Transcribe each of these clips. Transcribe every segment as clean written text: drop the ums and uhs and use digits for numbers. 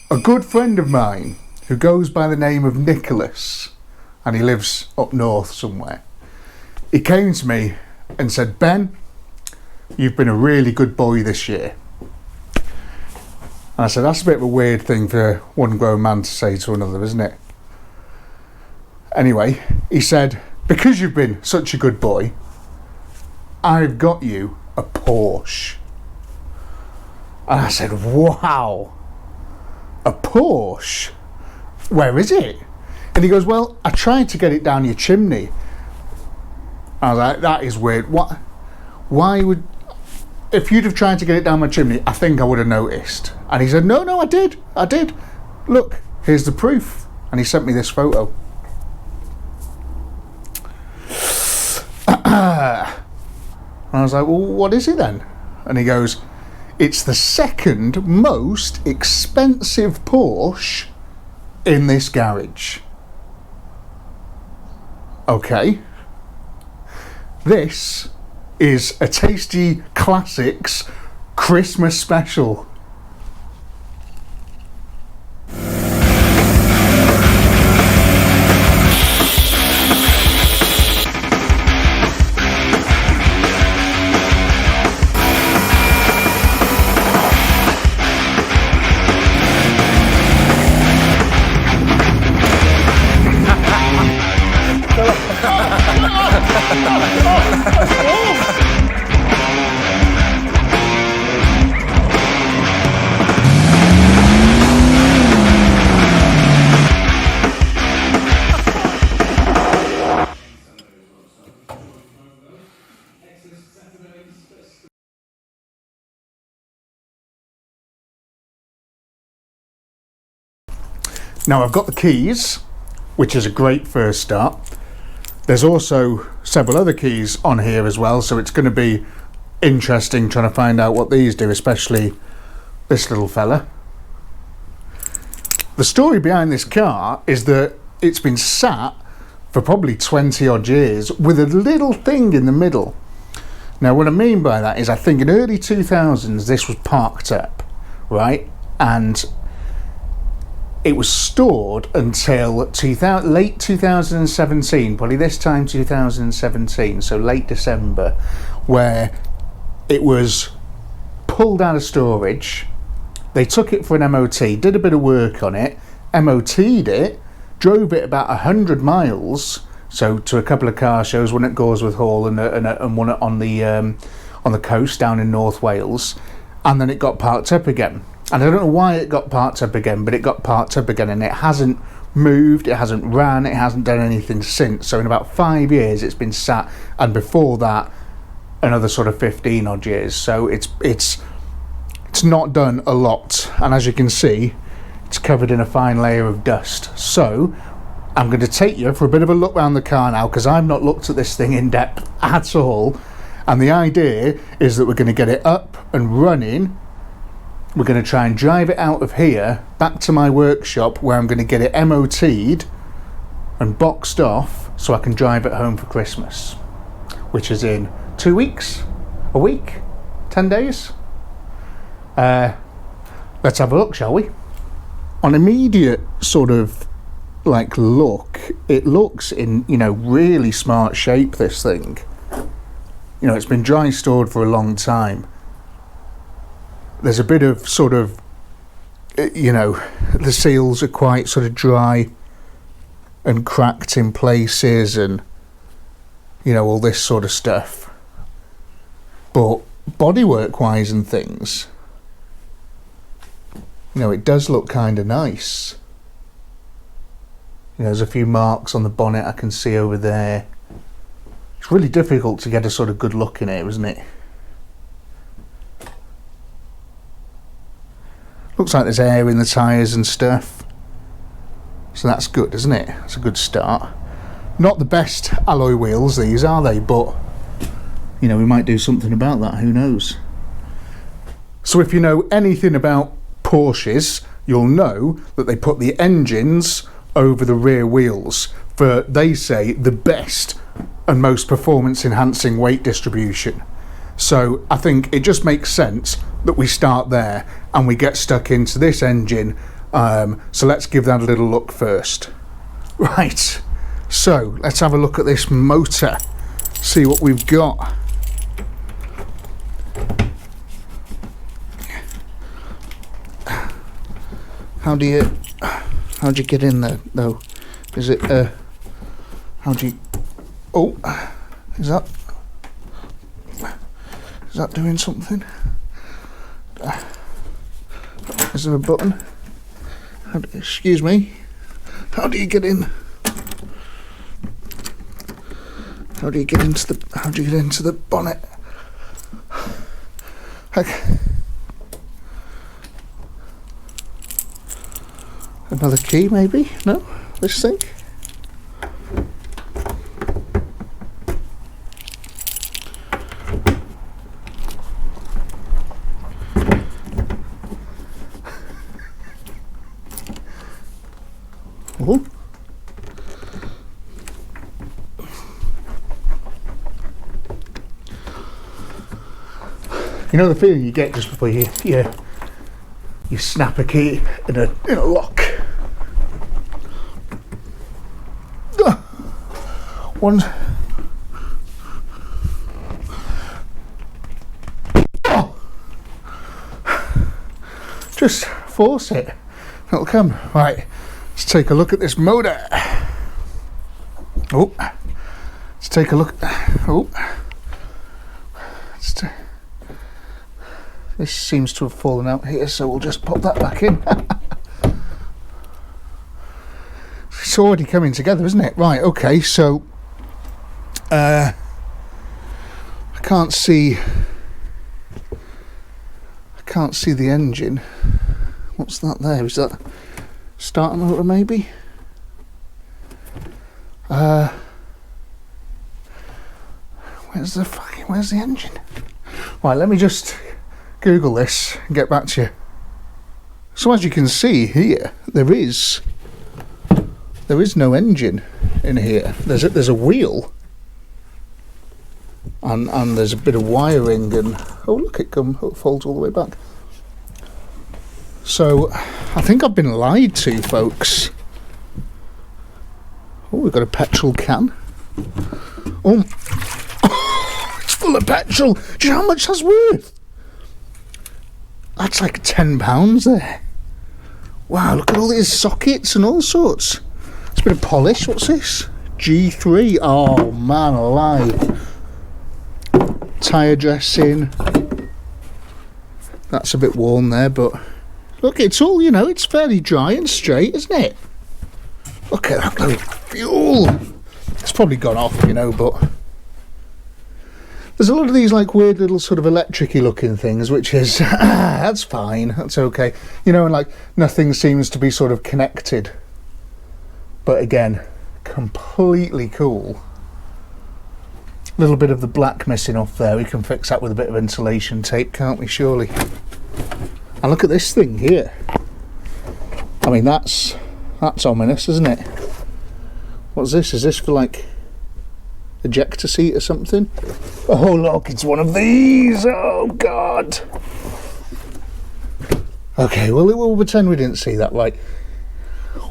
A good friend of mine who goes by the name of Nicholas, and he lives up north somewhere, he came to me and said, Ben, you've been a really good boy this year. And I said, that's a bit of a weird thing for one grown man to say to another, isn't it? Anyway, he said, because you've been such a good boy, I've got you a Porsche. And I said, wow, a Porsche? Where is it? And he goes, well, I tried to get it down your chimney. I was like, that is weird. What? Why would... If you'd have tried to get it down my chimney, I think I would have noticed. And he said, no, I did. Look, here's the proof. And he sent me this photo. And I was like, well, what is it then? And he goes, it's the second most expensive Porsche in this garage. Okay. This is a Tasty Classics Christmas special. Now I've got the keys, which is a great first start. There's also several other keys on here as well, so it's going to be interesting trying to find out what these do, especially this little fella. The story behind this car is that it's been sat for probably 20 odd years with a little thing in the middle. Now what I mean by that is I think in early 2000s this was parked up, right? And it was stored until late 2017, probably this time 2017, so late December, where it was pulled out of storage. They took it for an MOT, did a bit of work on it, MOT'd it, drove it about 100 miles, so to a couple of car shows, one at Goresworth Hall and one on the coast down in North Wales, and then it got parked up again. And I don't know why it got parked up again, but it got parked up again, and it hasn't moved, it hasn't ran, it hasn't done anything since. So in about 5 years it's been sat, and before that another sort of 15 odd years. So it's not done a lot, and as you can see it's covered in a fine layer of dust. So I'm going to take you for a bit of a look around the car now, because I've not looked at this thing in depth at all, and the idea is that we're going to get it up and running. We're going to try and drive it out of here back to my workshop, where I'm going to get it MOT'd and boxed off so I can drive it home for Christmas, which is in 2 weeks, a week, 10 days. Let's have a look, shall we? On immediate sort of like look, it looks in, you know, really smart shape, this thing. You know, it's been dry stored for a long time. There's a bit of sort of, you know, the seals are quite sort of dry and cracked in places, and, you know, all this sort of stuff. But bodywork wise and things, you know, it does look kind of nice. You know, there's a few marks on the bonnet I can see over there. It's really difficult to get a sort of good look in here, isn't it? Looks like there's air in the tyres and stuff. So that's good, isn't it? It's a good start. Not the best alloy wheels, these, are they? But, you know, we might do something about that, who knows? So if you know anything about Porsches, you'll know that they put the engines over the rear wheels for, they say, the best and most performance enhancing weight distribution. So I think it just makes sense that we start there and we get stuck into this engine So let's give that a little look first. Right, so let's have a look at this motor, see what we've got. How do you get in there though? Is it how do you, oh, is that doing something? Is there a button? Excuse me, how do you get in? How do you get into the bonnet? Okay. Another key maybe? No? This thing? Oh. You know the feeling you get just before you snap a key in a lock. One. Oh. Just force it. It'll come. Right. Let's take a look at this motor. Oh. Let's take a look. Oh. This seems to have fallen out here, so we'll just pop that back in. It's already coming together, isn't it? Right, okay, so I can't see the engine. What's that there? Is that starter motor maybe? Where's the engine? Right, let me just Google this and get back to you. So as you can see here, there is no engine in here. There's a wheel, and there's a bit of wiring, and oh look, it folds all the way back. So I think I've been lied to, folks. Oh, we've got a petrol can. Oh, it's full of petrol. Do you know how much that's worth? That's like £10 there. Wow, look at all these sockets and all sorts. It's a bit of polish. What's this? G3. Oh man alive. Tyre dressing. That's a bit worn there, but look, it's all, it's fairly dry and straight, isn't it? Look at that load of fuel. It's probably gone off, but there's a lot of these like weird little sort of electric-y looking things, which is, that's fine, that's okay. And like nothing seems to be sort of connected. But again, completely cool. A little bit of the black missing off there. We can fix that with a bit of insulation tape, can't we, surely? And look at this thing here. I mean, that's ominous, isn't it? What's this? Is this for like ejector seat or something? Oh look, it's one of these. Oh god. Okay, well we'll pretend we didn't see that. Right.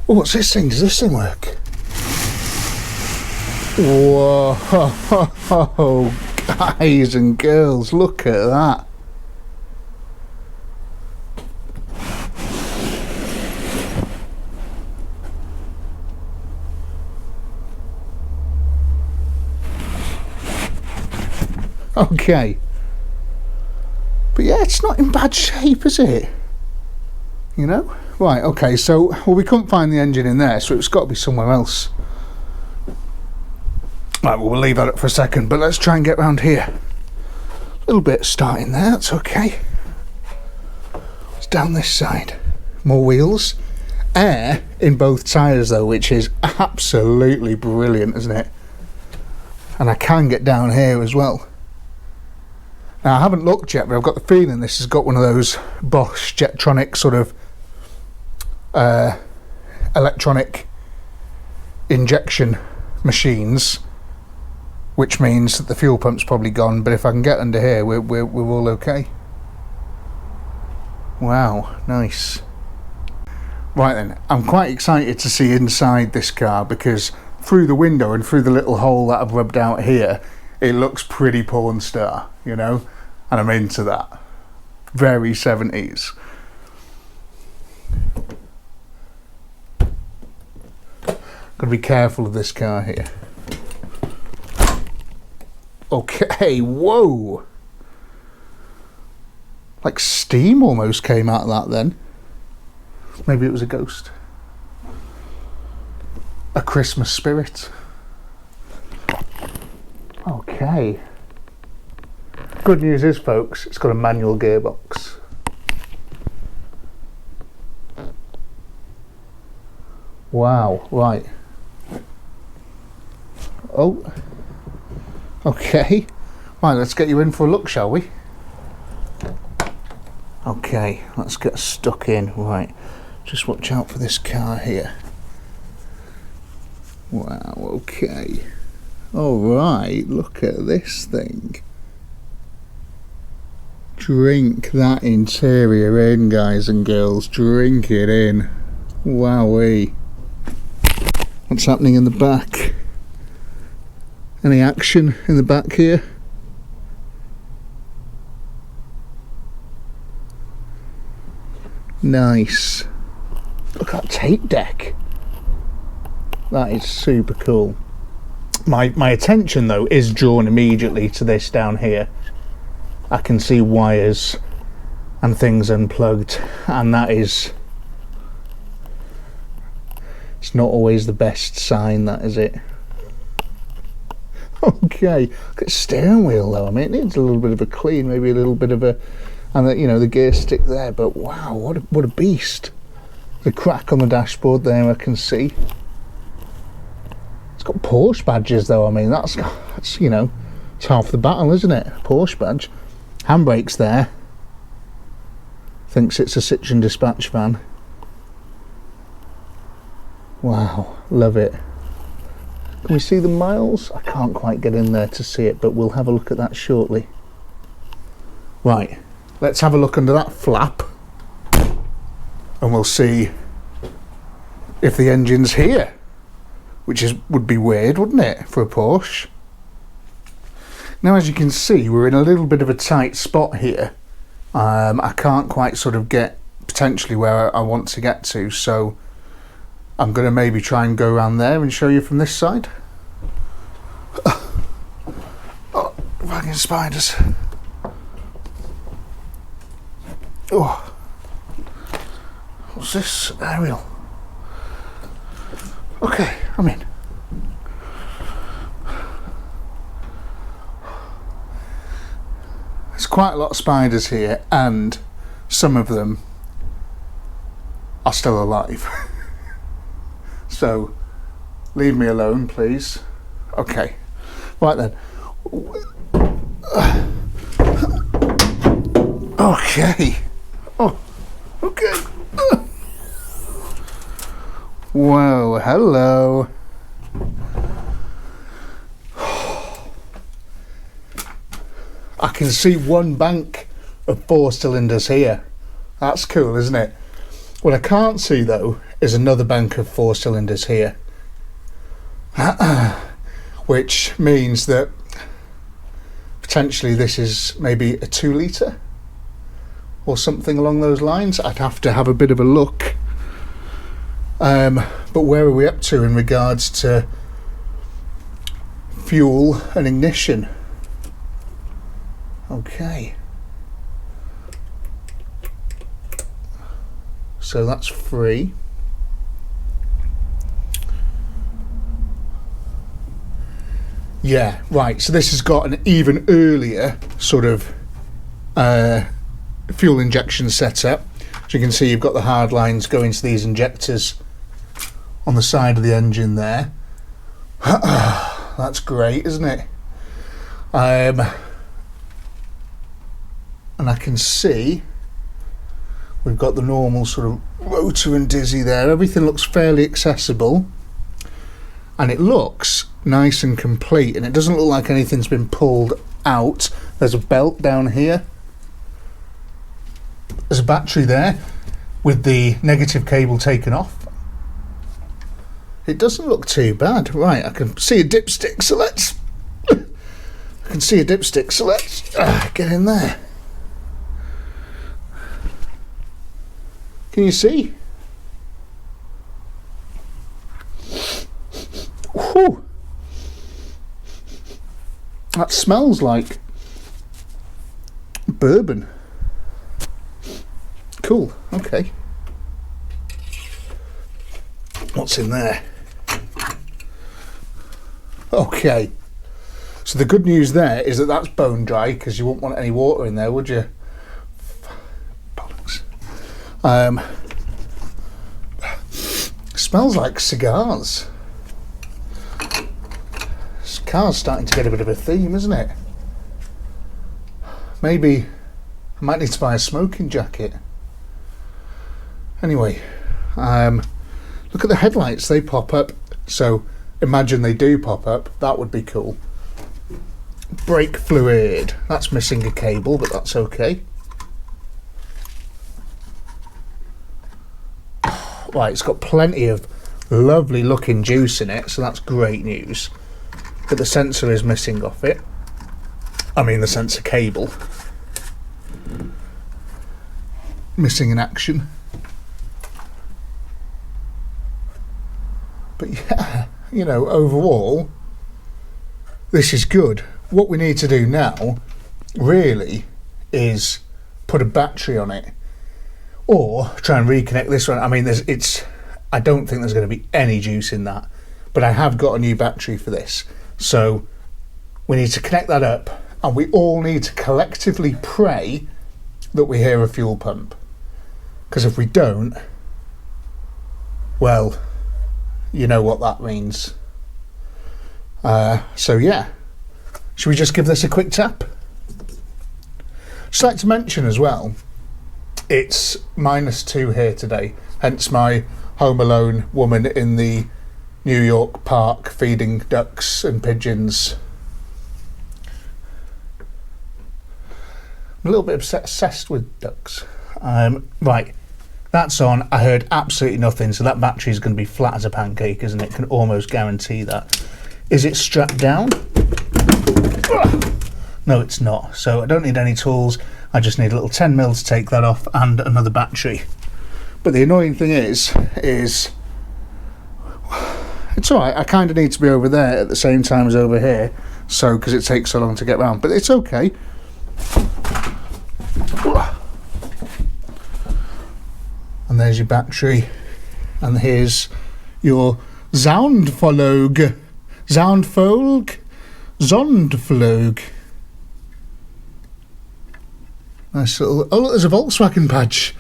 Oh, what's this thing? Does this thing work? Whoa, guys and girls, look at that. Okay, but yeah, it's not in bad shape, is it? Right, okay, so we couldn't find the engine in there, so it's got to be somewhere else. Right, well, we'll leave that up for a second, but let's try and get round here. A little bit starting there, that's okay. It's down this side. More wheels. Air in both tyres though, which is absolutely brilliant, isn't it? And I can get down here as well. Now, I haven't looked yet, but I've got the feeling this has got one of those Bosch Jetronic sort of electronic injection machines, which means that the fuel pump's probably gone, but if I can get under here, we're all okay. Wow, nice. Right then, I'm quite excited to see inside this car, because through the window and through the little hole that I've rubbed out here, it looks pretty porn star, you know, and I'm into that. Very 70s. Gotta be careful of this car here. Okay, whoa! Like steam almost came out of that then. Maybe it was a ghost. A Christmas spirit. Okay. Good news is, folks, it's got a manual gearbox. Wow, right. Oh. Okay. Right, let's get you in for a look, shall we? Okay, let's get stuck in. Right. Just watch out for this car here. Wow, okay. Alright, look at this thing. Drink that interior in, guys and girls. Drink it in. Wowee. What's happening in the back? Any action in the back here? Nice. Look at that tape deck. That is super cool. My attention though is drawn immediately to this down here. I can see wires and things unplugged, and that is, it's not always the best sign, that is it. Okay, look at the steering wheel though. I mean, it needs a little bit of a clean, maybe a little bit of a, and the, you know, the gear stick there, but wow, what a beast. The crack on the dashboard there I can see. It's got Porsche badges though. I mean, that's you know, it's half the battle, isn't it? Porsche badge. Handbrakes there. Thinks it's a Citroen dispatch van. Wow, love it. Can we see the miles? I can't quite get in there to see it, but we'll have a look at that shortly. Right, let's have a look under that flap and we'll see if the engine's here, which would be weird, wouldn't it, for a Porsche? Now, as you can see, we're in a little bit of a tight spot here. I can't quite sort of get potentially where I want to get to, so I'm going to maybe try and go around there and show you from this side. Oh, fucking spiders. Oh, what's this? Aerial. Okay, I'm in. There's quite a lot of spiders here, and some of them are still alive. So, leave me alone, please. Okay. Right then. Okay. Oh, okay. Whoa, hello. I can see one bank of 4 cylinders here. That's cool, isn't it? What I can't see though is another bank of 4 cylinders here. Which means that potentially this is maybe a 2 litre or something along those lines. I'd have to have a bit of a look. But where are we up to in regards to fuel and ignition? Okay. So that's free. Yeah, right. So this has got an even earlier sort of fuel injection setup. As you can see, you've got the hard lines going to these injectors on the side of the engine there. That's great, isn't it? And I can see we've got the normal sort of rotor and dizzy there. Everything looks fairly accessible, and it looks nice and complete, and it doesn't look like anything's been pulled out. There's a belt down here, there's a battery there, with the negative cable taken off. It doesn't look too bad. Right, I can see a dipstick, so let's get in there. Can you see? Whew. That smells like bourbon. Cool, okay. What's in there? Okay. So the good news there is that that's bone dry, because you wouldn't want any water in there, would you? Bollocks. Smells like cigars. This car's starting to get a bit of a theme, isn't it? Maybe I might need to buy a smoking jacket. Anyway, look at the headlights, they pop up. So imagine they do pop up, that would be cool. Brake fluid, that's missing a cable, but that's okay. Right, it's got plenty of lovely looking juice in it, so that's great news. But the sensor is missing off it. I mean the sensor cable. Missing in action. But yeah, you know, overall, this is good. What we need to do now, really, is put a battery on it. Or try and reconnect this one. I mean, I don't think there's going to be any juice in that. But I have got a new battery for this. So we need to connect that up. And we all need to collectively pray that we hear a fuel pump. Because if we don't, well, you know what that means. So yeah, should we just give this a quick tap? Just like to mention as well, it's -2 here today, hence my Home Alone woman in the New York park feeding ducks and pigeons. I'm a little bit obsessed with ducks. Right, that's on. I heard absolutely nothing, so that battery is going to be flat as a pancake, isn't it? Can almost guarantee that. Is it strapped down? No, it's not. So I don't need any tools. I just need a little 10mm to take that off and another battery. But the annoying thing is it's alright. I kind of need to be over there at the same time as over here, so because it takes so long to get round. But it's okay. And there's your battery, and here's your Zondflug. Nice little. Oh look, there's a Volkswagen badge.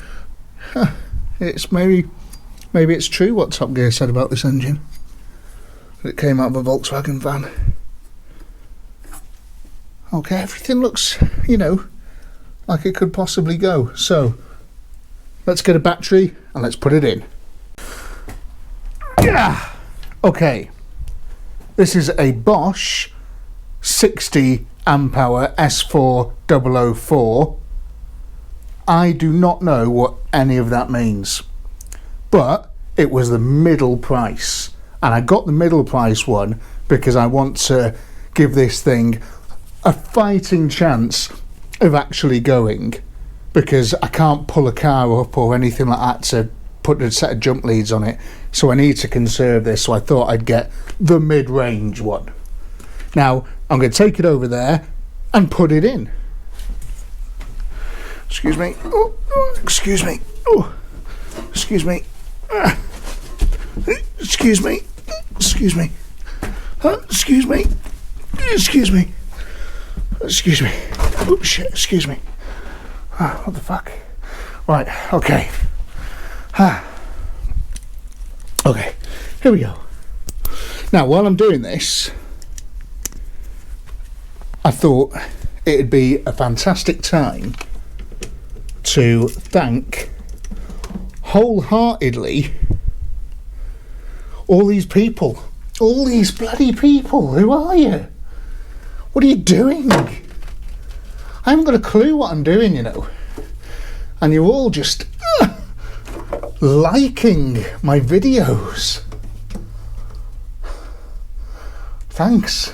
Huh. It's maybe it's true what Top Gear said about this engine. It came out of a Volkswagen van. Okay, everything looks, you know, like it could possibly go. So let's get a battery and let's put it in. Yeah. Okay. This is a Bosch 60 amp hour S4004. I do not know what any of that means, but it was the middle price, and I got the middle price one because I want to give this thing a fighting chance of actually going, because I can't pull a car up or anything like that to put a set of jump leads on it, so I need to conserve this, so I thought I'd get the mid-range one. Now I'm going to take it over there and put it in. Excuse me. Oh, excuse me. Oh, excuse me. Excuse me. Excuse me. Excuse me. Excuse me. Excuse me. Oh shit. Excuse me. What the fuck? Right. Okay. Okay. Here we go. Now, while I'm doing this, I thought it'd be a fantastic time to thank wholeheartedly all these people, all these bloody people. Who are you? What are you doing? I haven't got a clue what I'm doing, you know, and you're all just liking my videos. Thanks.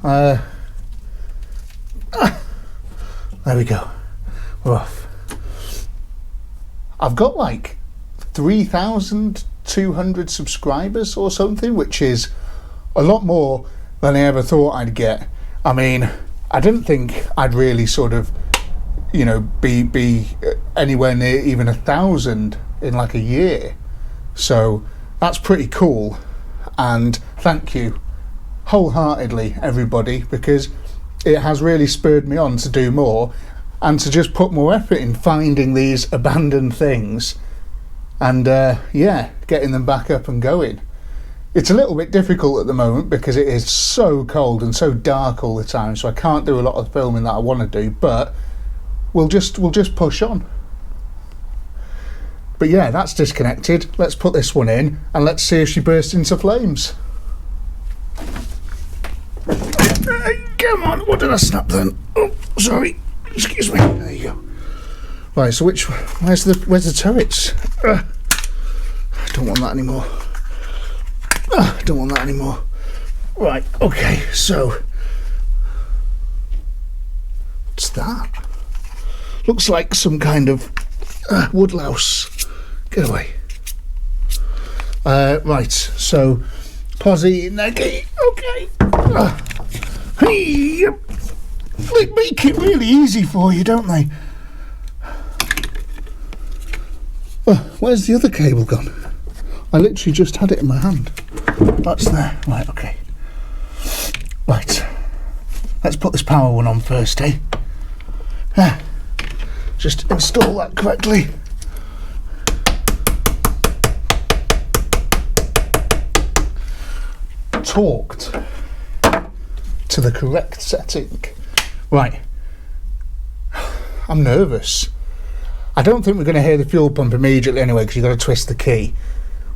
There we go. We're off. I've got like 3,200 subscribers or something, which is a lot more than I ever thought I'd get. I mean, I didn't think I'd really sort of, you know, be anywhere near even 1,000 in like a year. So that's pretty cool. And thank you wholeheartedly, everybody, because it has really spurred me on to do more and to just put more effort in finding these abandoned things and yeah, getting them back up and going. It's a little bit difficult at the moment because it is so cold and so dark all the time, so I can't do a lot of filming that I want to do, but we'll just push on. But yeah, that's disconnected. Let's put this one in and let's see if she bursts into flames. Come on, what did I snap then? Oh, sorry, excuse me. There you go. Right, so where's the turrets? I don't want that anymore. I don't want that anymore. Right, okay, so what's that? Looks like some kind of woodlouse. Get away. Right, so posy, neggy, okay. Hey, they make it really easy for you, don't they? Where's the other cable gone? I literally just had it in my hand. That's there. Right, okay. Right. Let's put this power one on first, eh? Just install that correctly. Torqued to the correct setting. Right. I'm nervous. I don't think we're going to hear the fuel pump immediately anyway, because you've got to twist the key.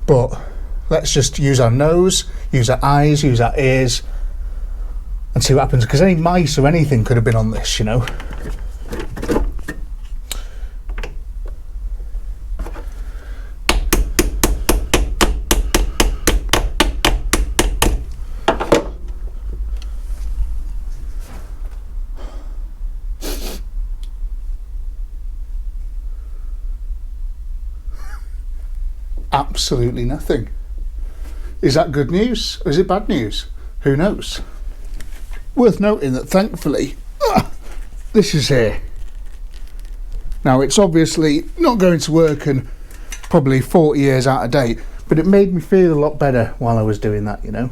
But let's just use our nose, use our eyes, use our ears, and see what happens. Because any mice or anything could have been on this, you know. Absolutely nothing. Is that good news or is it bad news? Who knows? Worth noting that thankfully this is here. Now it's obviously not going to work and probably 40 years out of date, but it made me feel a lot better while I was doing that, you know.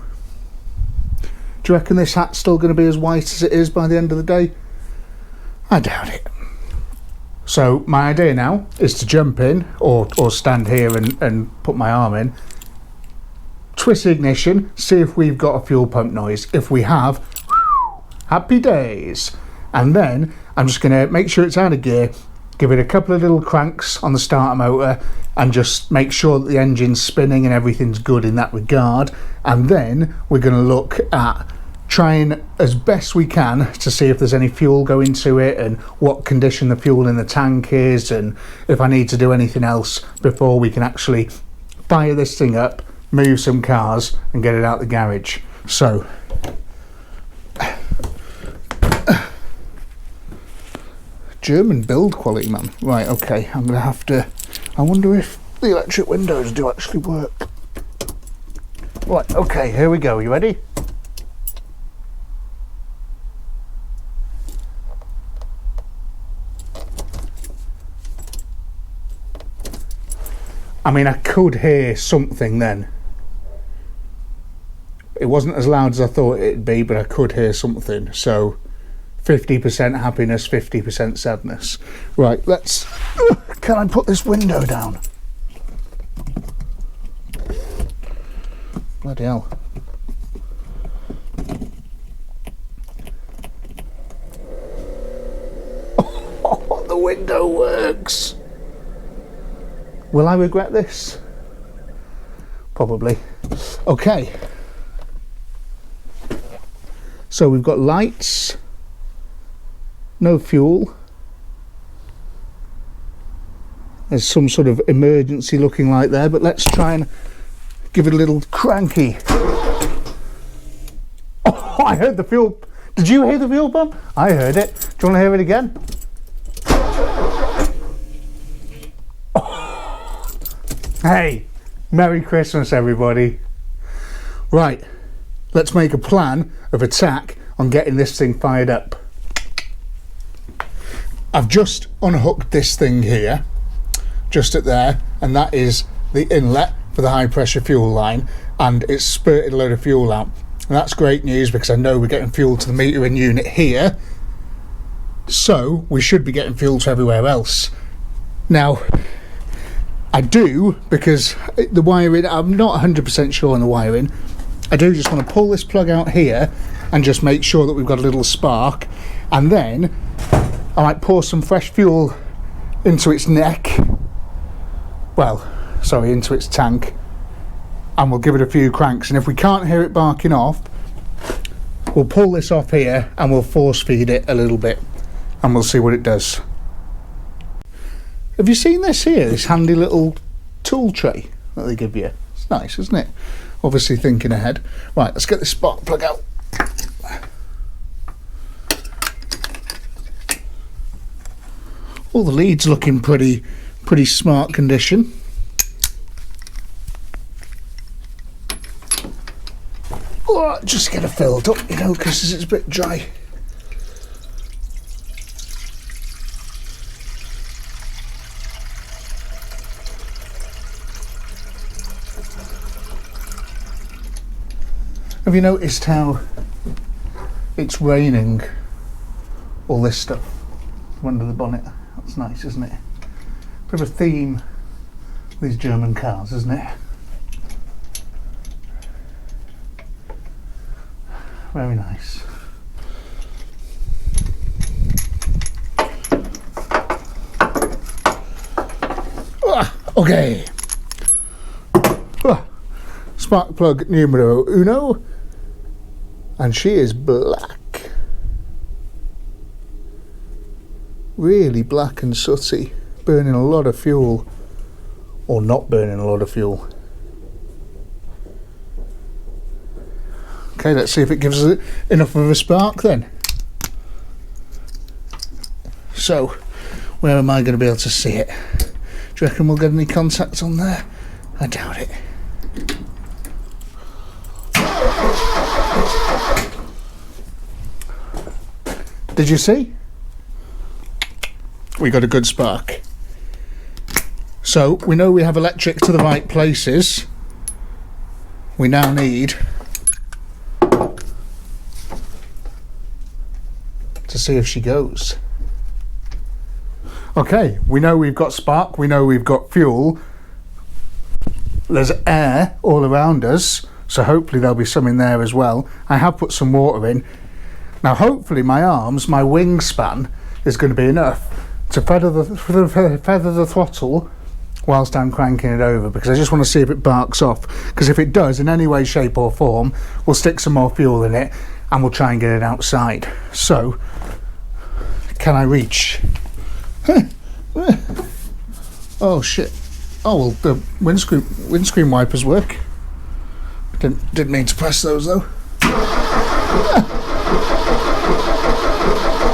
Do you reckon this hat's still going to be as white as it is by the end of the day? I doubt it. So my idea now is to jump in or stand here and put my arm in, twist the ignition, see if we've got a fuel pump noise. If we have, happy days. And then I'm just going to make sure it's out of gear, give it a couple of little cranks on the starter motor and just make sure that the engine's spinning and everything's good in that regard. And then we're going to look at trying as best we can to see if there's any fuel going to it and what condition the fuel in the tank is, and if I need to do anything else before we can actually fire this thing up, move some cars and get it out the garage. So German build quality, man. Right, okay, I'm gonna have to, I wonder if the electric windows do actually work. Right, okay, here we go. You ready? I mean, I could hear something then. It wasn't as loud as I thought it'd be, but I could hear something. So 50% happiness, 50% sadness. Right, let's... Can I put this window down? Bloody hell. Oh, the window works. Will I regret this? Probably. Okay. So we've got lights, no fuel, There's some sort of emergency looking light there, but let's try and give it a little cranky. Oh, I heard the fuel. Did you hear the fuel pump? I heard it. Do you want to hear it again? Oh. Hey, Merry Christmas, everybody. Right, let's make a plan of attack on getting this thing fired up. I've just unhooked this thing here, just at there, and that is the inlet for the high pressure fuel line, and it's spurted a load of fuel out. And that's great news because I know we're getting fuel to the metering unit here, so we should be getting fuel to everywhere else. Now, I do, because the wiring, I'm not 100% sure on the wiring, I do just want to pull this plug out here and just make sure that we've got a little spark, and then I might pour some fresh fuel into its neck, well, sorry, into its tank, and we'll give it a few cranks, and if we can't hear it barking off, we'll pull this off here and we'll force feed it a little bit and we'll see what it does. Have you seen this here, this handy little tool tray that they give you? It's nice, isn't it? Obviously thinking ahead. Right, let's get this spark plug out. All the leads looking pretty smart condition. Oh, just get it filled up, you know, because it's a bit dry. Have you noticed how it's raining all this stuff under the bonnet? That's nice, isn't it? Bit of a theme, these German cars, isn't it? Very nice. Okay. Spark plug numero uno. And she is black. Really black and sooty. Burning a lot of fuel. Or not burning a lot of fuel. Okay, let's see if it gives us enough of a spark then. So, where am I going to be able to see it? Do you reckon we'll get any contact on there? I doubt it. Did you see? We got a good spark. So, we know we have electric to the right places. We now need to see if she goes. Okay, we know we've got spark, we know we've got fuel. There's air all around us, so hopefully there'll be some in there as well. I have put some water in. Now hopefully my arms, my wingspan is going to be enough to feather the throttle whilst I'm cranking it over, because I just want to see if it barks off, because if it does in any way, shape or form, we'll stick some more fuel in it and we'll try and get it outside. So, can I reach? Oh shit. Oh well, the windscreen wipers work. Didn't mean to press those though.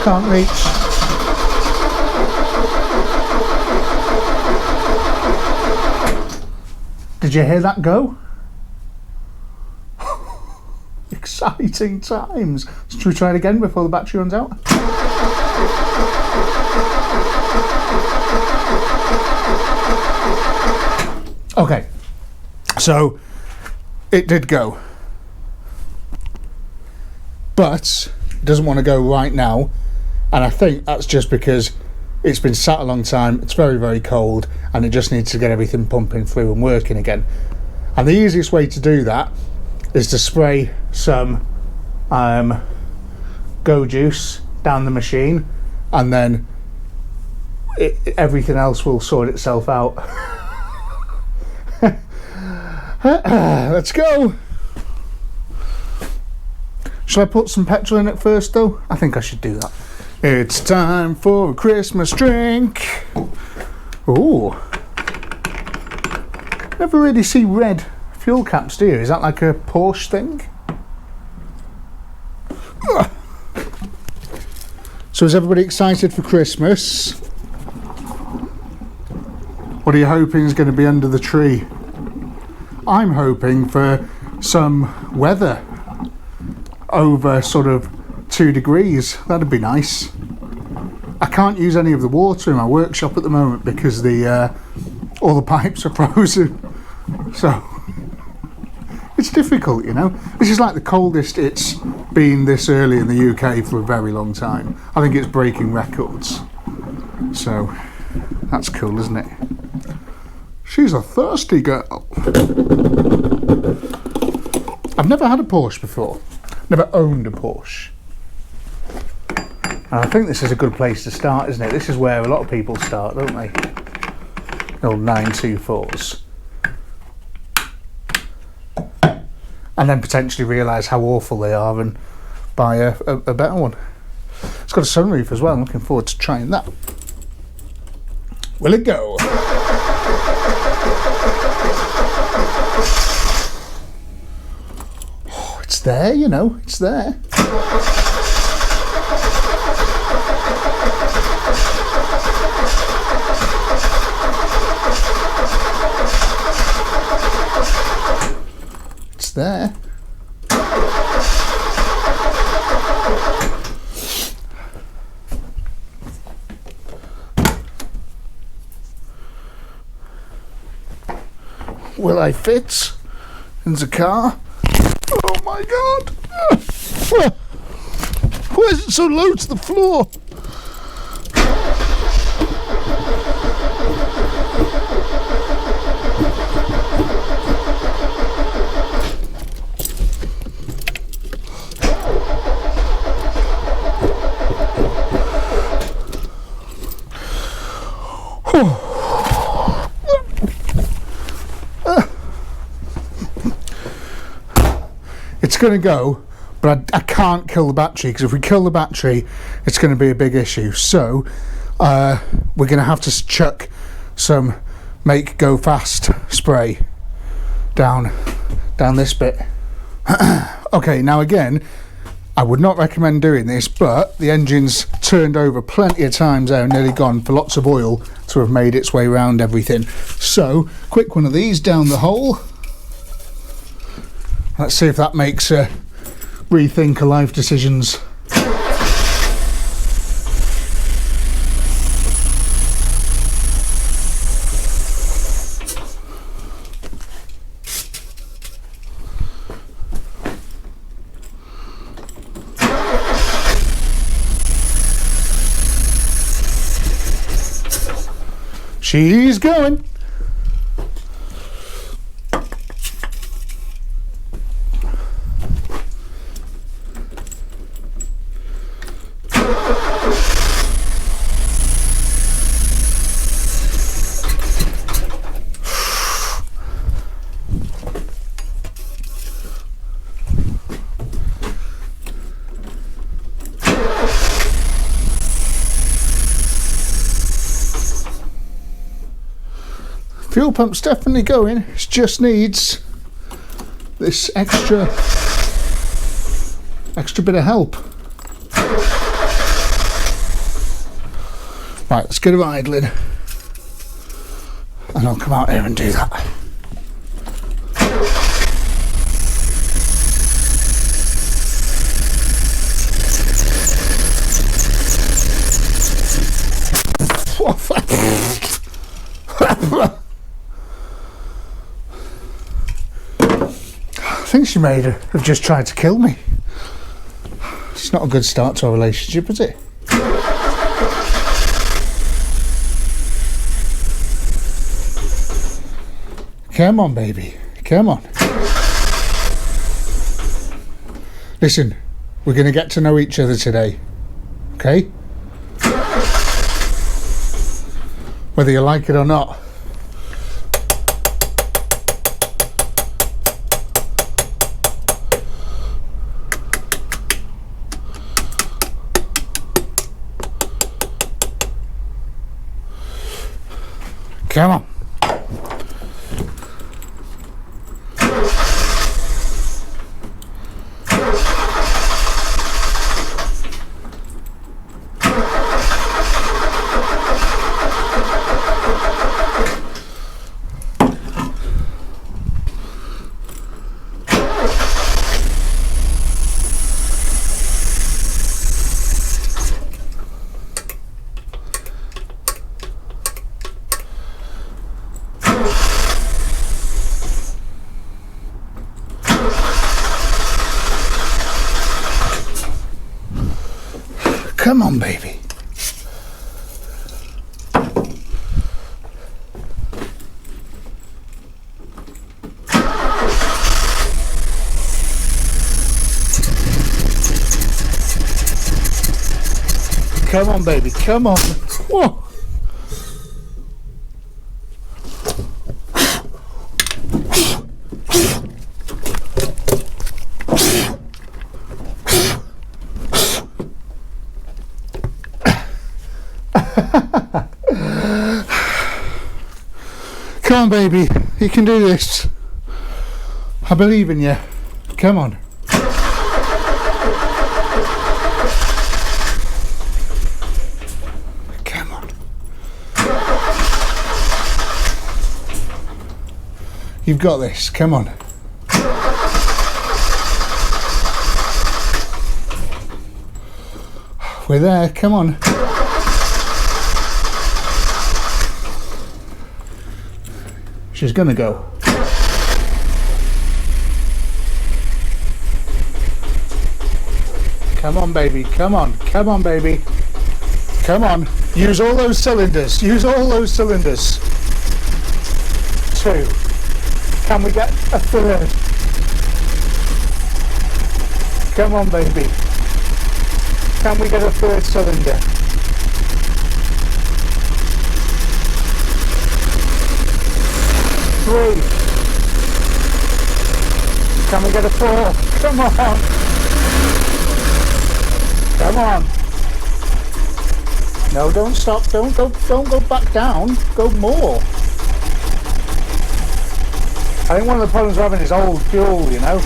Can't reach. Did you hear that go? Exciting times. Should we try it again before the battery runs out? Okay, so it did go, but it doesn't want to go right now, and I think that's just because it's been sat a long time, it's very, very cold, and it just needs to get everything pumping through and working again. And the easiest way to do that is to spray some Go Juice down the machine, and then everything else will sort itself out. Let's go. Shall I put some petrol in it first though? I think I should do that. It's time for a Christmas drink. Ooh. Never really see red fuel caps, do you? Is that like a Porsche thing? So is everybody excited for Christmas? What are you hoping is going to be under the tree? I'm hoping for some weather over sort of 2 degrees. That'd be nice. I can't use any of the water in my workshop at the moment because all the pipes are frozen. So it's difficult, you know. This is like the coldest it's been this early in the UK for a very long time. I think it's breaking records. So that's cool, isn't it? She's a thirsty girl. I've never had a Porsche before. Never owned a Porsche. And I think this is a good place to start, isn't it? This is where a lot of people start, don't they? The old 924s. And then potentially realise how awful they are and buy a better one. It's got a sunroof as well. I'm looking forward to trying that. Will it go? Oh, it's there, you know. It's there. It's there. Will I fit in the car? Oh my god! Why is it so low to the floor? It's going to go, but I can't kill the battery, because if we kill the battery it's going to be a big issue. So we're going to have to chuck some Make Go Fast spray down this bit. Okay, now again, I would not recommend doing this, but the engine's turned over plenty of times there and nearly gone for lots of oil to have made its way around everything. So quick one of these down the hole. Let's see if that makes rethink of life decisions. She's going. Fuel pump's definitely going. It just needs this extra bit of help. Right, let's get her idling and I'll come out here and do that. I think she may have just tried to kill me. It's not a good start to our relationship, is it? Come on, baby. Come on. Listen, we're going to get to know each other today. Okay? Whether you like it or not. Come on. Come on, baby. Come on, baby, come on. Whoa. Come on, baby, you can do this. I believe in you. Come on. Come on. You've got this. Come on. We're there. Come on. She's gonna go. Come on, baby. Come on. Come on, baby. Come on. Use all those cylinders. Use all those cylinders. 2. Can we get a 3rd? Come on, baby. Can we get a 3rd cylinder? Three. Can we get a 4? Come on. Come on. No, don't stop. Don't go back down. Go more. I think one of the problems we're having is old fuel, you know.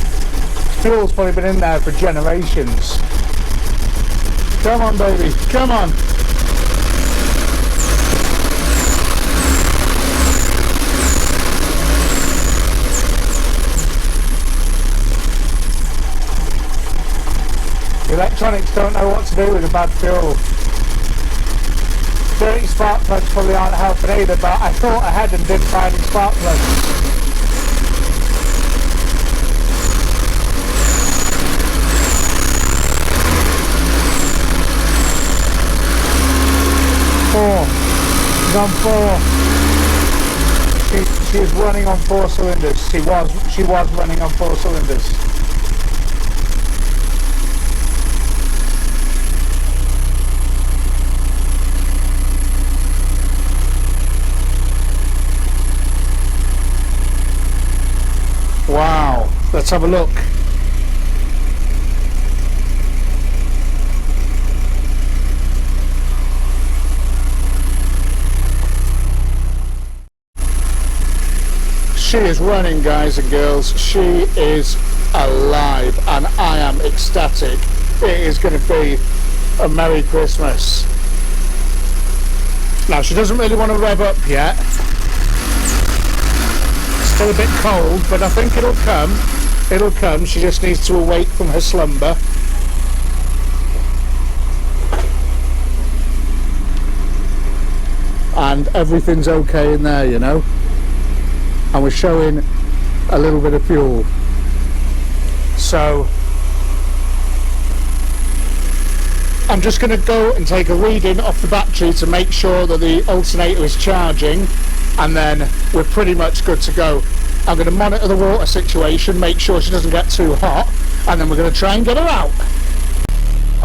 Fuel's probably been in there for generations. Come on, baby. Come on. Electronics don't know what to do with a bad fuel. Dirty spark plugs probably aren't helping either, but I thought ahead and did find spark plugs. She's on 4. She is running on 4 cylinders. She was running on 4 cylinders. Wow, let's have a look. She is running, guys and girls. She is alive and I am ecstatic. It is going to be a Merry Christmas. Now, she doesn't really want to rev up yet. Still a bit cold, but I think it'll come. It'll come. She just needs to awake from her slumber. And everything's okay in there, you know. And we're showing a little bit of fuel. So I'm just going to go and take a reading off the battery to make sure that the alternator is charging, and then we're pretty much good to go. I'm going to monitor the water situation, make sure she doesn't get too hot, and then we're going to try and get her out.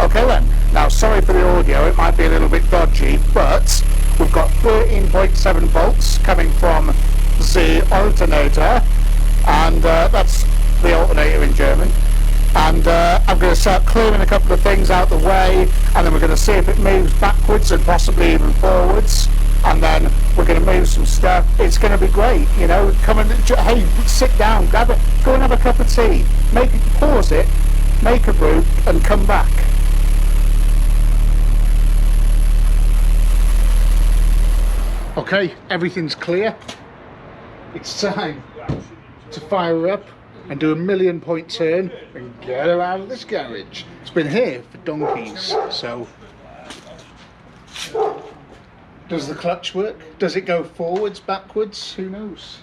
Okay then, now sorry for the audio, it might be a little bit dodgy, but we've got 13.7 volts coming from the alternator, and that's the alternator in German. And I'm going to start clearing a couple of things out the way, and then we're going to see if it moves backwards and possibly even forwards. and then we're going to move some stuff. It's going to be great, you know. Come and, hey, sit down, grab it, go and have a cup of tea, pause it, make a brew, and come back. Okay, everything's clear. It's time to fire her up and do a 1,000,000 turn and get her out of this garage. It's been here for donkeys, so... Does the clutch work? Does it go forwards, backwards? Who knows?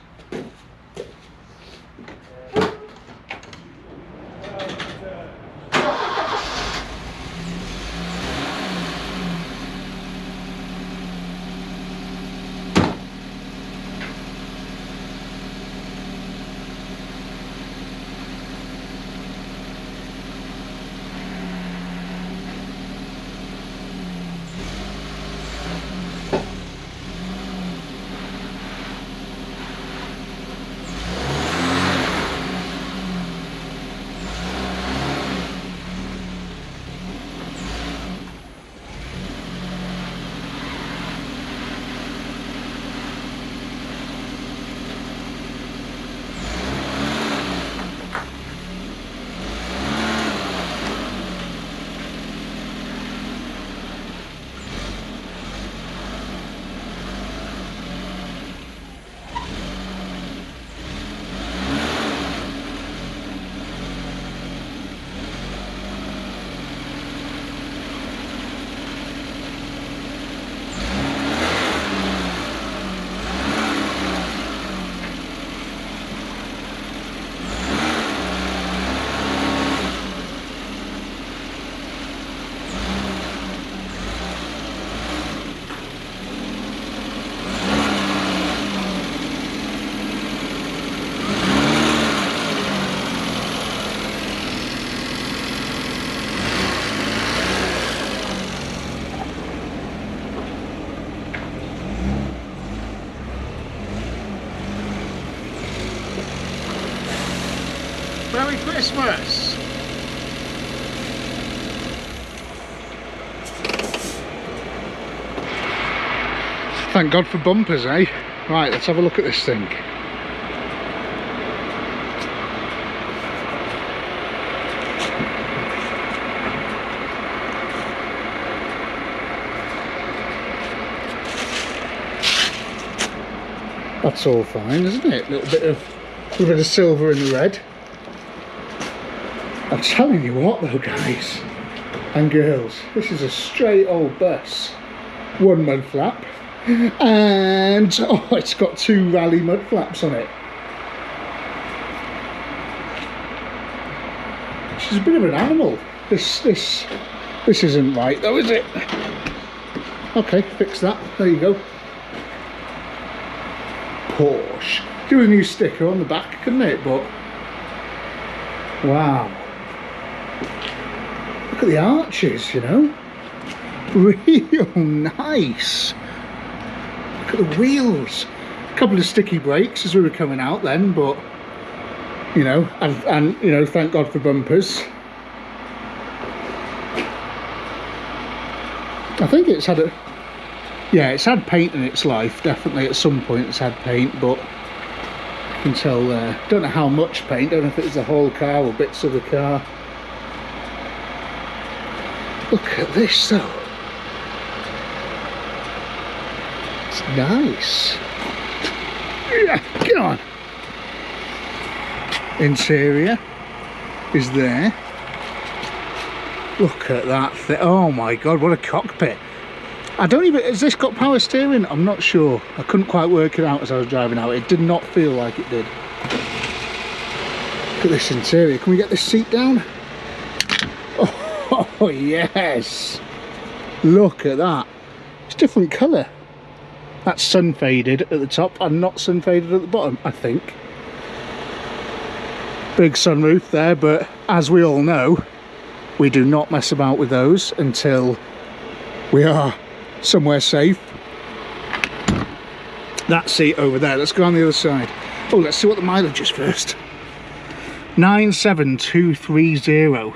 Merry Christmas! Thank God for bumpers, eh? Right, let's have a look at this thing. That's all fine, isn't it? A little bit of silver in the red. I'm telling you what though, guys and girls, this is a straight old bus. One mud flap, and oh, it's got 2 rally mud flaps on it. She's a bit of an animal. This isn't right though, is it? Okay, fix that. There you go. Porsche. Do a new sticker on the back, couldn't it? But wow. Look at the arches, you know, real nice. Look at the wheels. A couple of sticky brakes as we were coming out then, but you know, and you know, thank God for bumpers. I think it's had it's had paint in its life, definitely at some point it's had paint, but you can tell there. Don't know how much paint, don't know if it's the whole car or bits of the car. Look at this though. It's nice. Yeah, come on. Interior is there. Look at that thing. Oh my God, what a cockpit. I don't even, has this got power steering? I'm not sure. I couldn't quite work it out as I was driving out. It did not feel like it did. Look at this interior. Can we get this seat down? Oh yes, look at that. It's different colour. That's sun faded at the top and not sun faded at the bottom, I think. Big sunroof there, but as we all know, we do not mess about with those until we are somewhere safe. That seat over there, let's go on the other side. Oh, let's see what the mileage is first. 97230.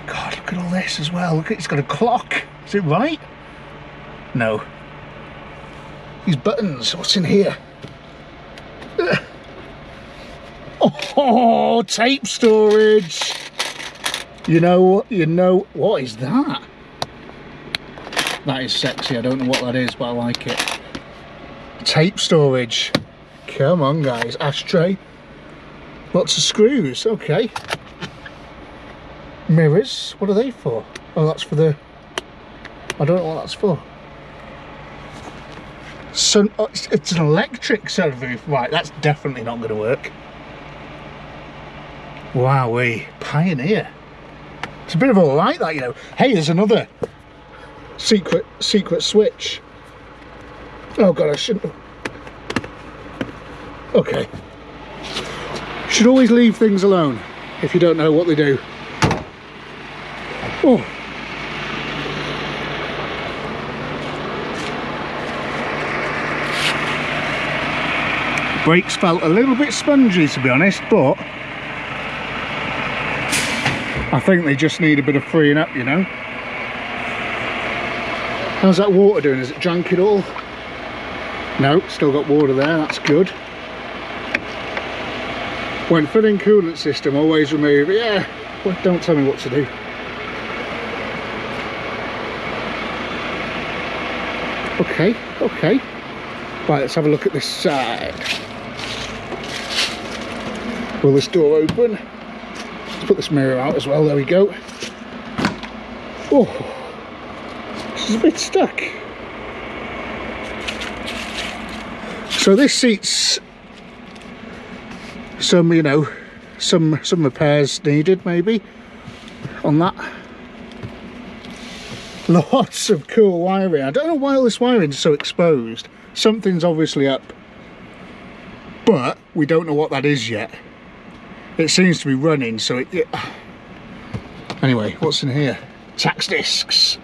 God, look at all this as well. Look, it's got a clock. Is it right? No. These buttons, what's in here? Oh, tape storage. You know, what is that? That is sexy. I don't know what that is, but I like it. Tape storage. Come on, guys. Ashtray. Lots of screws. Okay. Mirrors. What are they for? Oh, that's for the... I don't know what that's for. So, oh, it's an electric sunroof. Right, that's definitely not going to work. Wowee. Pioneer. It's a bit of a light, that, you know. Hey, there's another secret switch. Oh god, I shouldn't. Okay. Should always leave things alone if you don't know what they do. Oh. Brakes felt a little bit spongy, to be honest, but I think they just need a bit of freeing up, you know. How's that water doing? Has it drank it all? No, still got water there, that's good. When filling coolant system, always remove, yeah, well, don't tell me what to do. Okay, okay. Right, let's have a look at this side. Will this door open? Let's put this mirror out as well, there we go. Oh, this is a bit stuck. So this seat's some, you know, some repairs needed maybe on that. Lots of cool wiring. I don't know why all this wiring is so exposed. Something's obviously up, but we don't know what that is yet. It seems to be running, so it... Anyway, what's in here? Tax discs.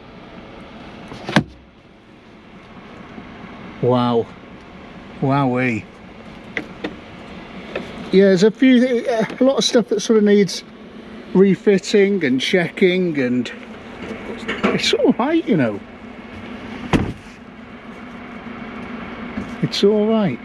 Wow. Wowee. Yeah, there's a lot of stuff that sort of needs refitting and checking, and it's all right, you know. It's all right.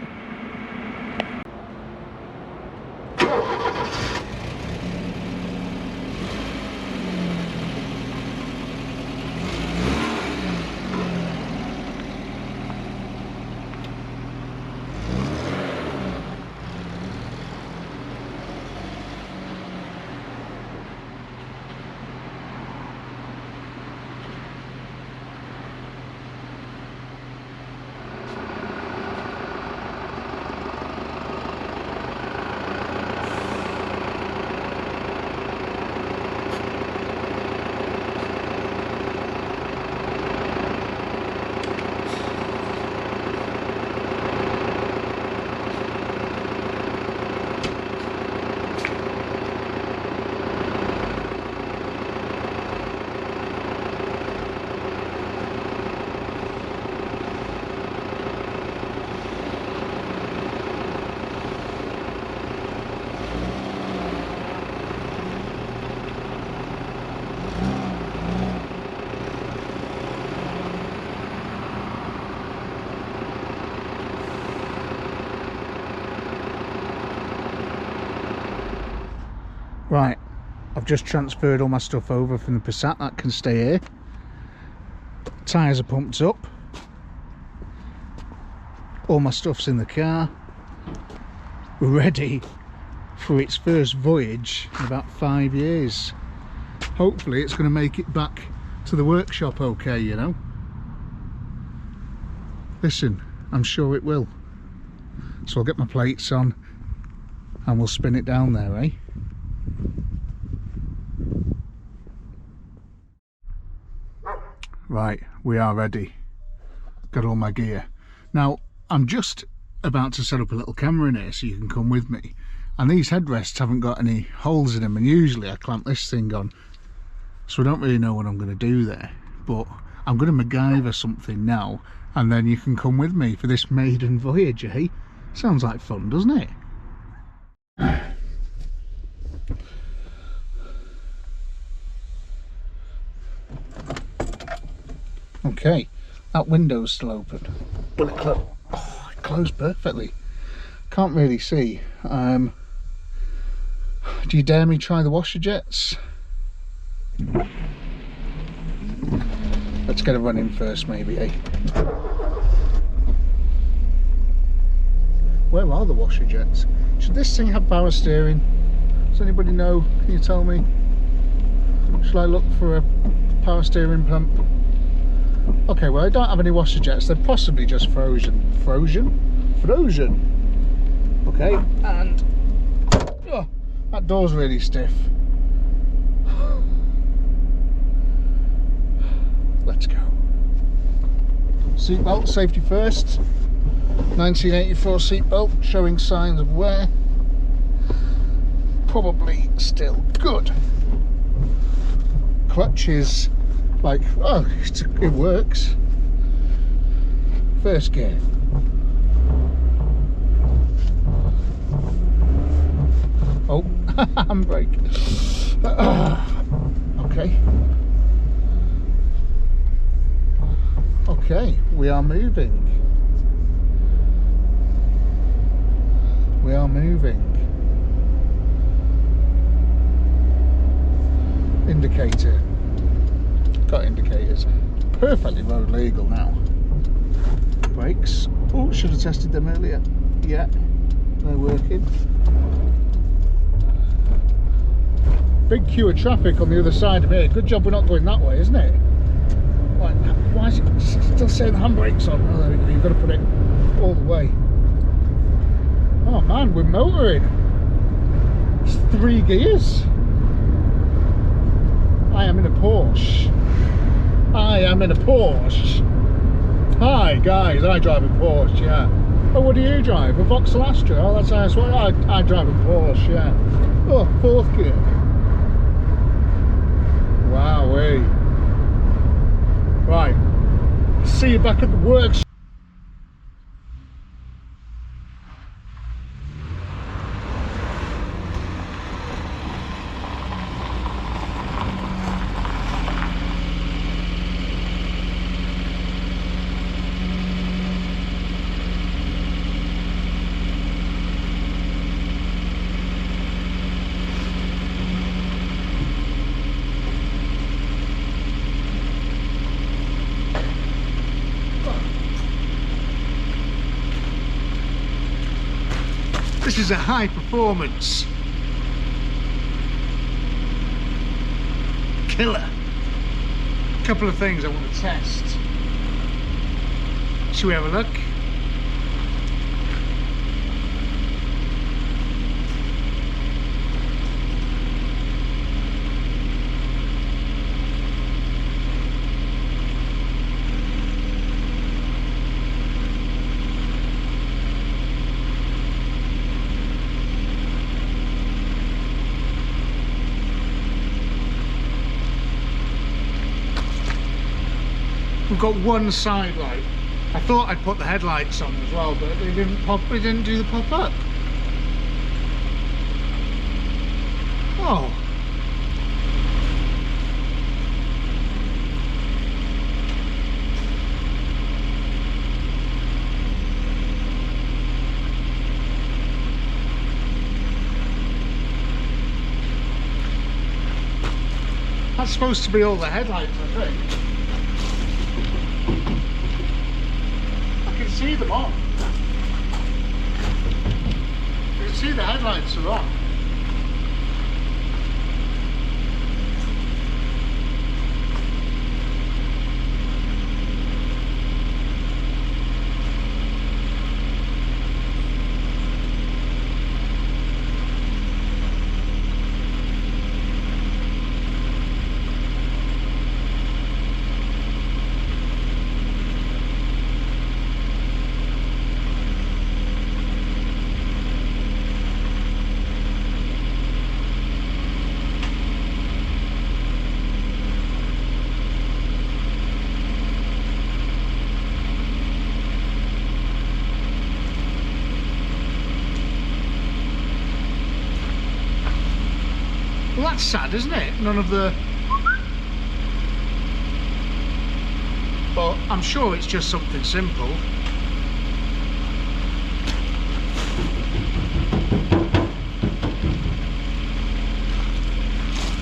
Right, I've just transferred all my stuff over from the Passat. That can stay here. Tyres are pumped up. All my stuff's in the car. We're ready for its first voyage in about 5 years. Hopefully it's going to make it back to the workshop okay, you know. Listen, I'm sure it will. So I'll get my plates on and we'll spin it down there, eh? Right, we are ready. Got all my gear. Now, I'm just about to set up a little camera in here so you can come with me. And these headrests haven't got any holes in them, and usually I clamp this thing on. So I don't really know what I'm going to do there. But I'm going to MacGyver something now, and then you can come with me for this maiden voyage, eh? Sounds like fun, doesn't it? Okay, That window's still open. Will it close? Oh, it closed perfectly. Can't really see. Do you dare me try the washer jets? Let's get a run in first, maybe, eh? Where are the washer jets? Should this thing have power steering? Does anybody know? Can you tell me? Should I look for a power steering pump? Okay, well, I don't have any washer jets. They're possibly just frozen. Frozen. Okay, and oh, that door's really stiff. Let's go. Seatbelt, safety first. 1984 seatbelt, showing signs of wear. Probably still good. Clutch is like, oh, it works. First gear. Oh, handbrake. Okay. Okay, we are moving. We are moving. Indicator. Got indicators. Perfectly road legal now. Brakes. Oh, should have tested them earlier. Yeah, they're working. Big queue of traffic on the other side of here. Good job we're not going that way, isn't it? Like, why is it still saying the handbrake's on? Oh, there we go. You've got to put it all the way. Oh man, we're motoring. It's 3 gears. I am in a Porsche. I am in a Porsche. Hi guys, I drive a Porsche, yeah. Oh, what do you drive? A Vauxhall Astra? Oh, that's nice. Well, I drive a Porsche, yeah. Oh, 4th gear. Wowee. Right. See you back at the works. This is a high performance killer. A couple of things I want to test. Should we have a look? We've got one side light. I thought I'd put the headlights on as well, but they didn't pop. They didn't do the pop up. Oh. That's supposed to be all the headlights, I think. See them on. You can see the headlights are on. Well, that's sad, isn't it? None of the but I'm sure it's just something simple.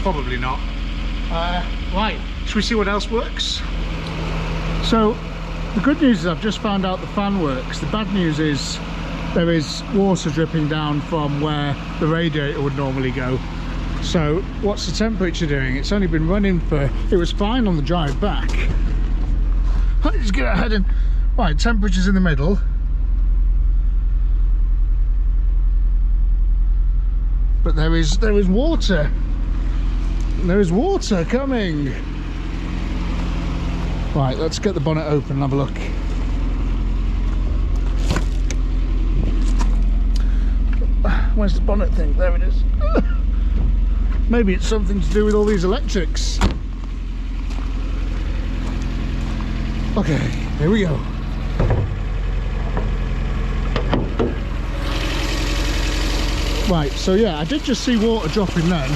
Probably not. Right, should we see what else works? So the good news is I've just found out the fan works. The bad news is there is water dripping down from where the radiator would normally go. So what's the temperature doing? It's only been running for, it was fine on the drive back. Let's get ahead and, right, temperature's in the middle. But there is water. There is water coming. Right, let's get the bonnet open and have a look. Where's the bonnet thing? There it is. Maybe it's something to do with all these electrics. Okay, here we go. Right, so yeah, I did just see water dropping then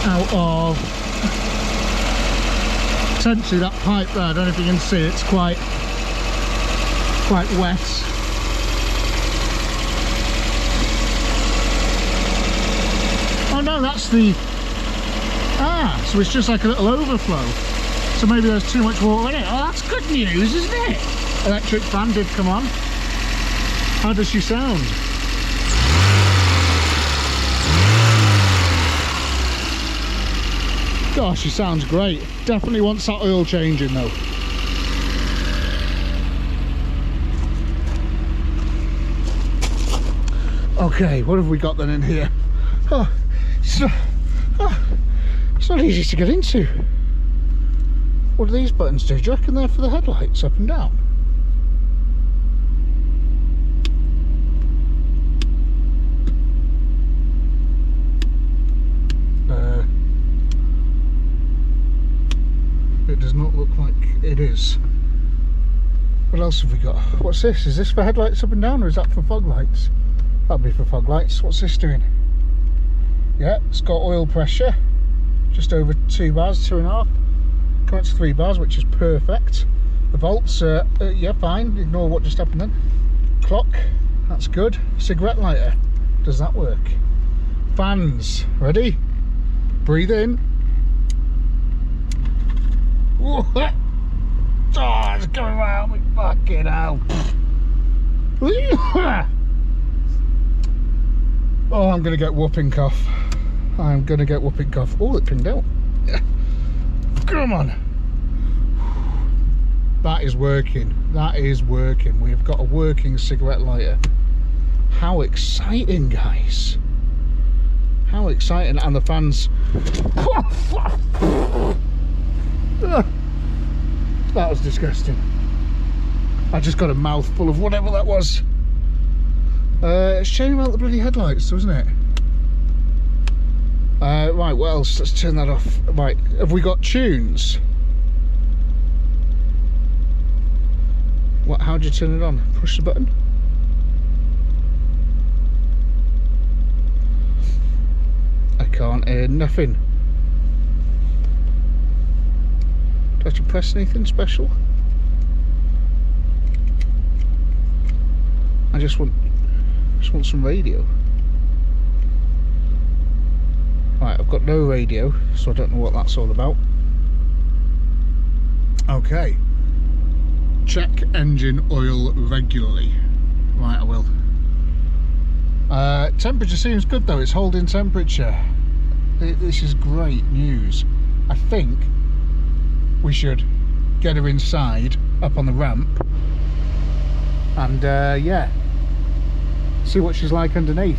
out of potentially that pipe there. I don't know if you can see, it's quite wet. Oh no, that's the, so it's just like a little overflow. So maybe there's too much water in it. Oh, that's good news, isn't it? Electric fan did come on. How does she sound? Gosh, she sounds great. Definitely wants that oil changing though. Okay, what have we got then in here? Oh, it's not easy to get into. What do these buttons do? Do you reckon they're for the headlights up and down? It does not look like it is. What else have we got? What's this? Is this for headlights up and down, or is that for fog lights? That'll be for fog lights. What's this doing? Yeah, it's got oil pressure. Just over 2 bars, 2.5. Coming to 3 bars, which is perfect. The volts are, yeah, fine. Ignore what just happened then. Clock, that's good. Cigarette lighter, does that work? Fans, ready? Breathe in. Oh, it's coming right out me fucking hell. Oh, I'm gonna get whooping cough. I'm gonna get whooping cough. Oh, it pinged out. Come on. That is working. That is working. We've got a working cigarette lighter. How exciting, guys. How exciting. And the fans. That was disgusting. I just got a mouthful of whatever that was. It's shame about the bloody headlights, isn't it? Right, what else? Let's turn that off. Right, have we got tunes? What? How do you turn it on? Push the button. I can't hear nothing. Do I have to press anything special? I just want some radio. Right, I've got no radio, so I don't know what that's all about. Okay. Check engine oil regularly. Right, I will. Temperature seems good though, it's holding temperature. This is great news. I think we should get her inside, up on the ramp, and yeah, see what she's like underneath.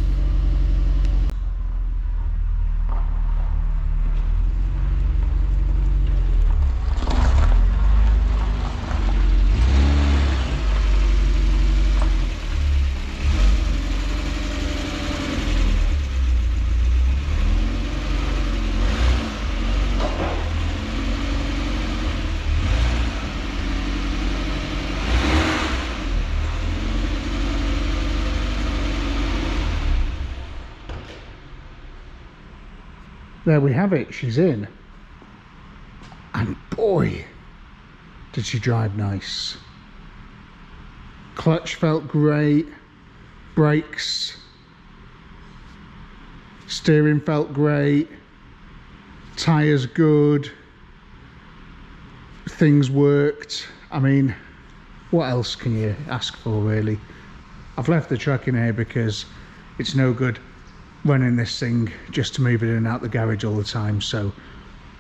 There we have it, she's in. And boy, Did she drive nice? Clutch felt great. Brakes. Steering felt great. Tyres good. Things worked. I mean, what else can you ask for, really? I've left the truck in here because it's no good running this thing just to move it in and out the garage all the time, so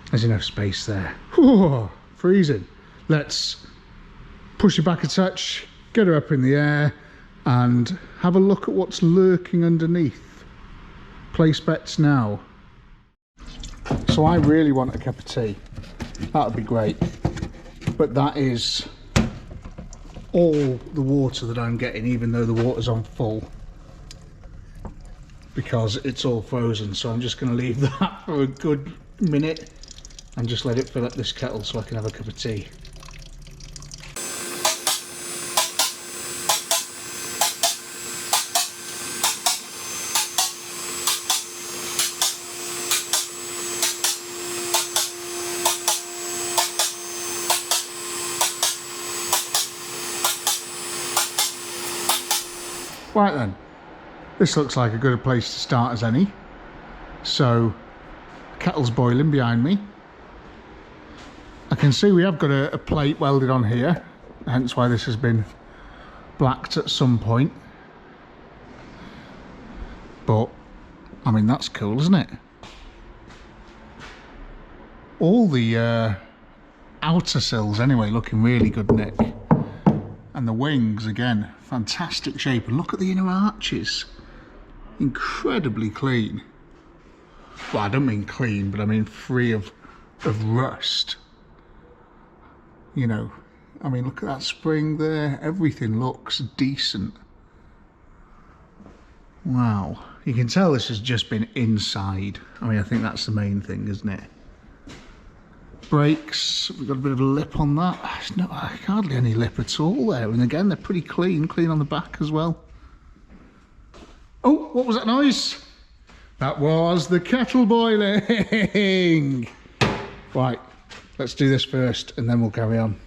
there's enough space there. Whew, freezing. Let's push it back a touch, get her up in the air, and have a look at what's lurking underneath. Place bets now. So I really want a cup of tea. That would be great. But that is all the water that I'm getting, even though the water's on full, because it's all frozen. So I'm just going to leave that for a good minute and just let it fill up this kettle so I can have a cup of tea. Right then, this looks like a good place to start as any. So, kettle's boiling behind me. I can see we have got a plate welded on here, hence why this has been blacked at some point. But, I mean, that's cool, isn't it? All the outer sills anyway looking really good, Nick. And the wings, again, fantastic shape. And look at the inner arches. Incredibly clean. Well, I don't mean clean, but I mean free of rust. You know, I mean, look at that spring there. Everything looks decent. Wow. You can tell this has just been inside. I mean, I think that's the main thing, isn't it? Brakes, we've got a bit of a lip on that. There's no, hardly any lip at all there, and again they're pretty clean on the back as well. Oh, what was that noise? That was the kettle boiling. Right, let's do this first and then we'll carry on.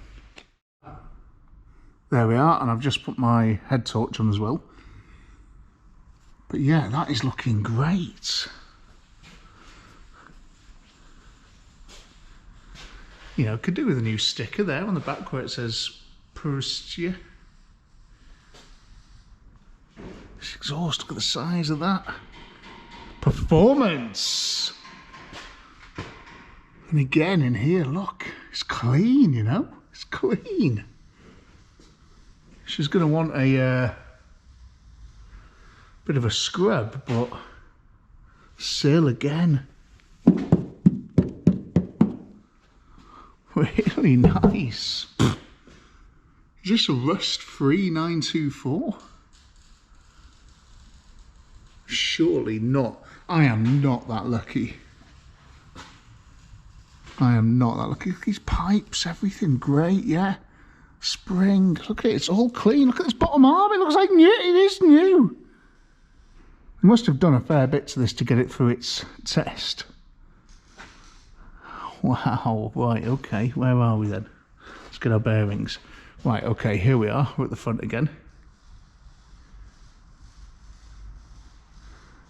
There we are, and I've just put my head torch on as well. But yeah, that is looking great. You know, could do with a new sticker there on the back where it says Porsche. This exhaust, look at the size of that. Performance! And again in here, look, it's clean, you know, it's clean. She's going to want a bit of a scrub, but still again. Really nice. Is this a rust-free 924? Surely not. I am not that lucky. I am not that lucky. Look at these pipes, everything great, yeah. Spring, look at it, it's all clean. Look at this bottom arm, it looks like new. It is new. They must have done a fair bit to this to get it through its test. Wow, right, okay, where are we then? Let's get our bearings. Right, okay, here we are, we're at the front again.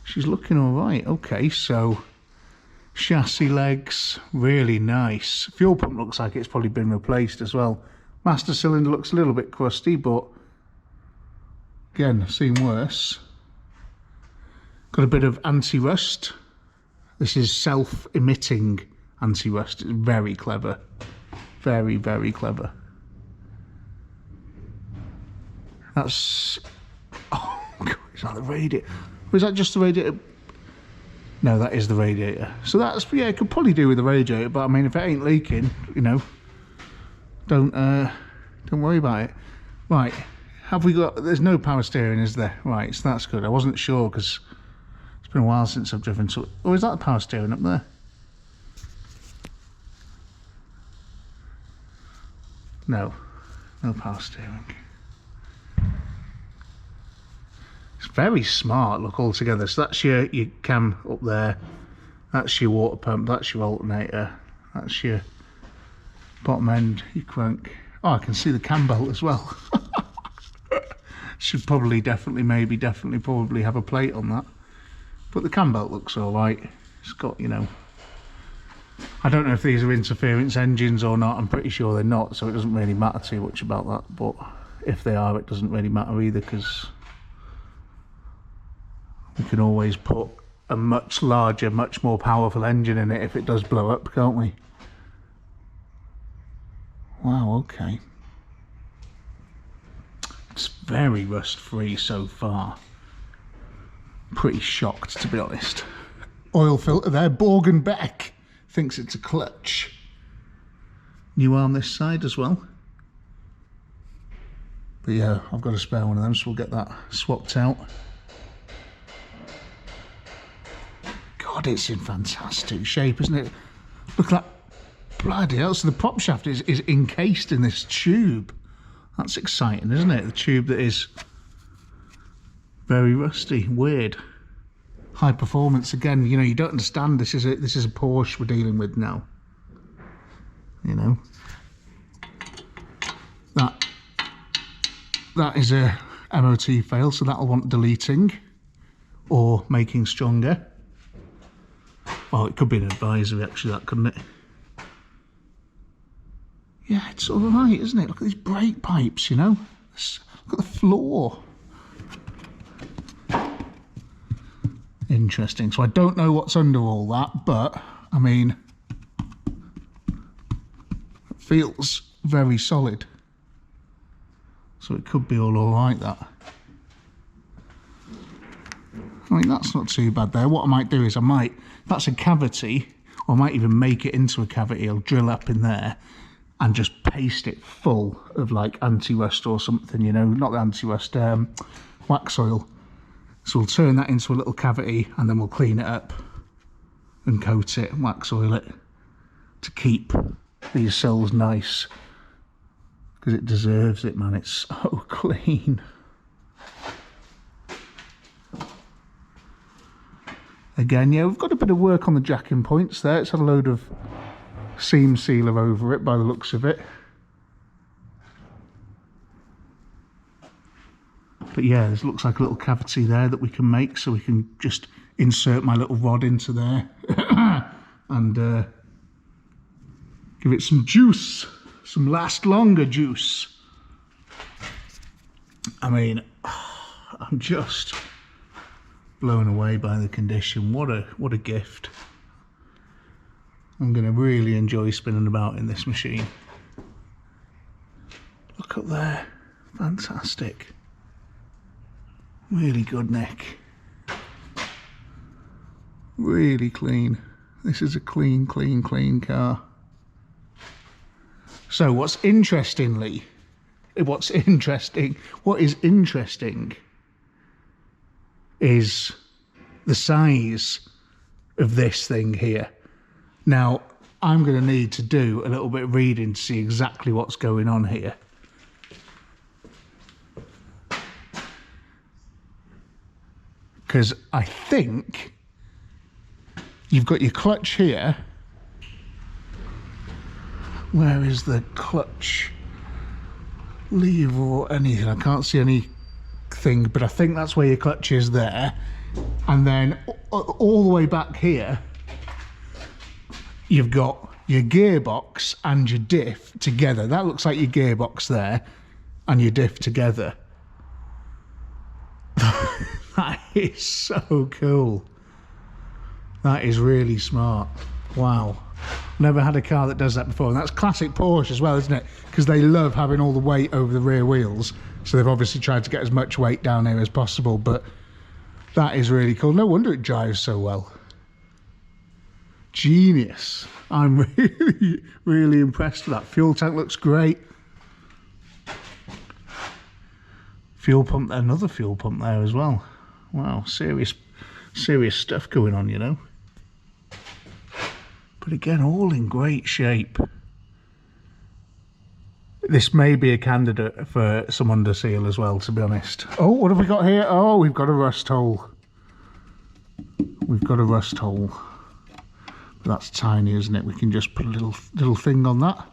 She's looking all right, okay, so chassis legs, really nice. Fuel pump looks like it's probably been replaced as well. Master cylinder looks a little bit crusty, but again, seen worse. Got a bit of anti-rust. This is self-emitting anti-rust. It's very clever, very, very clever. That's, oh God, is that the radiator? Or is that just the radiator? No, that is the radiator. So that's, yeah, it could probably do with the radiator, but I mean, if it ain't leaking, you know, don't worry about it. Right, have we got, there's no power steering, is there? Right, so that's good. I wasn't sure because it's been a while since I've driven to it. Oh, is that the power steering up there? No, no power steering. It's very smart, look, all together. So that's your cam up there, that's your water pump, that's your alternator, that's your bottom end, your crank. Oh, I can see the cam belt as well. Should probably probably have a plate on that. But the cam belt looks alright. It's got, you know, I don't know if these are interference engines or not. I'm pretty sure they're not, so it doesn't really matter too much about that. But if they are, it doesn't really matter either, because we can always put a much larger, much more powerful engine in it if it does blow up, can't we? Wow, okay. It's very rust free so far. Pretty shocked, to be honest. Oil filter there, Borg and Beck. Thinks it's a clutch. New arm this side as well. But yeah, I've got a spare one of them, so we'll get that swapped out. God, it's in fantastic shape, isn't it? Look at that. Bloody hell, so the prop shaft is encased in this tube. That's exciting, isn't it? The tube that is very rusty, weird. High performance again, you know, you don't understand, this is a Porsche we're dealing with now. You know. That is a MOT fail, so that'll want deleting or making stronger. Oh, it could be an advisory actually, that, couldn't it? Yeah, it's all right, isn't it? Look at these brake pipes, you know? Look at the floor. Interesting. So I don't know what's under all that, but, I mean, it feels very solid. So it could be all right, that. I mean, that's not too bad there. What I might do is that's a cavity, or I might even make it into a cavity. I'll drill up in there and just paste it full of like anti-rust or something, you know, not the anti-rust, wax oil. So we'll turn that into a little cavity and then we'll clean it up and coat it and wax oil it to keep these cells nice, because it deserves it, man. It's so clean. Again, yeah, we've got a bit of work on the jacking points there. It's had a load of seam sealer over it by the looks of it. But yeah, this looks like a little cavity there that we can make, so we can just insert my little rod into there and give it some juice, some last longer juice. I mean, I'm just blown away by the condition. What a gift. I'm going to really enjoy spinning about in this machine. Look up there. Fantastic. Really good neck. Really clean. This is a clean car. So what is interesting is the size of this thing here. Now, I'm going to need to do a little bit of reading to see exactly what's going on here. Because I think you've got your clutch here. Where is the clutch lever or anything? I can't see anything, but I think that's where your clutch is there. And then all the way back here, you've got your gearbox and your diff together. That looks like your gearbox there and your diff together. That is so cool. That is really smart. Wow. Never had a car that does that before. And that's classic Porsche as well, isn't it? Because they love having all the weight over the rear wheels. So they've obviously tried to get as much weight down here as possible. But that is really cool. No wonder it drives so well. Genius. I'm really impressed with that. Fuel tank looks great. Fuel pump, another fuel pump there as well. Wow, serious stuff going on, you know. But again, all in great shape. This may be a candidate for some under seal as well, to be honest. Oh, what have we got here? Oh, we've got a rust hole. We've got a rust hole. But that's tiny, isn't it? We can just put a little thing on that.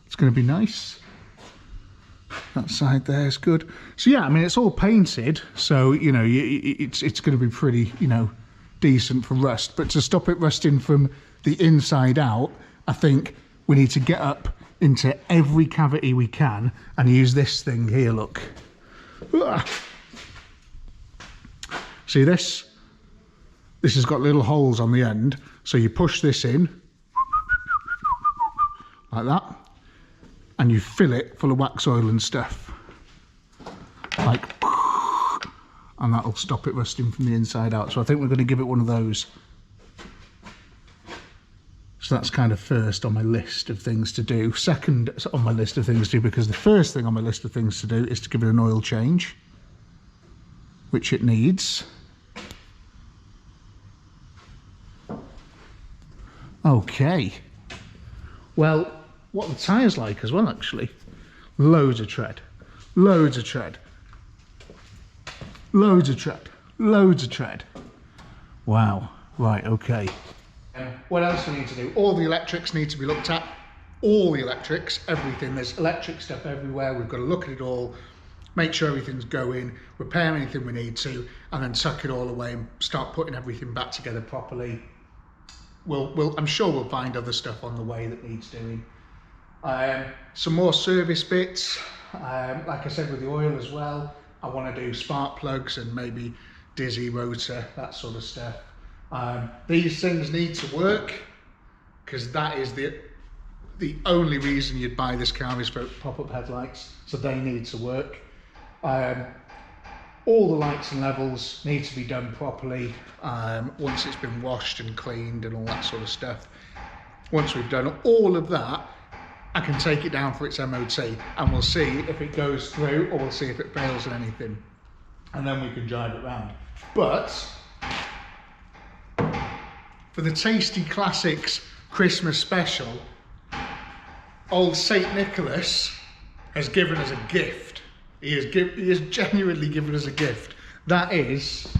It's going to be nice. That side there is good. So yeah, I mean, it's all painted, so you know it's going to be pretty, you know, decent for rust. But to stop it rusting from the inside out, I think we need to get up into every cavity we can and use this thing here. Look, see this? This has got little holes on the end, so you push this in like that, and you fill it full of wax oil and stuff, like, and that'll stop it rusting from the inside out. So I think we're going to give it one of those. So that's kind of first on my list of things to do. Second on my list of things to do, because the first thing on my list of things to do is to give it an oil change, which it needs. Okay. Well, what the tyre's like as well, actually. Loads of tread. Loads of tread. Loads of tread. Loads of tread. Wow. Right, okay. What else do we need to do? All the electrics need to be looked at. All the electrics, everything. There's electric stuff everywhere. We've got to look at it all, make sure everything's going, repair anything we need to, and then tuck it all away and start putting everything back together properly. I'm sure we'll find other stuff on the way that needs doing. Some more service bits, like I said, with the oil as well. I want to do spark plugs and maybe dizzy rotor, that sort of stuff. These things need to work, because that is the only reason you'd buy this car is for pop-up headlights, so they need to work. All the lights and levels need to be done properly once it's been washed and cleaned and all that sort of stuff. Once we've done all of that, I can take it down for its MOT and we'll see if it goes through, or we'll see if it fails in anything, and then we can drive it round. But for the Tasty Classics Christmas special, old St. Nicholas has given us a gift. He has genuinely given us a gift. That is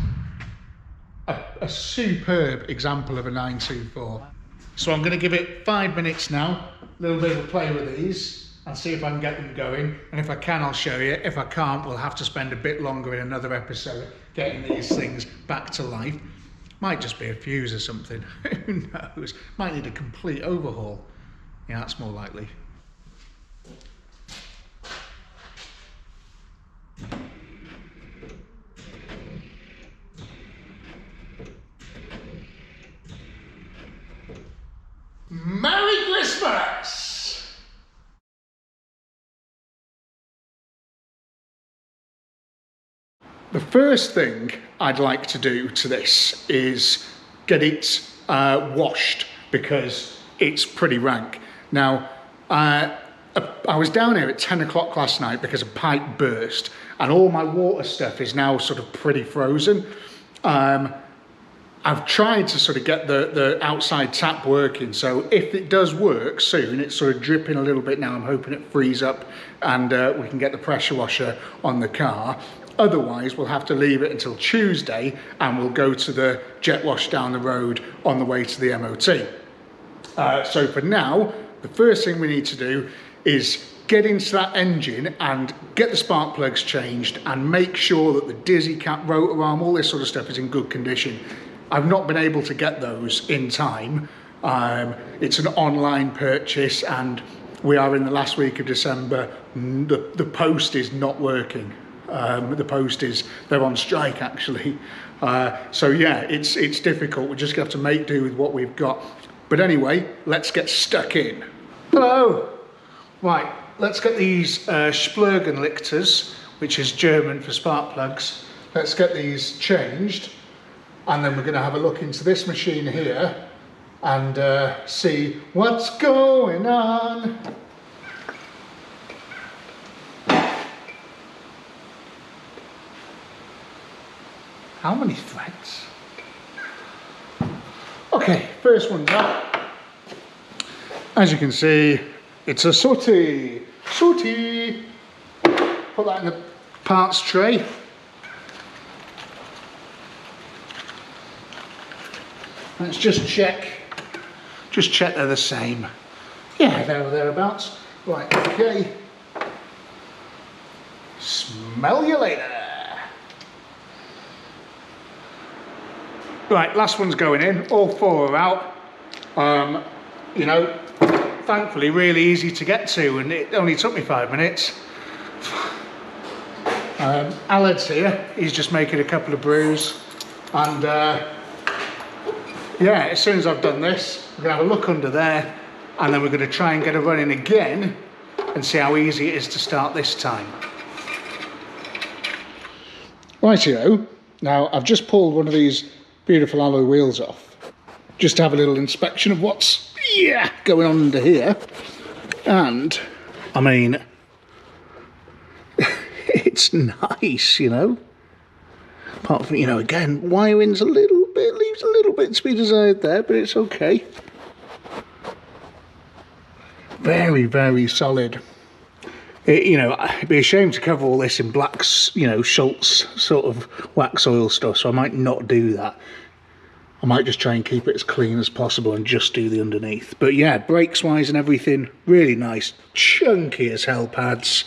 a superb example of a 924. So I'm going to give it 5 minutes now, a little bit of a play with these, and see if I can get them going. And if I can, I'll show you. If I can't, we'll have to spend a bit longer in another episode getting these things back to life. Might just be a fuse or something. Who knows? Might need a complete overhaul. Yeah, that's more likely. Merry Christmas! The first thing I'd like to do to this is get it washed, because it's pretty rank. Now, I was down here at 10 o'clock last night because a pipe burst, and all my water stuff is now sort of pretty frozen. I've tried to sort of get the outside tap working, so if it does work soon, it's sort of dripping a little bit now. I'm hoping it frees up and we can get the pressure washer on the car. Otherwise, we'll have to leave it until Tuesday, and we'll go to the jet wash down the road on the way to the MOT. So for now, the first thing we need to do is get into that engine and get the spark plugs changed and make sure that the dizzy cap, rotor arm, all this sort of stuff is in good condition. I've not been able to get those in time. It's an online purchase and we are in the last week of December. The post is not working. The post they're on strike actually. So yeah, it's difficult. We're just gonna have to make do with what we've got. But anyway, let's get stuck in. Hello. Right, let's get these Splurgenlichters, which is German for spark plugs. Let's get these changed. And then we're going to have a look into this machine here and see what's going on. How many threads? Okay, first one's up. As you can see, it's a sooty. Sooty. Put that in the parts tray. Let's just check they're the same. Yeah, there or thereabouts. Right, okay. smell you later. Right, last one's going in. All 4 are out. You know, thankfully really easy to get to, and it only took me 5 minutes. Alad's here, he's just making a couple of brews, and yeah, as soon as I've done this, we're going to have a look under there, and then we're going to try and get a run in again and see how easy it is to start this time. Rightio, now I've just pulled one of these beautiful alloy wheels off, just to have a little inspection of what's going on under here, and I mean, it's nice, you know, apart from, you know, again, wiring's a little bit, leaves a little bit to be desired there, but it's okay. Very, very solid. You know, it'd be a shame to cover all this in black, you know, Schultz sort of wax oil stuff, so I might not do that. I might just try and keep it as clean as possible and just do the underneath. But yeah, brakes wise and everything, really nice. Chunky as hell pads.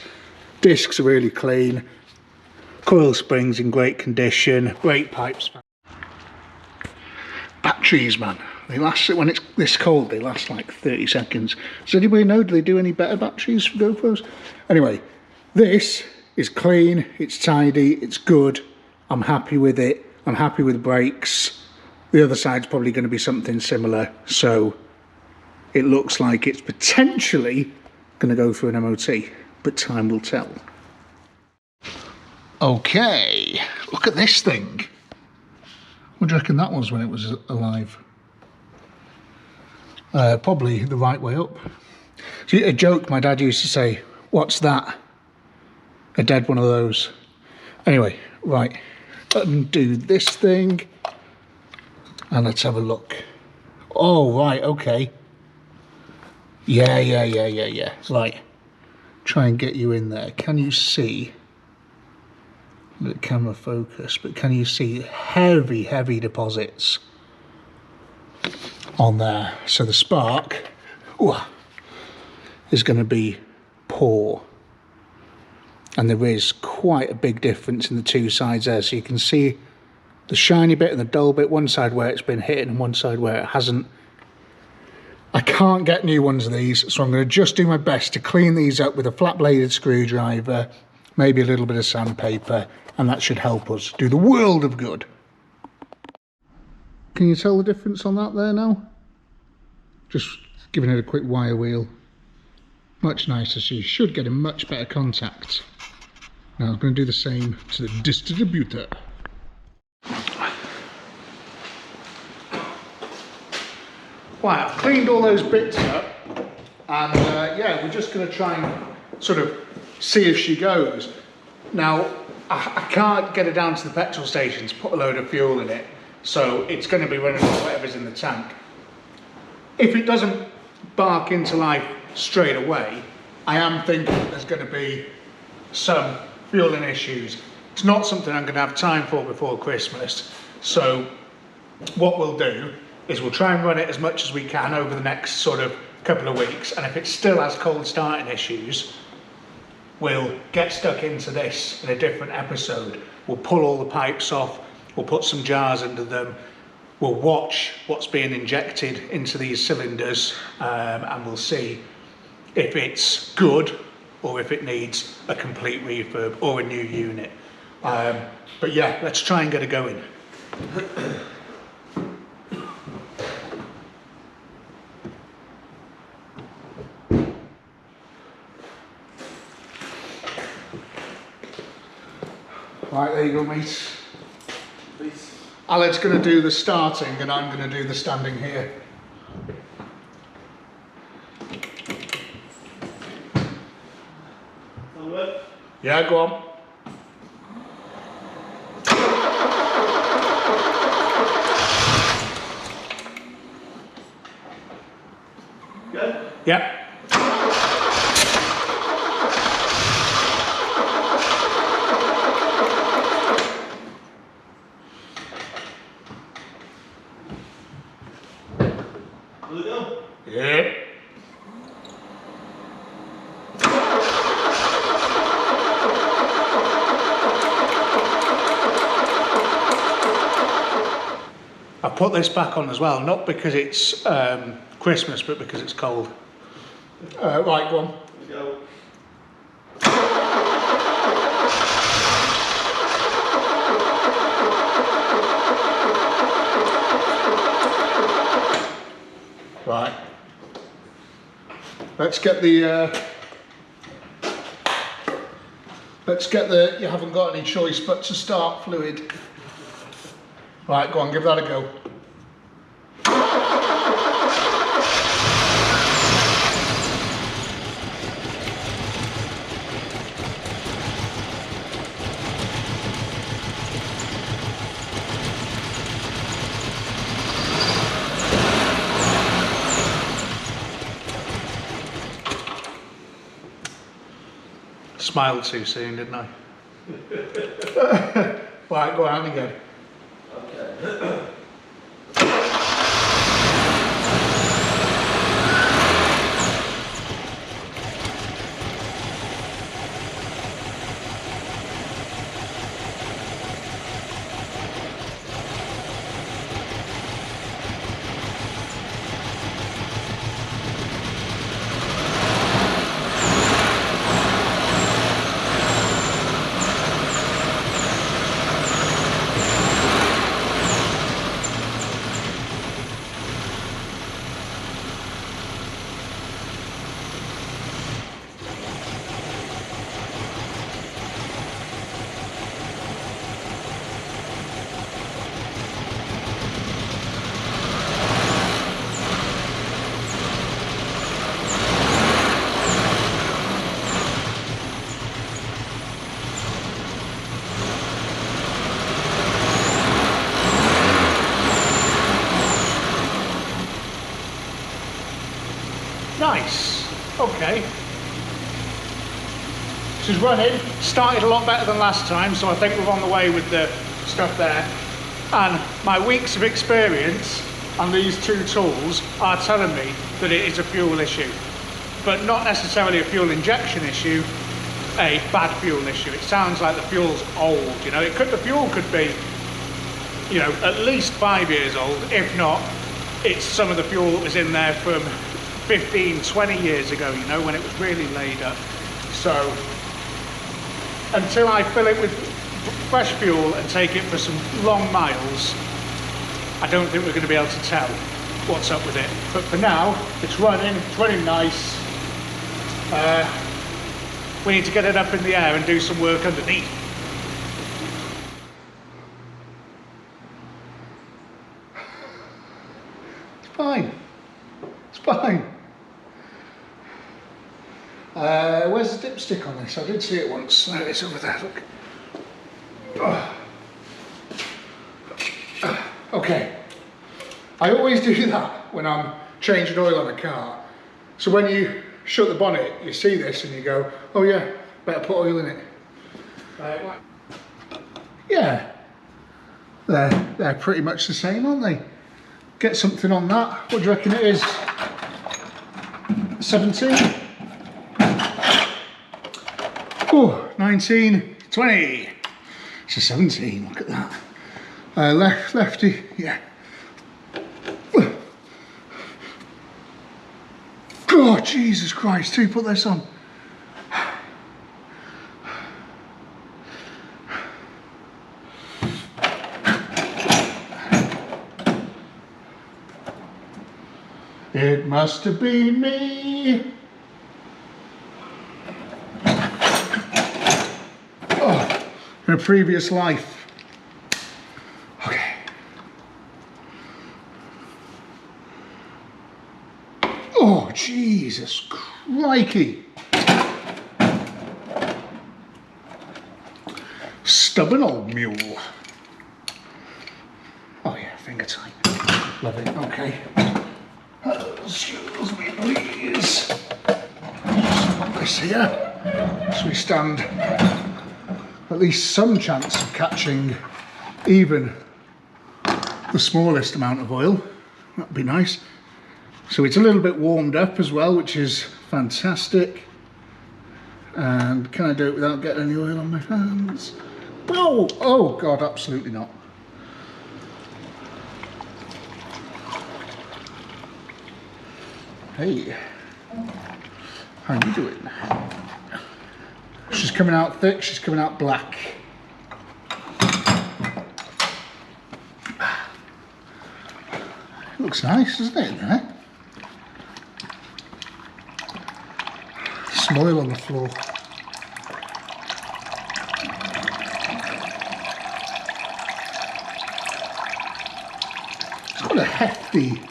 Discs are really clean. Coil springs in great condition. Brake pipes. Batteries, man. They last, when it's this cold, they last like 30 seconds. Does anybody know, do they do any better batteries for GoPros? Anyway, this is clean, it's tidy, it's good. I'm happy with it. I'm happy with the brakes. The other side's probably going to be something similar. So it looks like it's potentially going to go through an MOT, but time will tell. Okay, look at this thing. What do you reckon that was when it was alive? Probably the right way up. See, a joke my dad used to say, what's that? A dead one of those. Anyway, right, undo this thing and let's have a look. Oh, right, okay. Yeah. Right, try and get you in there. Can you see? The camera focus, but can you see heavy deposits on there? So the spark is going to be poor, and there is quite a big difference in the two sides there. So you can see the shiny bit and the dull bit, one side where it's been hit and one side where it hasn't. I can't get new ones of these, so I'm going to just do my best to clean these up with a flat bladed screwdriver, maybe a little bit of sandpaper, and that should help us do the world of good. Can you tell the difference on that there now? Just giving it a quick wire wheel. Much nicer, so you should get a much better contact. Now I'm going to do the same to the distributor. Right, I've cleaned all those bits up, and yeah, we're just going to try and sort of see if she goes. Now, I can't get her down to the petrol station to put a load of fuel in it, so it's going to be running on whatever's in the tank. If it doesn't bark into life straight away, I am thinking there's going to be some fueling issues. It's not something I'm going to have time for before Christmas, so what we'll do is we'll try and run it as much as we can over the next sort of couple of weeks, and if it still has cold starting issues, we'll get stuck into this in a different episode. We'll pull all the pipes off, we'll put some jars under them, we'll watch what's being injected into these cylinders, and we'll see if it's good or if it needs a complete refurb or a new unit. But yeah, let's try and get it going. Right, there you go, mate. Please. Alad's going to do the starting and I'm going to do the standing here. Yeah, go on. Good? Yeah. Yeah. put this back on as well, not because it's Christmas, but because it's cold. Right, go on. Let's go. Right. Let's get the you haven't got any choice but to start fluid. Right, go on, give that a go. Smiled too soon, didn't I? Right, go on again. Okay. Nice. Okay. She's running. Started a lot better than last time, so I think we're on the way with the stuff there. And my weeks of experience on these two tools are telling me that it is a fuel issue, but not necessarily a fuel injection issue, a bad fuel issue. It sounds like the fuel's old, you know. The fuel could be, you know, at least 5 years old. If not, it's some of the fuel that was in there from 15, 20 years ago, you know, when it was really laid up. So until I fill it with fresh fuel and take it for some long miles, I don't think we're going to be able to tell what's up with it. But for now, it's running nice. We need to get it up in the air and do some work underneath. It's fine. It's fine. Where's the dipstick on this? I did see it once. There it is over there, look. Okay. I always do that when I'm changing oil on a car. So when you shut the bonnet, you see this and you go, oh yeah, better put oil in it. Yeah. They're pretty much the same, aren't they? Get something on that. What do you reckon it is? 17? Oh, 19, 20. It's a 17, look at that. Lefty, yeah. Oh, Jesus Christ, who put this on? It must have been me. Oh, in a previous life. Okay. Oh, Jesus crikey. Stubborn old mule. Oh yeah, finger tight. Love it, okay. Excuse me, please. Just put this here, so we stand at least some chance of catching even the smallest amount of oil. That'd be nice. So it's a little bit warmed up as well, which is fantastic. And can I do it without getting any oil on my hands? Oh, oh God, absolutely not. Hey, how are you doing? She's coming out thick, she's coming out black. Looks nice, doesn't it? Eh? Smile on the floor. It's got a hefty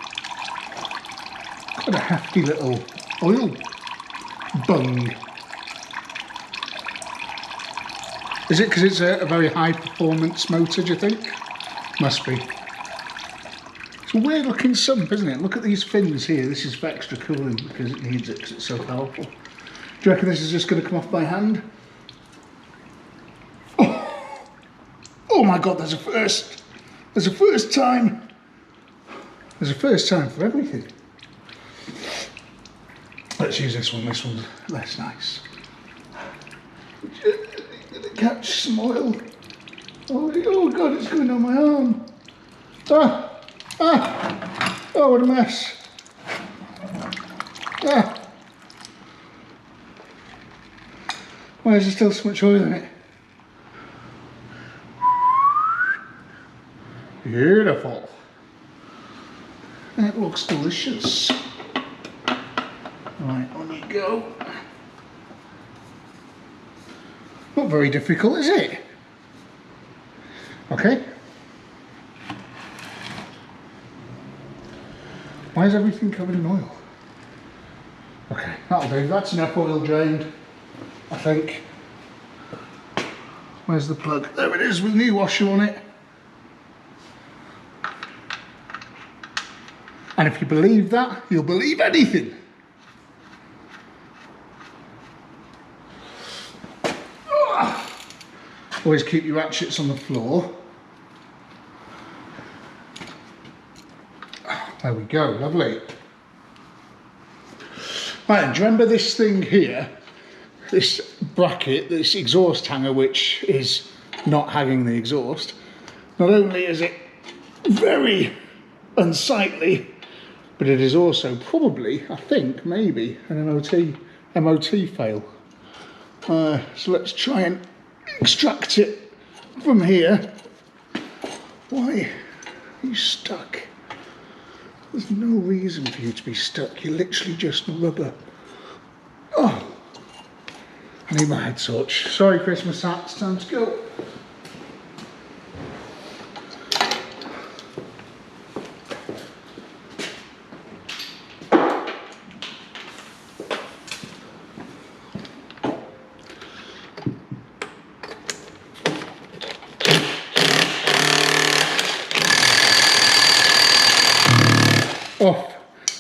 little oil bung. Is it because it's a very high performance motor, do you think? Must be. It's a weird looking sump, isn't it? Look at these fins here. This is for extra cooling because it needs it because it's so powerful. Do you reckon this is just going to come off by hand? Oh my God, there's a first. There's a first time. There's a first time for everything. Let's use this one. This one's less nice. Catch some oil. Oh God, it's going on my arm. Oh, what a mess. Why is there still so much oil in it? Beautiful. It looks delicious. Right, on you go. Not very difficult, is it? Okay. Why is everything covered in oil? Okay, that'll do. That's enough oil drained, I think. Where's the plug? There it is with a new washer on it. And if you believe that, you'll believe anything. Always keep your ratchets on the floor. There we go, lovely. Right, and do you remember this thing here? This bracket, this exhaust hanger, which is not hanging the exhaust. Not only is it very unsightly, but it is also probably, I think, maybe an MOT fail. So let's try and extract it from here. Why are you stuck? There's no reason for you to be stuck. You're literally just rubber. Oh, I need my head torch. Sorry, Christmas hats, time to go. Oh,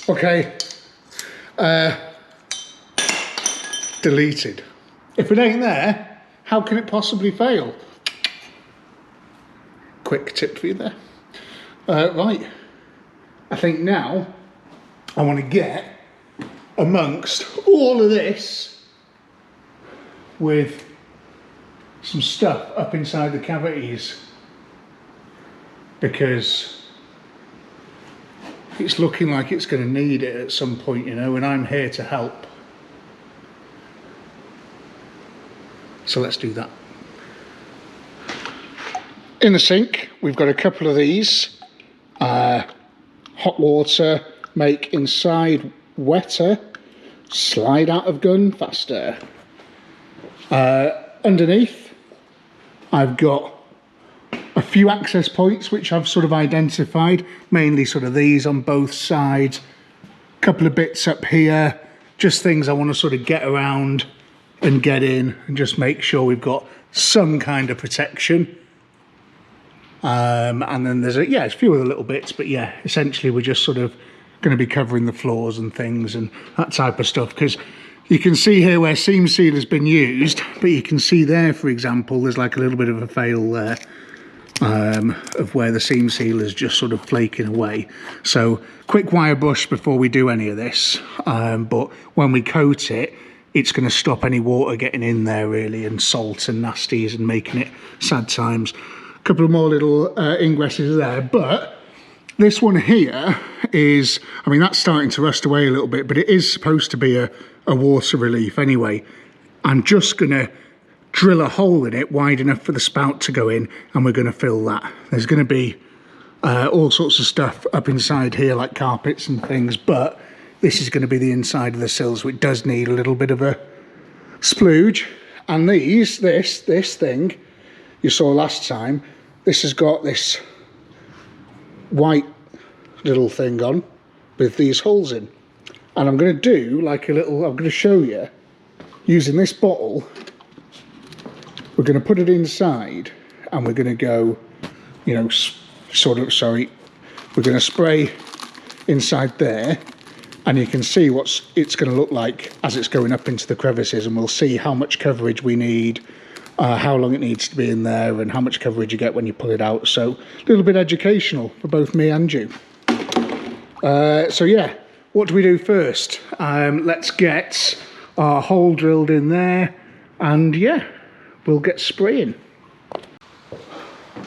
okay. Deleted. If it ain't there, how can it possibly fail? Quick tip for you there. Right. I think now I want to get amongst all of this with some stuff up inside the cavities, because it's looking like it's going to need it at some point, you know, and I'm here to help. So let's do that. In the sink, we've got a couple of these. Hot water, make inside wetter, slide out of gun faster. Underneath, I've got a few access points which I've sort of identified, mainly sort of these on both sides, a couple of bits up here, just things I want to sort of get around and get in and just make sure we've got some kind of protection. And then there's a few other little bits, but yeah, essentially we're just sort of going to be covering the floors and things and that type of stuff, because you can see here where seam seal has been used, but you can see there, for example, there's like a little bit of a fail there. Of where the seam seal is just sort of flaking away. So quick wire brush before we do any of this, but when we coat it, it's going to stop any water getting in there really, and salt and nasties, and making it sad times. A couple of more little ingresses there, but This one here is, I mean, that's starting to rust away a little bit, but it is supposed to be a water relief anyway. I'm just going to drill a hole in it wide enough for the spout to go in, and we're going to fill that. There's going to be all sorts of stuff up inside here, like carpets and things, but this is going to be the inside of the sill, so it does need a little bit of a splooge. And this thing you saw last time, this has got this white little thing on with these holes in, and I'm going to do like a little, I'm going to show you using this bottle. We're going to put it inside and we're going to go, you know, we're going to spray inside there, and you can see what it's going to look like as it's going up into the crevices, and we'll see how much coverage we need, how long it needs to be in there, and how much coverage you get when you pull it out. So a little bit educational for both me and you. So yeah, what do we do first? Let's get our hole drilled in there, and yeah, we'll get spraying.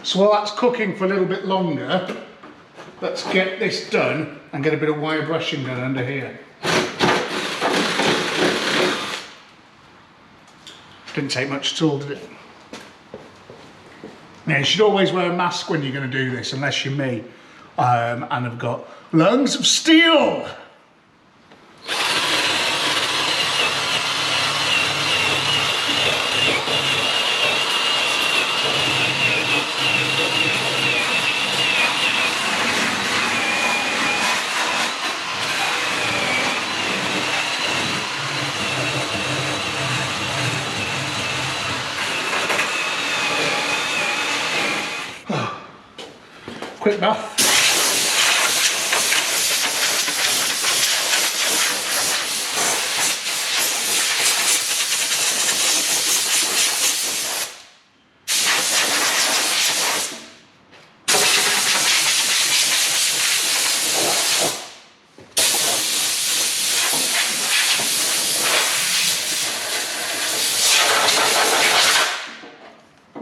So while that's cooking for a little bit longer, let's get this done and get a bit of wire brushing done under here. Didn't take much at all, did it? Now, you should always wear a mask when you're going to do this, unless you're me, and I've got lungs of steel. Quick bath.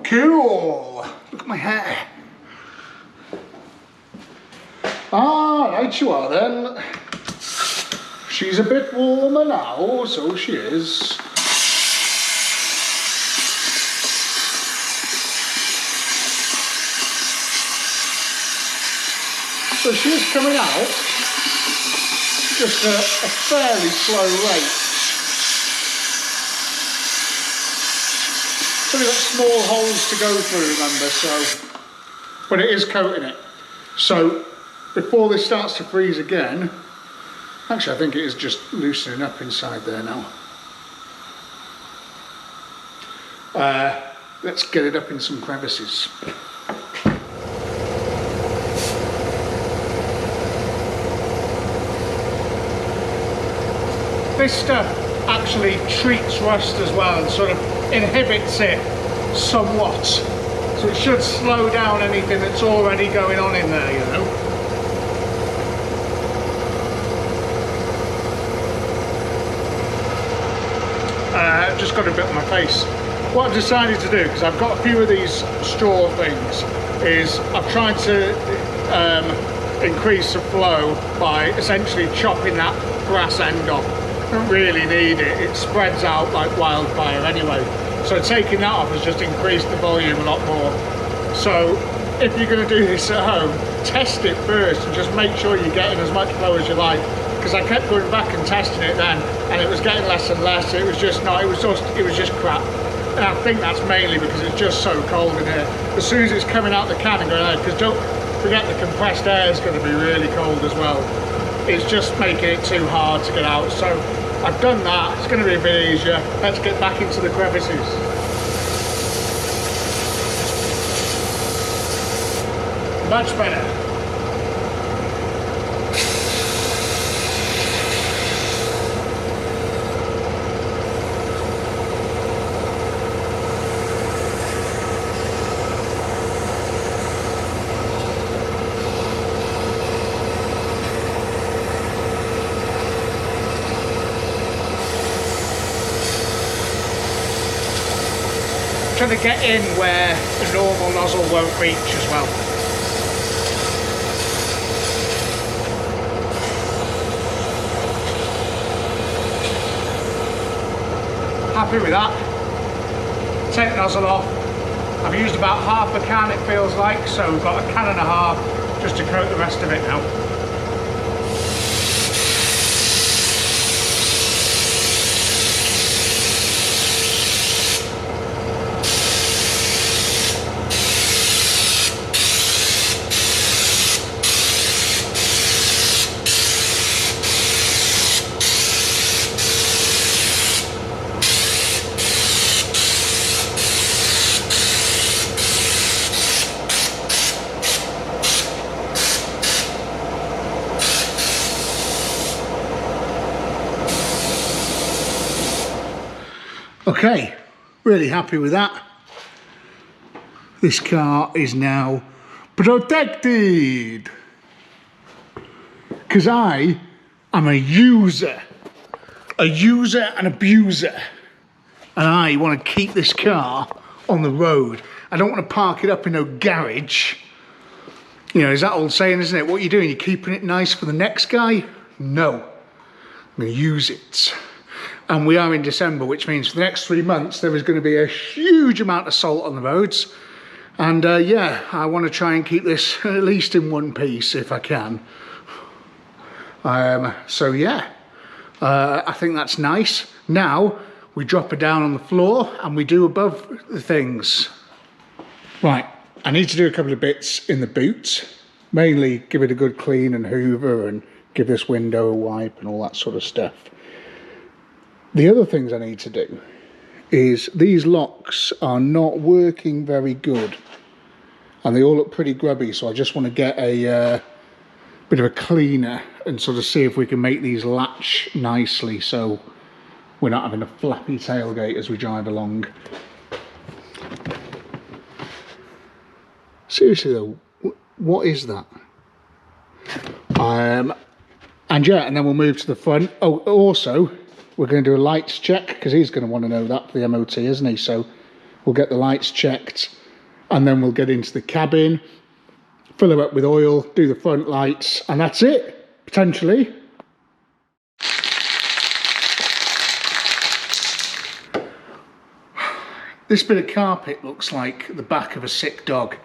Cool. Look at my hair. Ah, right you are then. She's a bit warmer now, so she is. So she is coming out, just at a fairly slow rate. So we've got small holes to go through, remember, so, but it is coating it. So before this starts to freeze again, actually I think it is just loosening up inside there now. Let's get it up in some crevices. This stuff actually treats rust as well and sort of inhibits it somewhat. So it should slow down anything that's already going on in there, you know. I've just got a bit on my face. What I've decided to do, because I've got a few of these straw things, is I've tried to increase the flow by essentially chopping that grass end off. Don't really need it, it spreads out like wildfire anyway. So taking that off has just increased the volume a lot more. So if you're going to do this at home, test it first and just make sure you're getting as much flow as you like. Because I kept going back and testing it then, and it was getting less and less. It was just not, it was just crap. And I think that's mainly because it's just so cold in here. As soon as it's coming out the can and going out, because don't forget the compressed air is going to be really cold as well. It's just making it too hard to get out. So I've done that, it's going to be a bit easier. Let's get back into the crevices. Much better. Trying to get in where the normal nozzle won't reach as well. happy with that. Take the nozzle off. I've used about half a can, it feels like, so we've got a can and a half just to coat the rest of it now. Okay, really happy with that. This car is now protected. Because I am a user and abuser. And I want to keep this car on the road. I don't want to park it up in no garage. You know, there's that old saying, isn't it? What are you doing? You're keeping it nice for the next guy? No, I'm going to use it. And we are in December, which means for the next 3 months, there is going to be a huge amount of salt on the roads. And yeah, I want to try and keep this at least in one piece if I can. So yeah, I think that's nice. Now, we drop her down on the floor and we do above the things. Right, I need to do a couple of bits in the boot. Mainly give it a good clean and hoover and give this window a wipe and all that sort of stuff. The other things I need to do is these locks are not working very good and they all look pretty grubby, so I just want to get a bit of a cleaner and sort of see if we can make these latch nicely so we're not having a flappy tailgate as we drive along. Seriously though, what is that? And yeah, and then we'll move to the front. Oh, also, we're going to do a lights check because he's going to want to know that for the MOT, isn't he? So we'll get the lights checked and then we'll get into the cabin, fill her up with oil, do the front lights, and that's it, potentially. This bit of carpet looks like the back of a sick dog.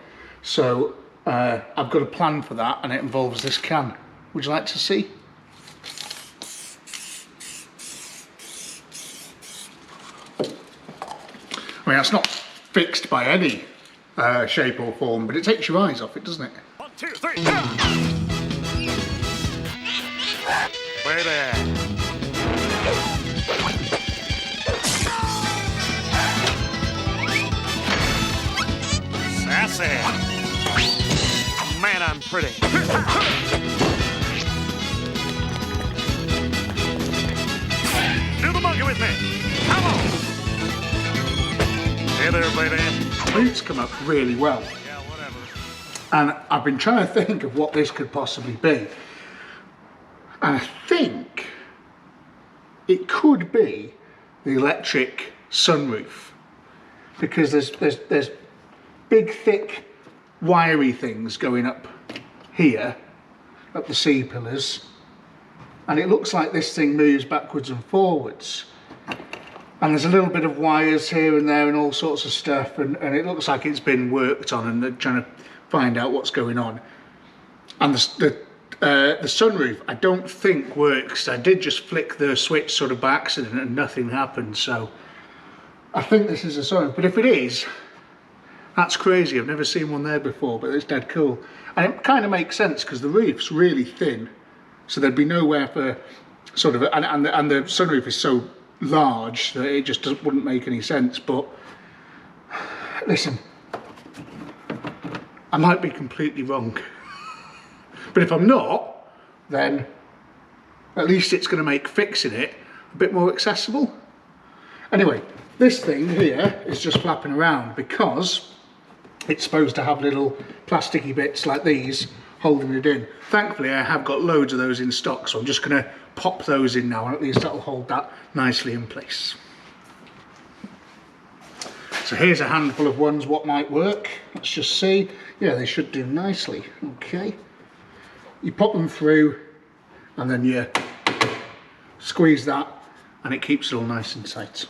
So I've got a plan for that and it involves this can. Would you like to see? I mean, that's not fixed by any shape or form, but it takes your eyes off it, doesn't it? 1, 2, 3, go! Way there. Sassy. Man, I'm pretty. Do the monkey with me. Come on. Hey there, baby. Boots come up really well. Yeah, whatever. And I've been trying to think of what this could possibly be. And I think it could be the electric sunroof. Because there's big, thick, wiry things going up here, up the C-pillars. And it looks like this thing moves backwards and forwards. And there's a little bit of wires here and there and all sorts of stuff, and it looks like it's been worked on and they're trying to find out what's going on. And the sunroof I don't think works. I did just flick the switch sort of by accident and nothing happened, so I think this is a sunroof. But if it is, that's crazy. I've never seen one there before, but it's dead cool. And it kind of makes sense because the roof's really thin, so there'd be nowhere for sort of, and the sunroof is so large that it just wouldn't make any sense. But listen, I might be completely wrong, but if I'm not, then at least it's going to make fixing it a bit more accessible. Anyway, this thing here is just flapping around because it's supposed to have little plasticky bits like these holding it in. Thankfully I have got loads of those in stock, so I'm just going to pop those in now and at least that'll hold that nicely in place. So here's a handful of ones what might work. Let's just see. Yeah, they should do nicely. Okay, you pop them through and then you squeeze that and it keeps it all nice and tight.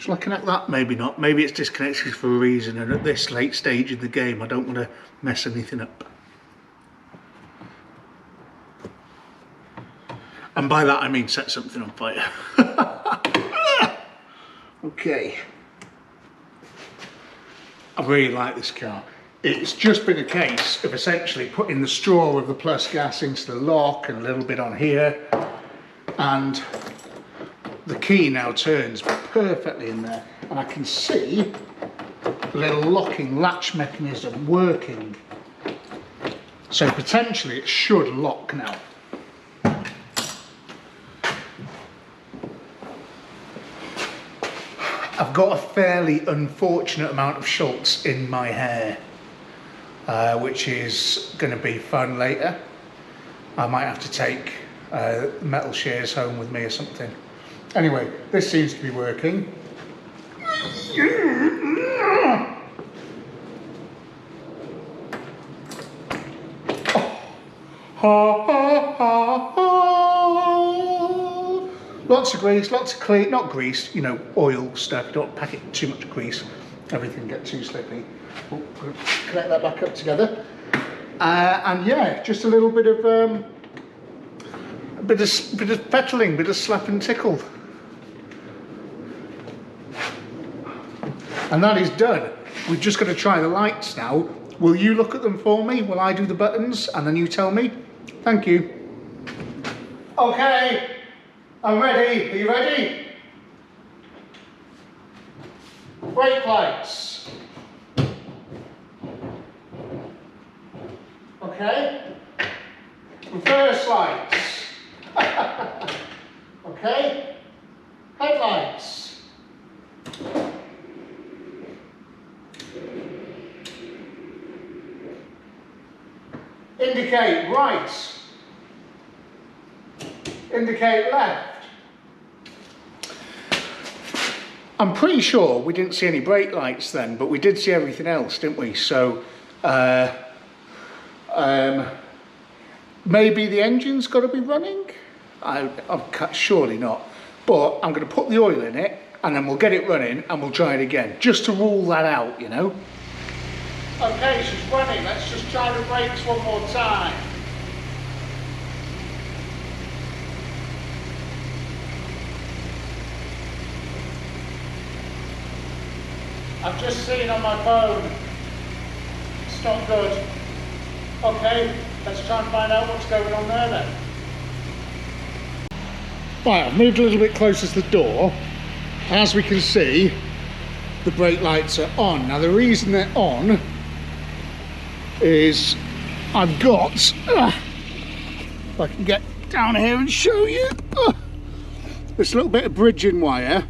Shall I connect that? Maybe not. Maybe it's disconnected for a reason, and at this late stage in the game I don't want to mess anything up. And by that I mean set something on fire. Okay. I really like this car. It's just been a case of essentially putting the straw of the plus gas into the lock and a little bit on here, and the key now turns perfectly in there, and I can see the little locking latch mechanism working, so potentially it should lock now. I've got a fairly unfortunate amount of Schultz in my hair, which is going to be fun later. I might have to take metal shears home with me or something. Anyway, this seems to be working. Lots of grease, lots of clean, not grease, you know, oil stuff. Don't pack it too much grease, everything gets too slippy. Oh, connect that back up together. And yeah, just a little bit of bit of petrolling, bit of slap and tickle. And that is done. We've just got to try the lights now. Will you look at them for me? Will I do the buttons and then you tell me? Thank you. Okay. I'm ready. Are you ready? Brake lights. Okay. Reverse lights. Okay. Headlights. Indicate right. Indicate left. I'm pretty sure we didn't see any brake lights then, but we did see everything else, didn't we? So maybe the engine's got to be running? Surely not. But I'm going to put the oil in it and then we'll get it running and we'll try it again, just to rule that out, you know? Okay, she's running. Let's just try the brakes one more time. I've just seen on my phone. It's not good. Okay, let's try and find out what's going on there then. Right, I've moved a little bit closer to the door. As we can see, the brake lights are on. Now the reason they're on is I've got, if I can get down here and show you, this little bit of bridging wire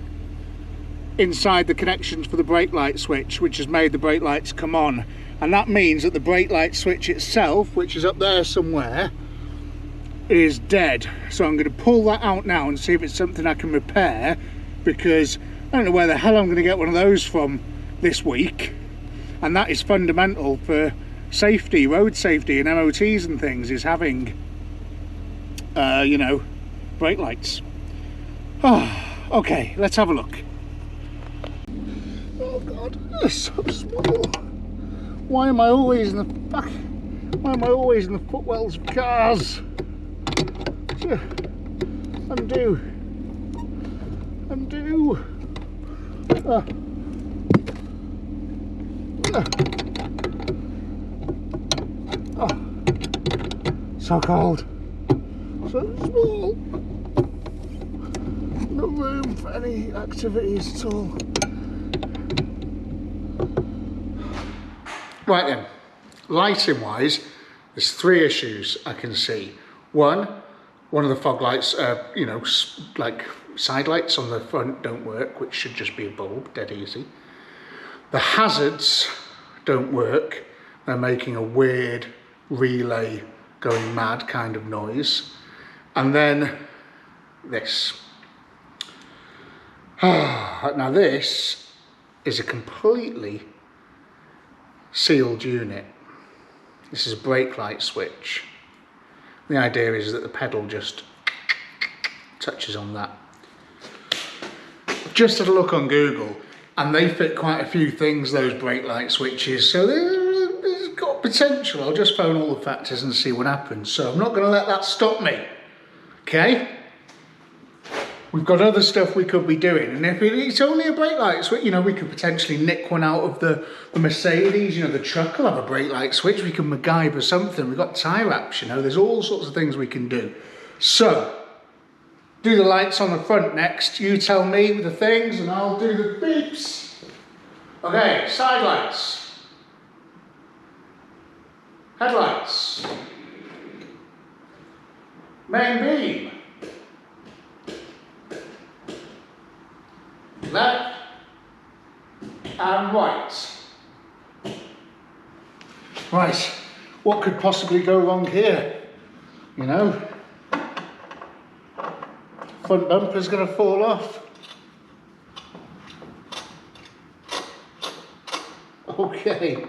inside the connections for the brake light switch, which has made the brake lights come on, and that means that the brake light switch itself, which is up there somewhere, is dead. So I'm going to pull that out now and see if it's something I can repair, because I don't know where the hell I'm going to get one of those from this week, and that is fundamental for safety, road safety and MOTs and things, is having you know, brake lights. Okay, let's have a look. Oh god, they're so small. Why am I always in the footwells of cars? Undo. So cold. So small. No room for any activities at all. Right then, lighting wise, there's three issues I can see. One of the fog lights, you know, like side lights on the front don't work, which should just be a bulb, dead easy. The hazards don't work. They're making a weird relay going mad kind of noise. And then this. Now this is a completely sealed unit. This is a brake light switch. The idea is that the pedal just touches on that. just had a look on Google, and they fit quite a few things, those brake light switches, so there's got potential. I'll just phone all the factors and see what happens. So I'm not going to let that stop me, okay? We've got other stuff we could be doing, and if it's only a brake light switch, you know, we could potentially nick one out of the Mercedes, you know, the truck will have a brake light switch, we can MacGyver something, we've got tie wraps, you know, there's all sorts of things we can do. So, do the lights on the front next, you tell me the things and I'll do the beeps. Okay, side lights. Headlights. Main beam. Left and right. Right, what could possibly go wrong here? You know? Front bumper's going to fall off. Okay.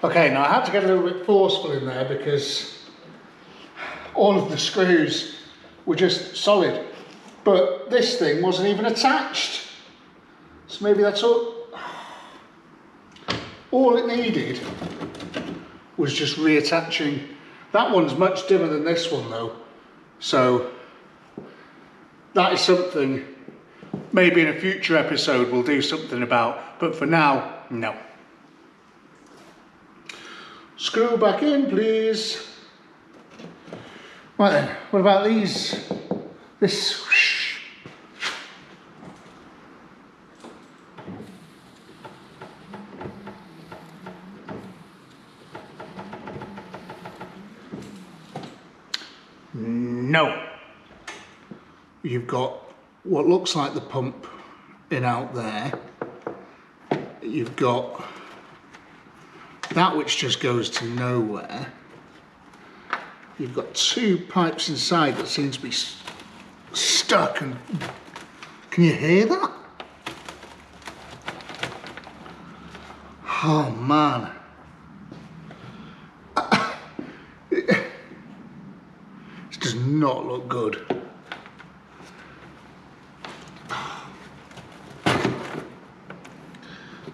Okay, now I had to get a little bit forceful in there because all of the screws were just solid, but this thing wasn't even attached. So maybe that's all. All it needed was just reattaching. That one's much dimmer than this one though, so that is something maybe in a future episode we'll do something about, but for now, no. Screw back in, please. Right then, what about these? This. No. You've got what looks like the pump in out there. You've got that which just goes to nowhere. You've got two pipes inside that seem to be stuck, and can you hear that? Oh man. Does not look good.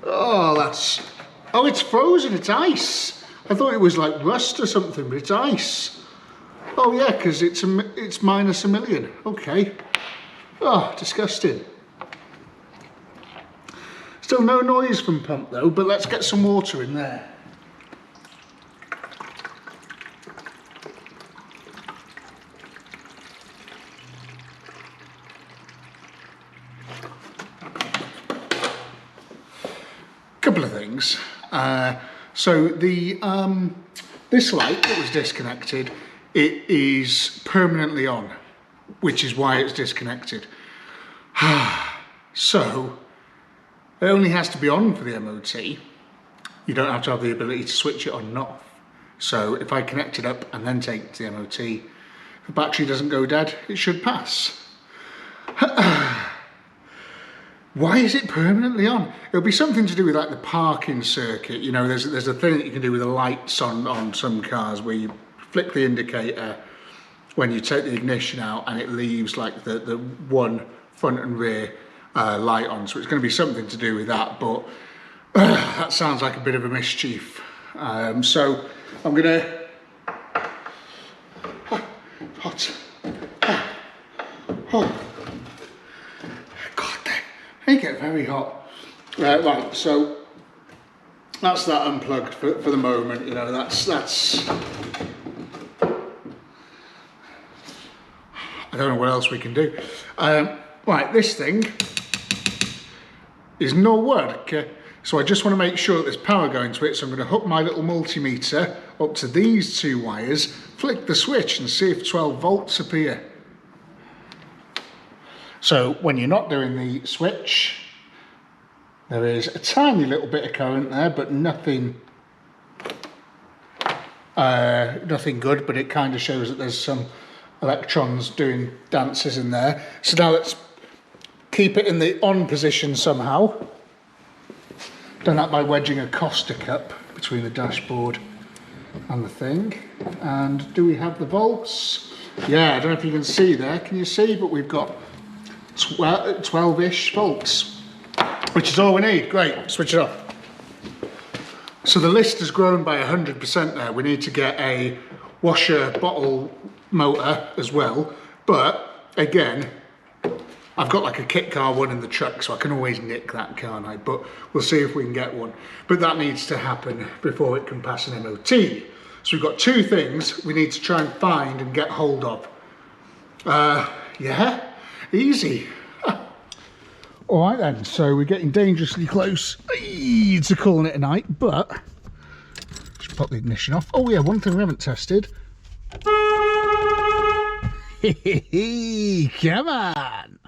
Oh, that's... Oh, it's frozen, it's ice. I thought it was like rust or something, but it's ice. Oh yeah, because it's minus a million. Okay. Oh, disgusting. Still no noise from pump though, but let's get some water in there. Couple of things. So the this light that was disconnected, it is permanently on, which is why it's disconnected. So it only has to be on for the MOT. You don't have to have the ability to switch it on and off. So if I connect it up and then take it to the MOT, if the battery doesn't go dead, it should pass. Why is it permanently on? It'll be something to do with like the parking circuit. You know, there's a thing that you can do with the lights on some cars where you flick the indicator when you take the ignition out and it leaves like the one front and rear light on. So it's going to be something to do with that, but that sounds like a bit of a mischief. So I'm going to... Hot. Oh. They get very hot. Right, so that's that unplugged for the moment. You know, that's. I don't know what else we can do. Right, this thing is no work. So I just want to make sure that there's power going to it. So I'm going to hook my little multimeter up to these two wires, flick the switch, and see if 12 volts appear. So when you're not doing the switch, there is a tiny little bit of current there, but nothing good, but it kind of shows that there's some electrons doing dances in there. So now let's keep it in the on position somehow. Done that by wedging a Costa cup between the dashboard and the thing. And do we have the volts? Yeah, I don't know if you can see there. Can you see? But we've got 12-ish volts, which is all we need. Great, switch it off. So the list has grown by 100% there. We need to get a washer bottle motor as well. But again, I've got like a kit car one in the truck, so I can always nick that, can't I? But we'll see if we can get one. But that needs to happen before it can pass an MOT. So we've got two things we need to try and find and get hold of. Yeah, easy. All right then, so we're getting dangerously close to calling it a night, but just pop the ignition off. Oh yeah, one thing we haven't tested. Come on.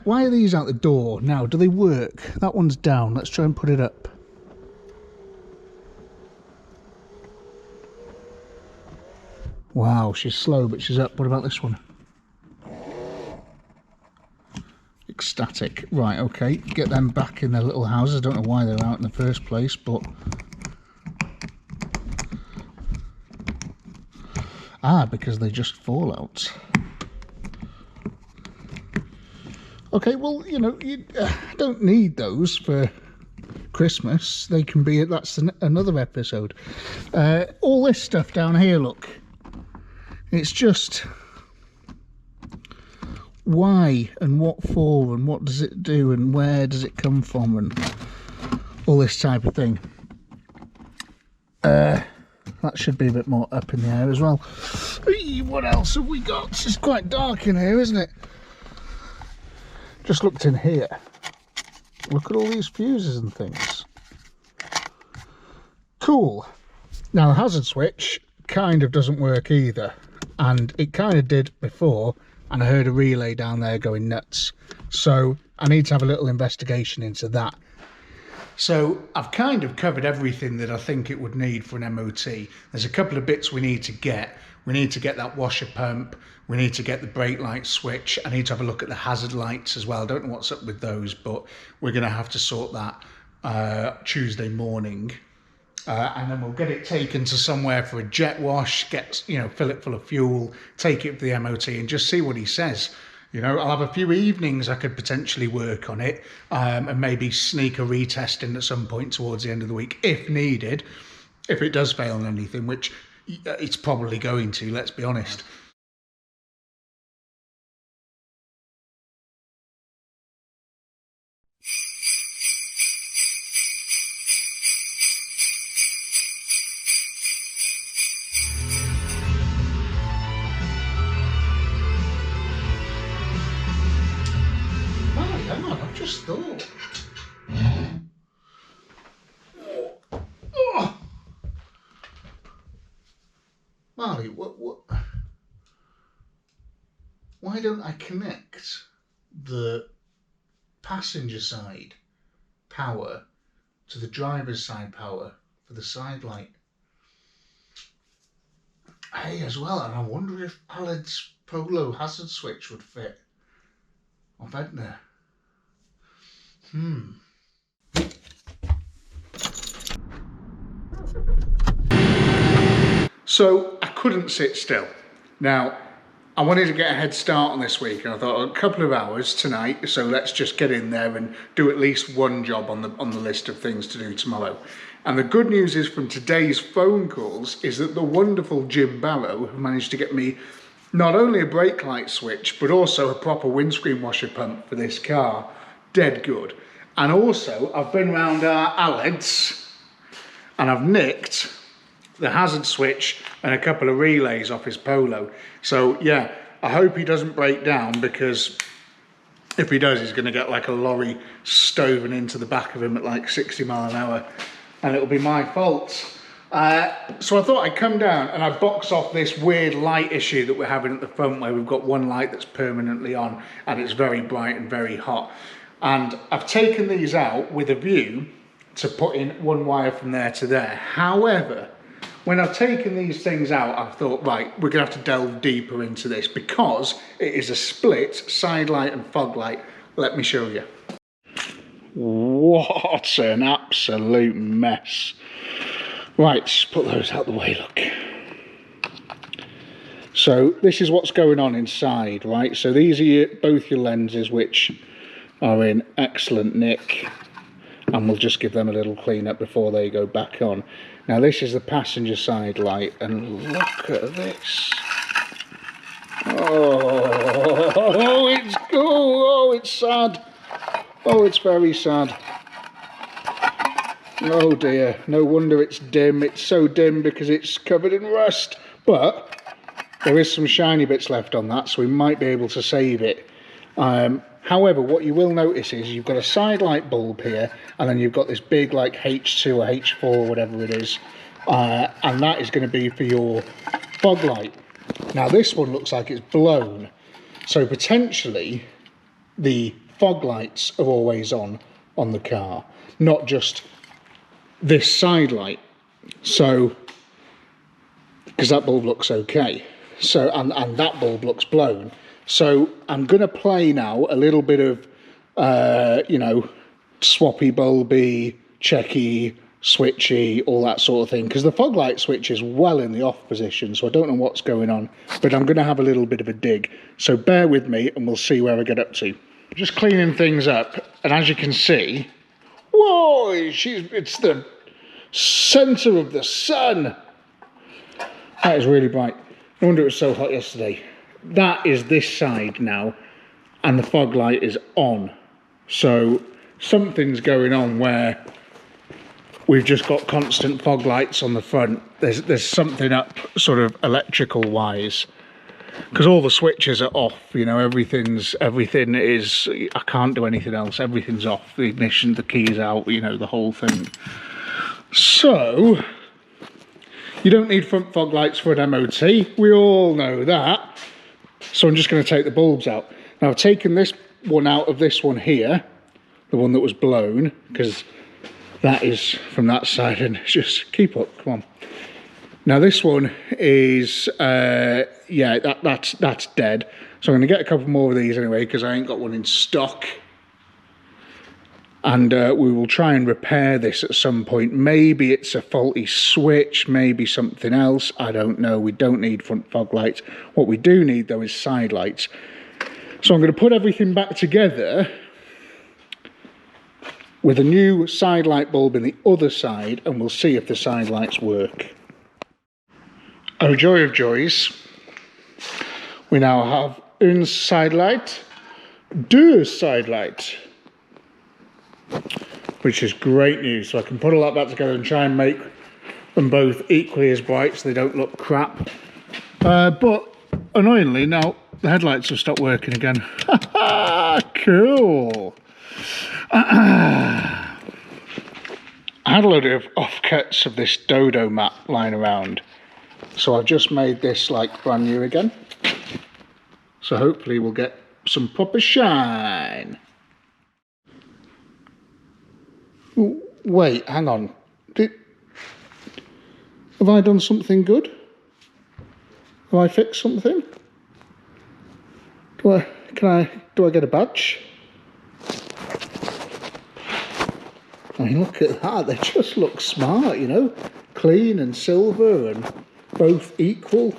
Why are these out the door? Now, do they work? That one's down. Let's try and put it up. Wow, she's slow, but she's up. What about this one? Ecstatic. Right, okay. Get them back in their little houses. I don't know why they're out in the first place, but... Ah, because they just fall out. Okay, well, you know, you don't need those for Christmas. They can be... That's another episode. All this stuff down here, look. It's just... why and what for and what does it do and where does it come from and all this type of thing. That should be a bit more up in the air as well. What else have we got? It's quite dark in here, isn't it? Just looked in here. Look at all these fuses and things. Cool. Now the hazard switch kind of doesn't work either, and it kind of did before. And I heard a relay down there going nuts. So I need to have a little investigation into that. So I've kind of covered everything that I think it would need for an MOT. There's a couple of bits we need to get. We need to get that washer pump. We need to get the brake light switch. I need to have a look at the hazard lights as well. I don't know what's up with those, but we're going to have to sort that Tuesday morning. And then we'll get it taken to somewhere for a jet wash, fill it full of fuel, take it for the MOT and just see what he says. You know, I'll have a few evenings I could potentially work on it and maybe sneak a retest in at some point towards the end of the week if needed, if it does fail on anything, which it's probably going to, let's be honest. I've just thought. Oh. Marley, what? Why don't I connect the passenger side power to the driver's side power for the side light? Hey, as well, and I wonder if Alad's Polo hazard switch would fit on Ventnor. So I couldn't sit still. Now, I wanted to get a head start on this week, and I thought a couple of hours tonight, so let's just get in there and do at least one job on the list of things to do tomorrow. And the good news is from today's phone calls is that the wonderful Jim Barrow have managed to get me not only a brake light switch, but also a proper windscreen washer pump for this car. Dead good. And also, I've been round our Alad's and I've nicked the hazard switch and a couple of relays off his Polo. So yeah, I hope he doesn't break down, because if he does, he's going to get like a lorry stoven into the back of him at like 60 miles an hour, and it'll be my fault. So I thought I'd come down and I'd box off this weird light issue that we're having at the front, where we've got one light that's permanently on and it's very bright and very hot. And I've taken these out with a view to put in one wire from there to there. However, when I've taken these things out, I've thought, right, we're gonna have to delve deeper into this, because it is a split side light and fog light. Let me show you. What an absolute mess. Right, just put those out the way, look. So this is what's going on inside, right? So these are both your lenses, which are in excellent nick, and we'll just give them a little clean up before they go back on. Now this is the passenger side light, and look at this. Oh, it's sad. Oh, it's very sad. Oh dear, no wonder it's dim. It's so dim because it's covered in rust. But there is some shiny bits left on that, so we might be able to save it. However, what you will notice is you've got a side light bulb here, and then you've got this big like H2 or H4 or whatever it is, and that is going to be for your fog light. Now this one looks like it's blown, so potentially the fog lights are always on the car, not just this side light. So, because that bulb looks okay. So, and that bulb looks blown. So I'm going to play now a little bit of, you know, swappy bulby, checky, switchy, all that sort of thing. Because the fog light switch is well in the off position, so I don't know what's going on. But I'm going to have a little bit of a dig. So bear with me and we'll see where I get up to. Just cleaning things up. And as you can see, whoa, it's the centre of the sun. That is really bright. No wonder it was so hot yesterday. That is this side now, and the fog light is on. So something's going on where we've just got constant fog lights on the front. There's something up sort of electrical wise, because all the switches are off, you know, everything is, I can't do anything else, everything's off, the ignition, the keys out, you know, the whole thing. So you don't need front fog lights for an MOT, we all know that. So I'm just going to take the bulbs out. Now I've taken this one out of this one here, the one that was blown, because that is from that side, and just keep up, come on. Now this one is, yeah, that's dead. So I'm going to get a couple more of these anyway, because I ain't got one in stock. And we will try and repair this at some point. Maybe it's a faulty switch, maybe something else, I don't know. We don't need front fog lights. What we do need though is side lights. So I'm going to put everything back together with a new side light bulb in the other side, and we'll see if the side lights work. Oh joy of joys, we now have une side light, deux side light, which is great news. So I can put all that back together and try and make them both equally as bright so they don't look crap. But annoyingly now the headlights have stopped working again. Cool. I had a load of offcuts of this Dodo mat lying around, so I've just made this like brand new again. So hopefully we'll get some proper shine. Ooh, wait, hang on. Have I done something good? Have I fixed something? Do I get a badge? I mean, look at that, they just look smart, you know, clean and silver and both equal.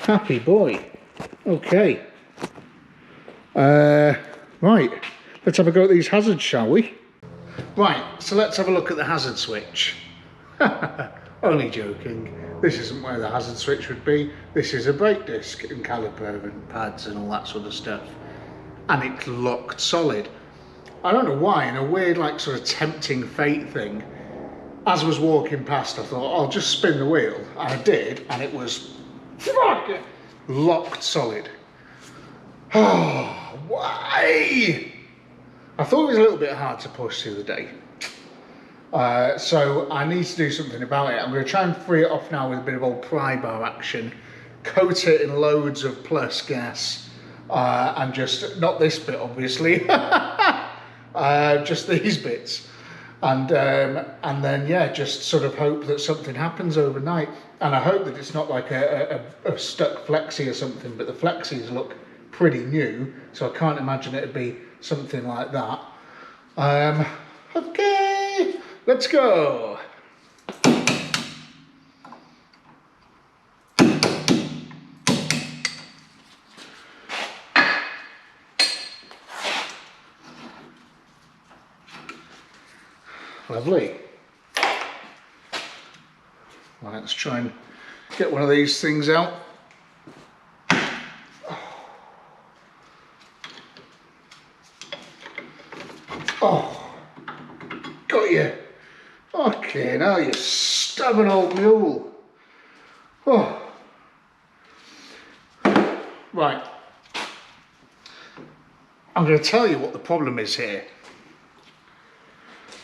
Happy boy. Okay. Right, let's have a go at these hazards, shall we? Right, so let's have a look at the hazard switch. Only joking. This isn't where the hazard switch would be. This is a brake disc and caliper and pads and all that sort of stuff. And it's locked solid. I don't know why, in a weird, like, sort of tempting fate thing, as I was walking past, I thought, I'll just spin the wheel. And I did, and it was locked solid. Oh, why? I thought it was a little bit hard to push the other day. So I need to do something about it. I'm going to try and free it off now with a bit of old pry bar action, coat it in loads of plus gas, and just, not this bit obviously, just these bits, and then yeah, just sort of hope that something happens overnight. And I hope that it's not like a stuck flexi or something, but the flexis look pretty new, so I can't imagine it'd be something like that. Okay, let's go. Lovely. Right, let's try and get one of these things out. Oh, got you. Okay, now you stubborn old mule. Oh. Right. I'm going to tell you what the problem is here.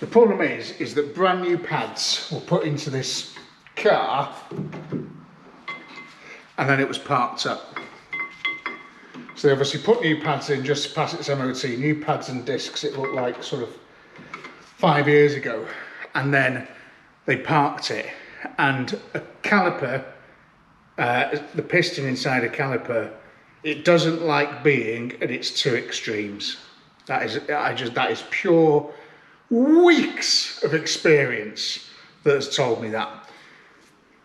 The problem is that brand new pads were put into this car and then it was parked up. So they obviously put new pads in just to pass its MOT, new pads and discs, it looked like sort of 5 years ago, and then they parked it, and a caliper, the piston inside a caliper, it doesn't like being at its two extremes. That is pure weeks of experience that has told me that.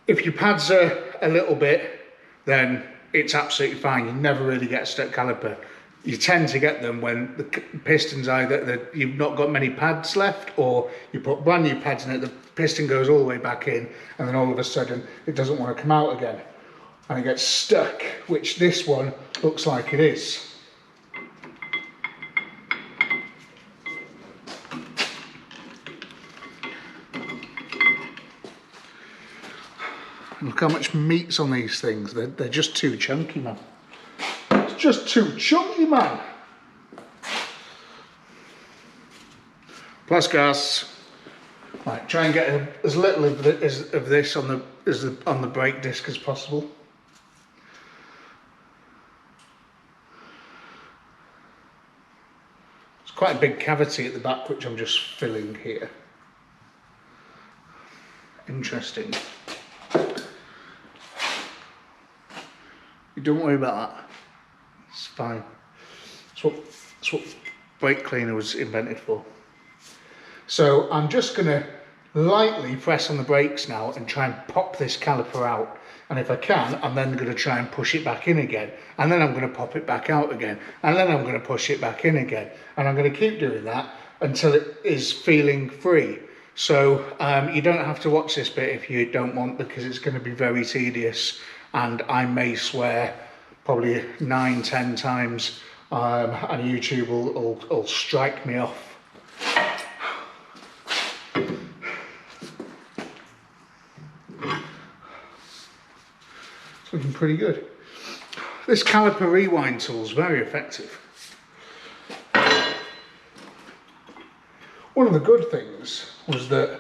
If your pads are a little bit, then it's absolutely fine. You never really get a stuck caliper. You tend to get them when the piston's either that you've not got many pads left, or you put brand new pads in it, the piston goes all the way back in, and then all of a sudden it doesn't want to come out again and it gets stuck, which this one looks like it is. Look how much meat's on these things. They're just too chunky, man. It's just too chunky, man. Plus gas. Right, try and get as little of this on the brake disc as possible. It's quite a big cavity at the back, which I'm just filling here. Interesting. Don't worry about that. It's fine. That's what brake cleaner was invented for. So I'm just going to lightly press on the brakes now and try and pop this caliper out. And if I can, I'm then going to try and push it back in again. And then I'm going to pop it back out again. And then I'm going to push it back in again. And I'm going to keep doing that until it is feeling free. So you don't have to watch this bit if you don't want, because it's going to be very tedious. And I may swear probably 9-10 times, and YouTube will strike me off. It's looking pretty good. This caliper rewind tool is very effective. One of the good things was that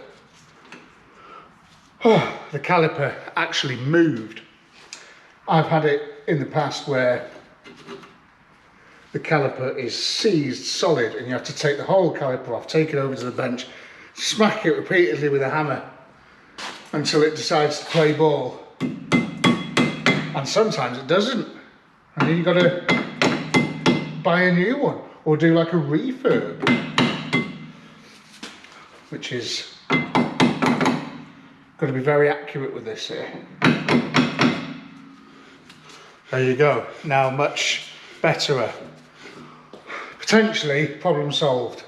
the caliper actually moved. I've had it in the past where the caliper is seized solid and you have to take the whole caliper off, take it over to the bench, smack it repeatedly with a hammer until it decides to play ball. And sometimes it doesn't. And then you've got to buy a new one or do like a refurb, which is got to be very accurate with this here. There you go, now much betterer. Potentially problem solved.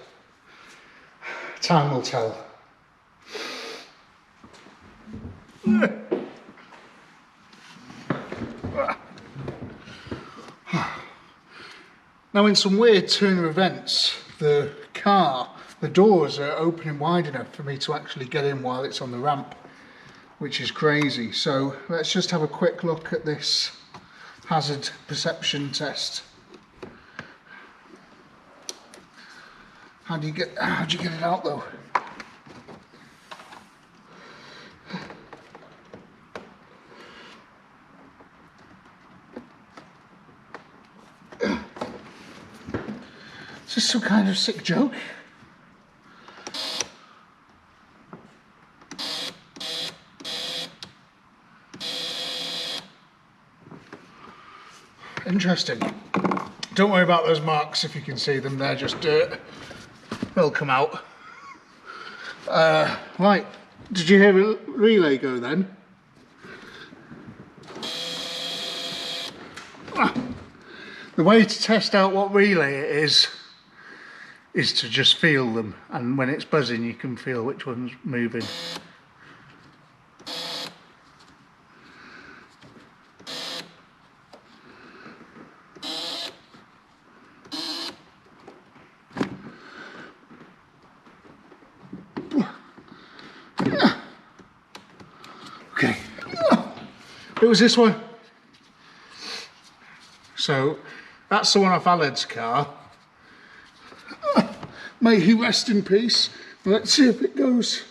Time will tell. Now in some weird turn of events, the car, the doors are opening wide enough for me to actually get in while it's on the ramp, which is crazy. So let's just have a quick look at this hazard perception test. How do you get it out though? Is this some kind of sick joke? Interesting. Don't worry about those marks if you can see them, they're just dirt. They'll come out. Right, did you hear a relay go then? The way to test out what relay it is is to just feel them, and when it's buzzing you can feel which one's moving. Okay, it was this one. So that's the one off Aled's car. May he rest in peace. Let's see if it goes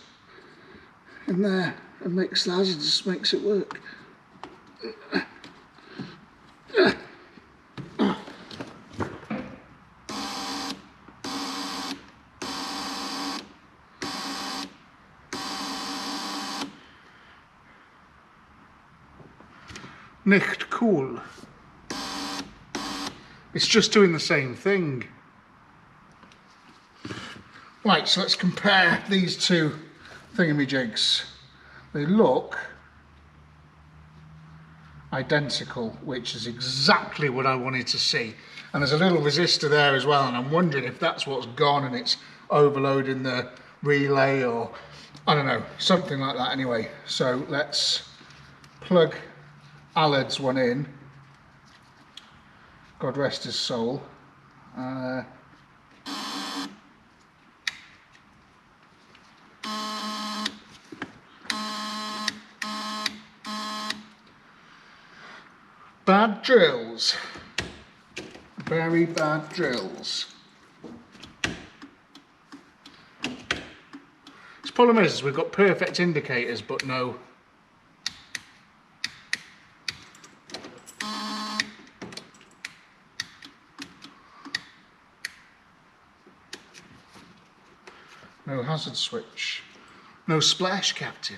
in there and makes the hazard, just makes it work. Nicht cool. It's just doing the same thing. Right, so let's compare these two thingamajigs. They look identical, which is exactly what I wanted to see. And there's a little resistor there as well, and I'm wondering if that's what's gone and it's overloading the relay, or I don't know, something like that anyway. So let's plug Aled's one in. God rest his soul. Bad drills. Very bad drills. The problem is we've got perfect indicators but no hazard switch, no splash captain.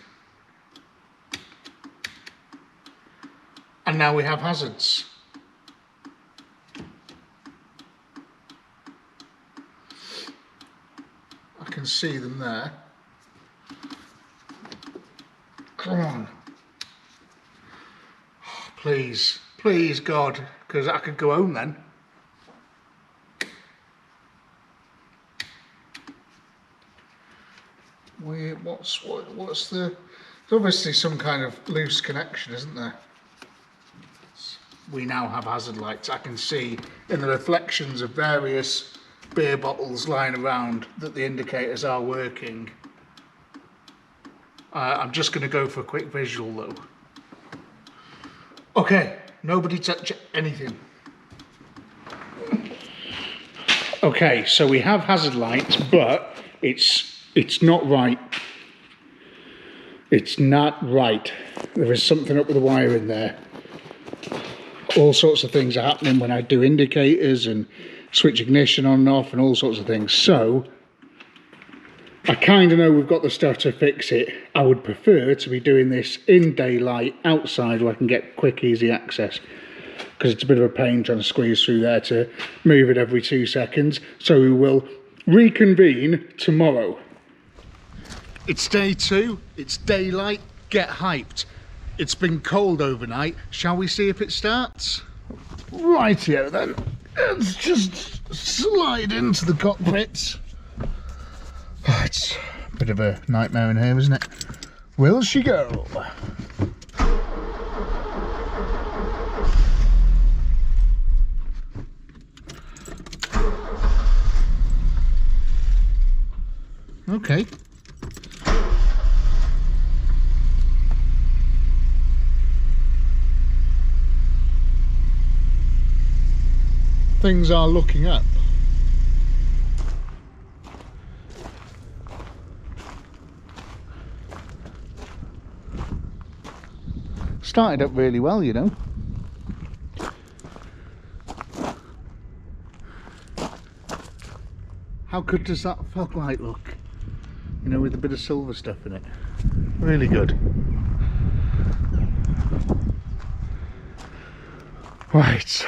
And now we have hazards. I can see them there. Come on. Oh, please, please God, because I could go home then. What's the... There's obviously some kind of loose connection, isn't there? We now have hazard lights. I can see in the reflections of various beer bottles lying around that the indicators are working. I'm just going to go for a quick visual though. Okay, nobody touch anything. Okay, so we have hazard lights, but it's not right. It's not right. There is something up with the wire in there. All sorts of things are happening when I do indicators and switch ignition on and off and all sorts of things. So I kind of know we've got the stuff to fix it. I would prefer to be doing this in daylight outside where I can get quick, easy access, because it's a bit of a pain trying to squeeze through there to move it every 2 seconds. So we will reconvene tomorrow. It's day 2, it's daylight, get hyped. It's been cold overnight. Shall we see if it starts? Rightio then. Let's just slide into the cockpit. Oh, it's a bit of a nightmare in here, isn't it? Will she go? Okay. Things are looking up. Started up really well, you know. How good does that fog light look? You know, with a bit of silver stuff in it. Really good. Right.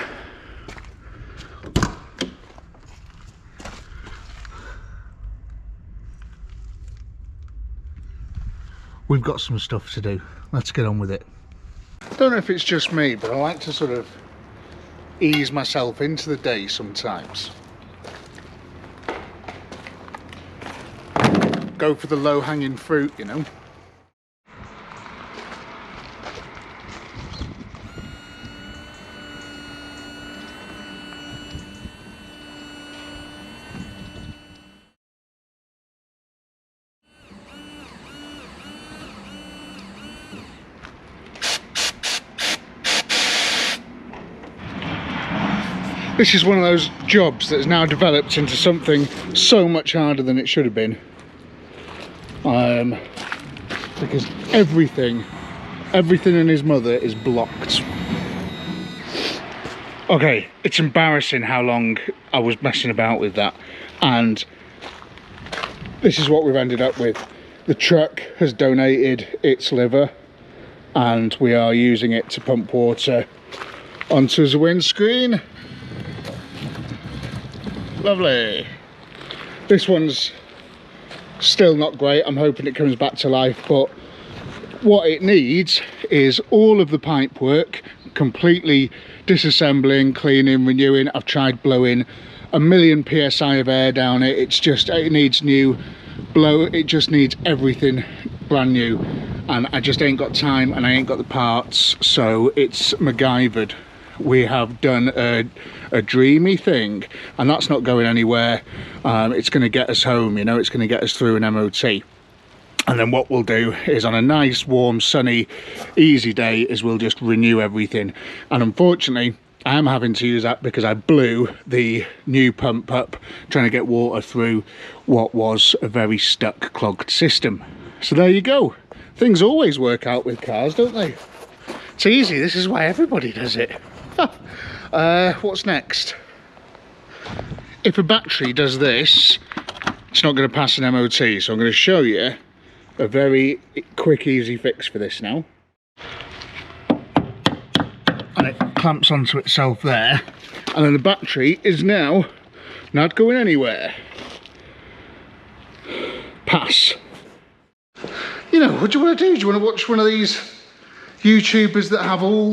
We've got some stuff to do. Let's get on with it. Don't know if it's just me, but I like to sort of ease myself into the day sometimes. go for the low-hanging fruit, you know. This is one of those jobs that has now developed into something so much harder than it should have been. Because everything in his mother is blocked. Okay, it's embarrassing how long I was messing about with that. And this is what we've ended up with. The truck has donated its liver and we are using it to pump water onto the windscreen. Lovely. This one's still not great. I'm hoping it comes back to life, but what it needs is all of the pipe work, completely disassembling, cleaning, renewing. I've tried blowing 1,000,000 psi of air down it. It needs new blow. It just needs everything brand new, and I just ain't got time and I ain't got the parts, so it's MacGyvered. We have done a dreamy thing, and that's not going anywhere. It's going to get us home, you know, it's going to get us through an MOT. And then what we'll do is, on a nice, warm, sunny, easy day, is we'll just renew everything. And unfortunately, I am having to use that because I blew the new pump up trying to get water through what was a very stuck, clogged system. So there you go. Things always work out with cars, don't they? It's easy. This is why everybody does it. What's next? If a battery does this, it's not going to pass an MOT, so I'm going to show you a very quick, easy fix for this now. And it clamps onto itself there, and then the battery is now not going anywhere. Pass. You know, what do you want to do? Do you want to watch one of these YouTubers that have all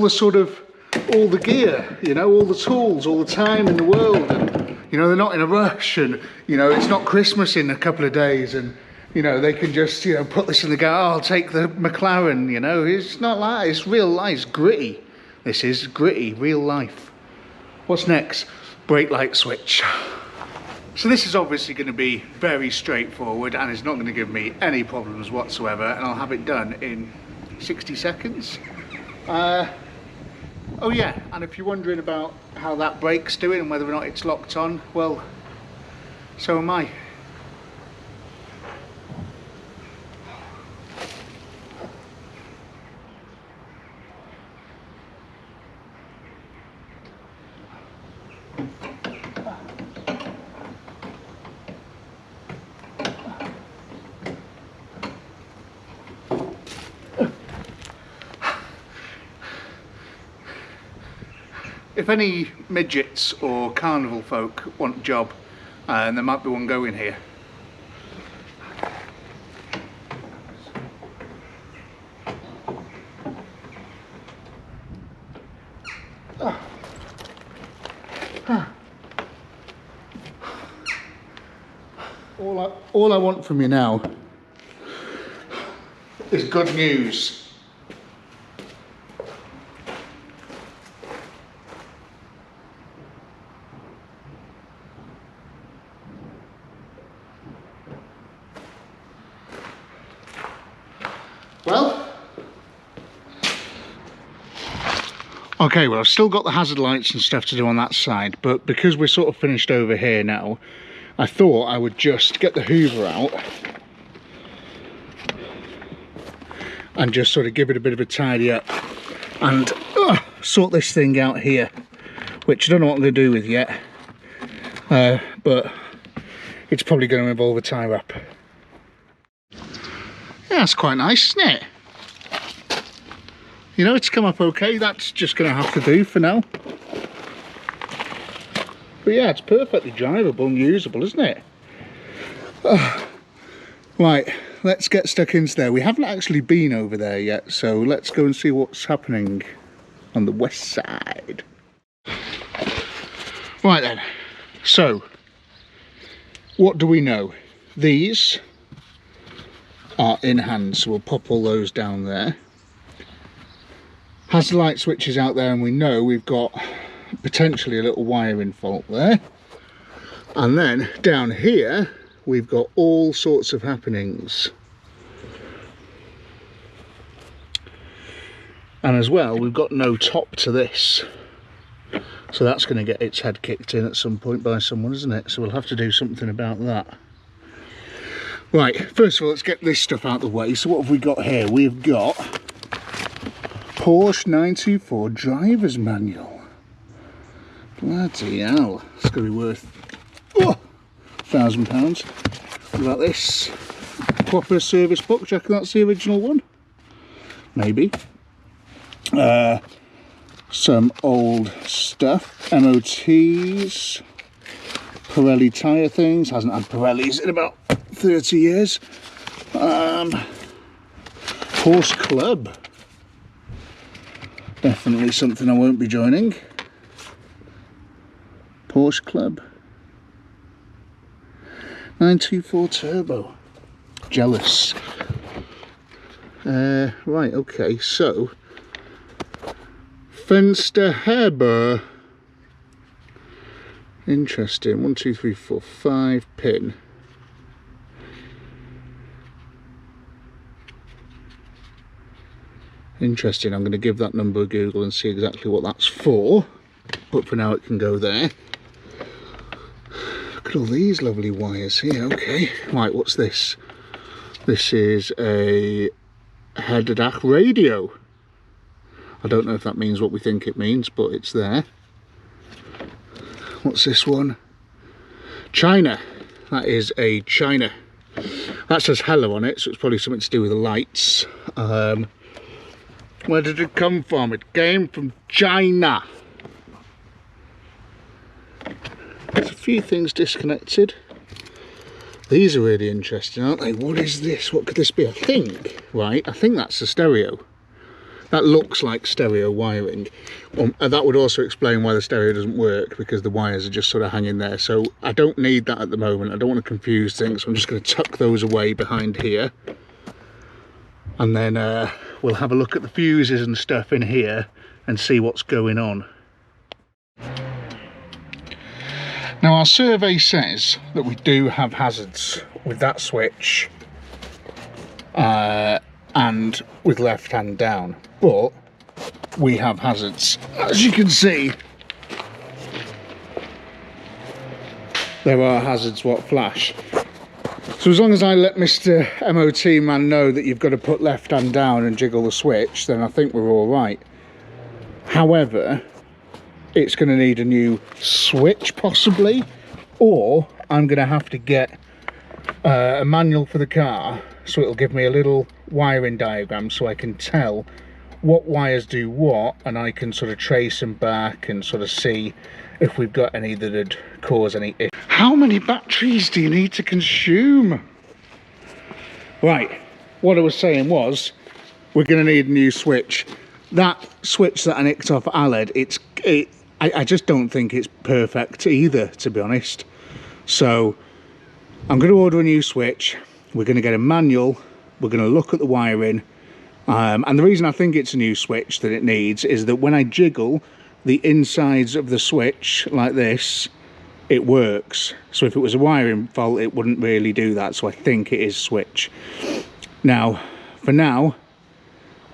the gear, you know, all the tools, all the time in the world, and you know, they're not in a rush, and you know, it's not Christmas in a couple of days, and you know, they can just, you know, put this in the go, oh, I'll take the McLaren, you know. It's not like that. It's real life. It's gritty. This is gritty, real life. What's next? Brake light switch. So this is obviously going to be very straightforward, and it's not going to give me any problems whatsoever, and I'll have it done in 60 seconds. Oh yeah, and if you're wondering about how that brake's doing and whether or not it's locked on, well, so am I. If any midgets or carnival folk want a job, and there might be one going here. All I want from you now is good news. Well, okay, well, I've still got the hazard lights and stuff to do on that side, but because we're sort of finished over here now, I thought I would just get the hoover out and just sort of give it a bit of a tidy up and sort this thing out here, which I don't know what I'm going to do with yet, but it's probably going to involve a tie wrap. Yeah, that's quite nice, isn't it? You know, it's come up okay. That's just going to have to do for now. But yeah, it's perfectly drivable and usable, isn't it? Right, let's get stuck into there. We haven't actually been over there yet, so let's go and see what's happening on the west side. Right then, so what do we know? These are in hand, so we'll pop all those down there. Hazard light switches out there, and we know we've got potentially a little wiring fault there. And then down here we've got all sorts of happenings. And as well, we've got no top to this, so that's going to get its head kicked in at some point by someone, isn't it? So we'll have to do something about that. Right, first of all, let's get this stuff out of the way. So what have we got here? We've got Porsche 924 driver's manual. Bloody hell, it's going to be worth £1,000. What about this? Proper service book. Do you reckon that's the original one? Maybe. Some old stuff. MOT's. Pirelli tyre things. Hasn't had Pirellis in about 30 years. Horse Club. Definitely something I won't be joining. Porsche Club. 924 Turbo. Jealous. Right, okay, so Fenster Haber. Interesting. 1, 2, 3, 4, 5 pin. Interesting. I'm going to give that number a Google and see exactly what that's for. But for now, it can go there. Look at all these lovely wires here. Okay. Right, what's this? This is a Herderdach radio. I don't know if that means what we think it means, but it's there. What's this one? China. That is a China. That says hello on it, so it's probably something to do with the lights. Where did it come from? It came from China. There's a few things disconnected. These are really interesting, aren't they? What is this? What could this be? I think that's a stereo. That looks like stereo wiring. And that would also explain why the stereo doesn't work, because the wires are just sort of hanging there. So I don't need that at the moment. I don't want to confuse things. So I'm just going to tuck those away behind here. And then we'll have a look at the fuses and stuff in here and see what's going on. Now, our survey says that we do have hazards with that switch and with left hand down, but we have hazards. As you can see, there are hazards what flash. So as long as I let Mr. MOT man know that you've got to put left hand down and jiggle the switch, then I think we're all right. However, it's going to need a new switch possibly, or I'm going to have to get a manual for the car, so it'll give me a little wiring diagram so I can tell what wires do what, and I can sort of trace them back and sort of see if we've got any that would cause any issues. How many batteries do you need to consume? Right, what I was saying was we're going to need a new switch. That switch that I nicked off Aled, I just don't think it's perfect either, to be honest. So I'm going to order a new switch. We're going to get a manual. We're going to look at the wiring. And the reason I think it's a new switch that it needs is that when I jiggle the insides of the switch like this, it works. So if it was a wiring fault, it wouldn't really do that. So I think it is switch. Now, for now,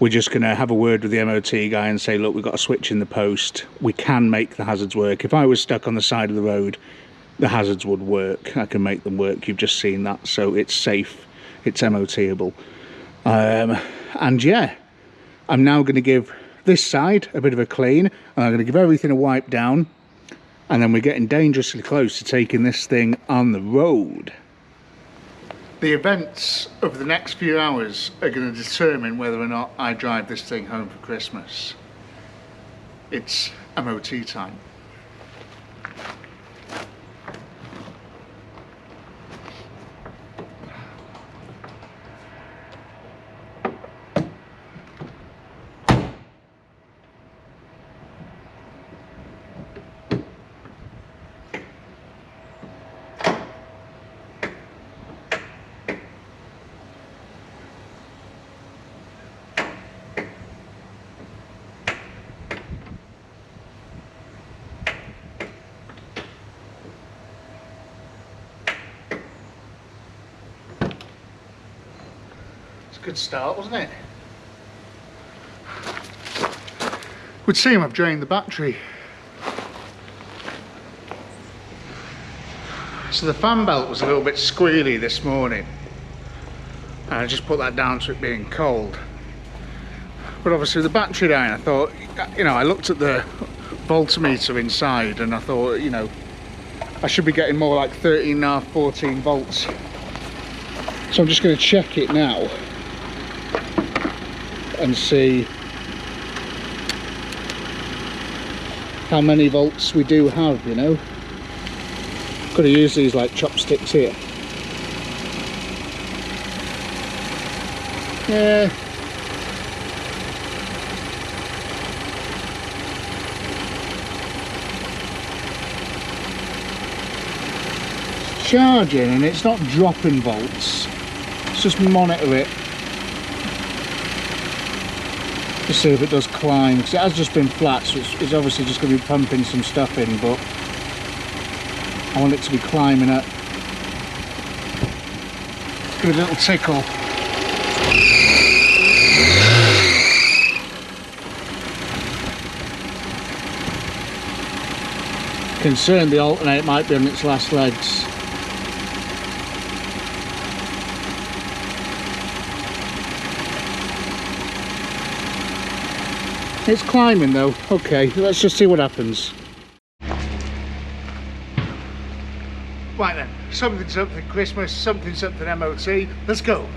we're just going to have a word with the MOT guy and say, look, we've got a switch in the post. We can make the hazards work. If I was stuck on the side of the road, the hazards would work. I can make them work. You've just seen that. So it's safe. It's MOT-able. And yeah, I'm now going to give this side a bit of a clean. And I'm going to give everything a wipe down. And then we're getting dangerously close to taking this thing on the road. The events of the next few hours are going to determine whether or not I drive this thing home for Christmas. It's MOT time. It's a good start, wasn't it? Would seem I've drained the battery. So the fan belt was a little bit squealy this morning. And I just put that down to it being cold. But obviously the battery down, I thought, you know, I looked at the voltmeter inside and I thought, you know, I should be getting more like 13.5, 14 volts. So I'm just going to check it now and see how many volts we do have, you know. Got to use these like chopsticks here. Yeah. It's charging and it's not dropping volts. Let's just monitor it to see if it does climb, because it has just been flat, so it's obviously just going to be pumping some stuff in, but I want it to be climbing up. Give it a little tickle. Concerned the alternate might be on its last legs. It's climbing though. Okay, let's just see what happens. Right then, something Christmas, something MOT. Let's go.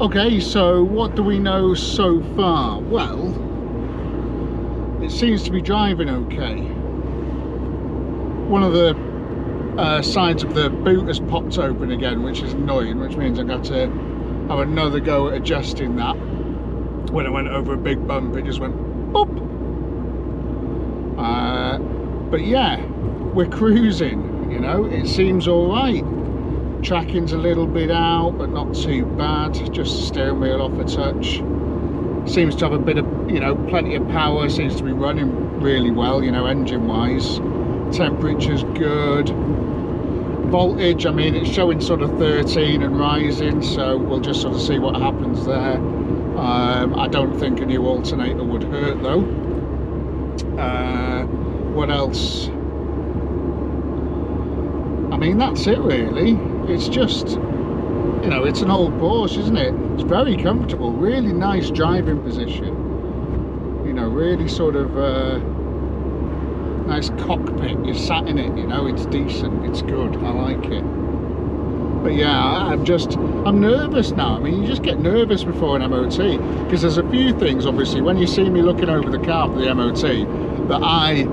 Okay, so what do we know so far? Well, it seems to be driving okay. One of the sides of the boot has popped open again, which is annoying, which means I've got to have another go at adjusting that. When I went over a big bump, it just went boop. But yeah, we're cruising, you know, it seems all right. Tracking's a little bit out, but not too bad. Just the steering wheel off a touch. Seems to have a bit of, you know, plenty of power. Seems to be running really well, you know, engine-wise. Temperature's good. Voltage, I mean, it's showing sort of 13 and rising, so we'll just sort of see what happens there. I don't think a new alternator would hurt, though. What else? I mean, that's it really. It's just, you know, it's an old Porsche, isn't it? It's very comfortable, really nice driving position. You know, really sort of nice cockpit. You're sat in it, you know, it's decent, it's good, I like it. But yeah, I'm nervous now. I mean, you just get nervous before an MOT, because there's a few things, obviously, when you see me looking over the car for the MOT, that I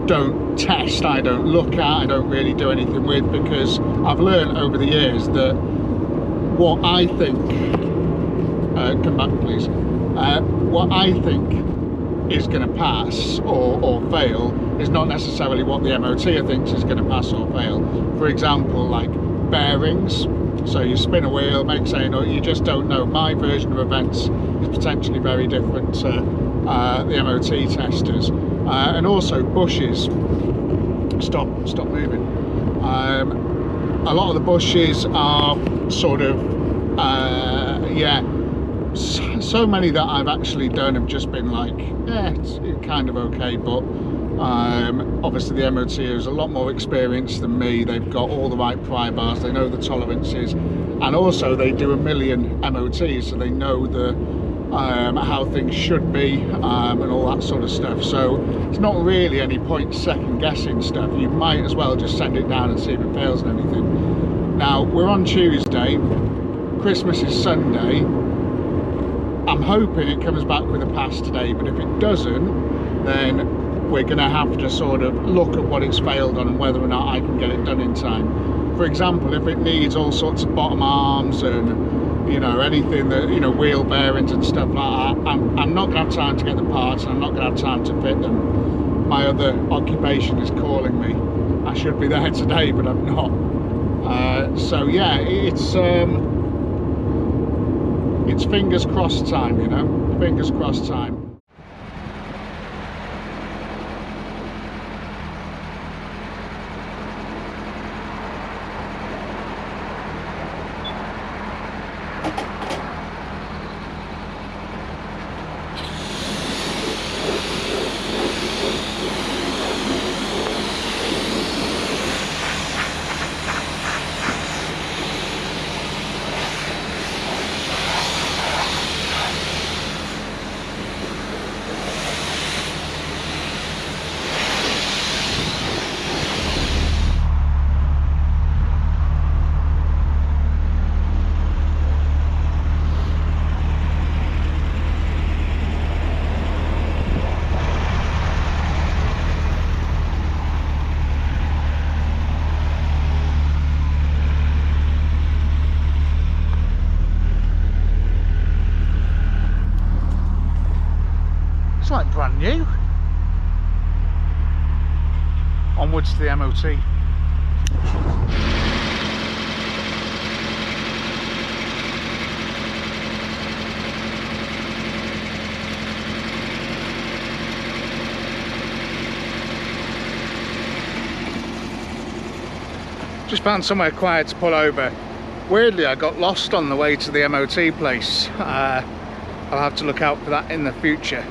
don't test, I don't look at, I don't really do anything with, because I've learned over the years that what I think, come back please, what I think is going to pass or fail is not necessarily what the MOT thinks is going to pass or fail. For example, like bearings, so you spin a wheel, make saying, oh, you just don't know. My version of events is potentially very different to the MOT testers. And also bushes. Stop moving. A lot of the bushes are sort of yeah, so many that I've actually done have just been like, yeah, it's kind of okay, but Obviously the MOT is a lot more experienced than me. They've got all the right pry bars, they know the tolerances, and also they do a million MOTs, so they know the how things should be, and all that sort of stuff. So it's not really any point second guessing stuff. You might as well just send it down and see if it fails and anything. Now we're on Tuesday, Christmas is Sunday. I'm hoping it comes back with a pass today, but if it doesn't, then we're going to have to sort of look at what it's failed on and whether or not I can get it done in time. For example, if it needs all sorts of bottom arms and, you know, anything that, you know, wheel bearings and stuff like that, I'm not going to have time to get the parts, and I'm not going to have time to fit them. My other occupation is calling me. I should be there today, but I'm not. So yeah, it's fingers crossed time, you know, fingers crossed time. It's like brand new. Onwards to the MOT. Just found somewhere quiet to pull over. Weirdly, I got lost on the way to the MOT place. I'll have to look out for that in the future.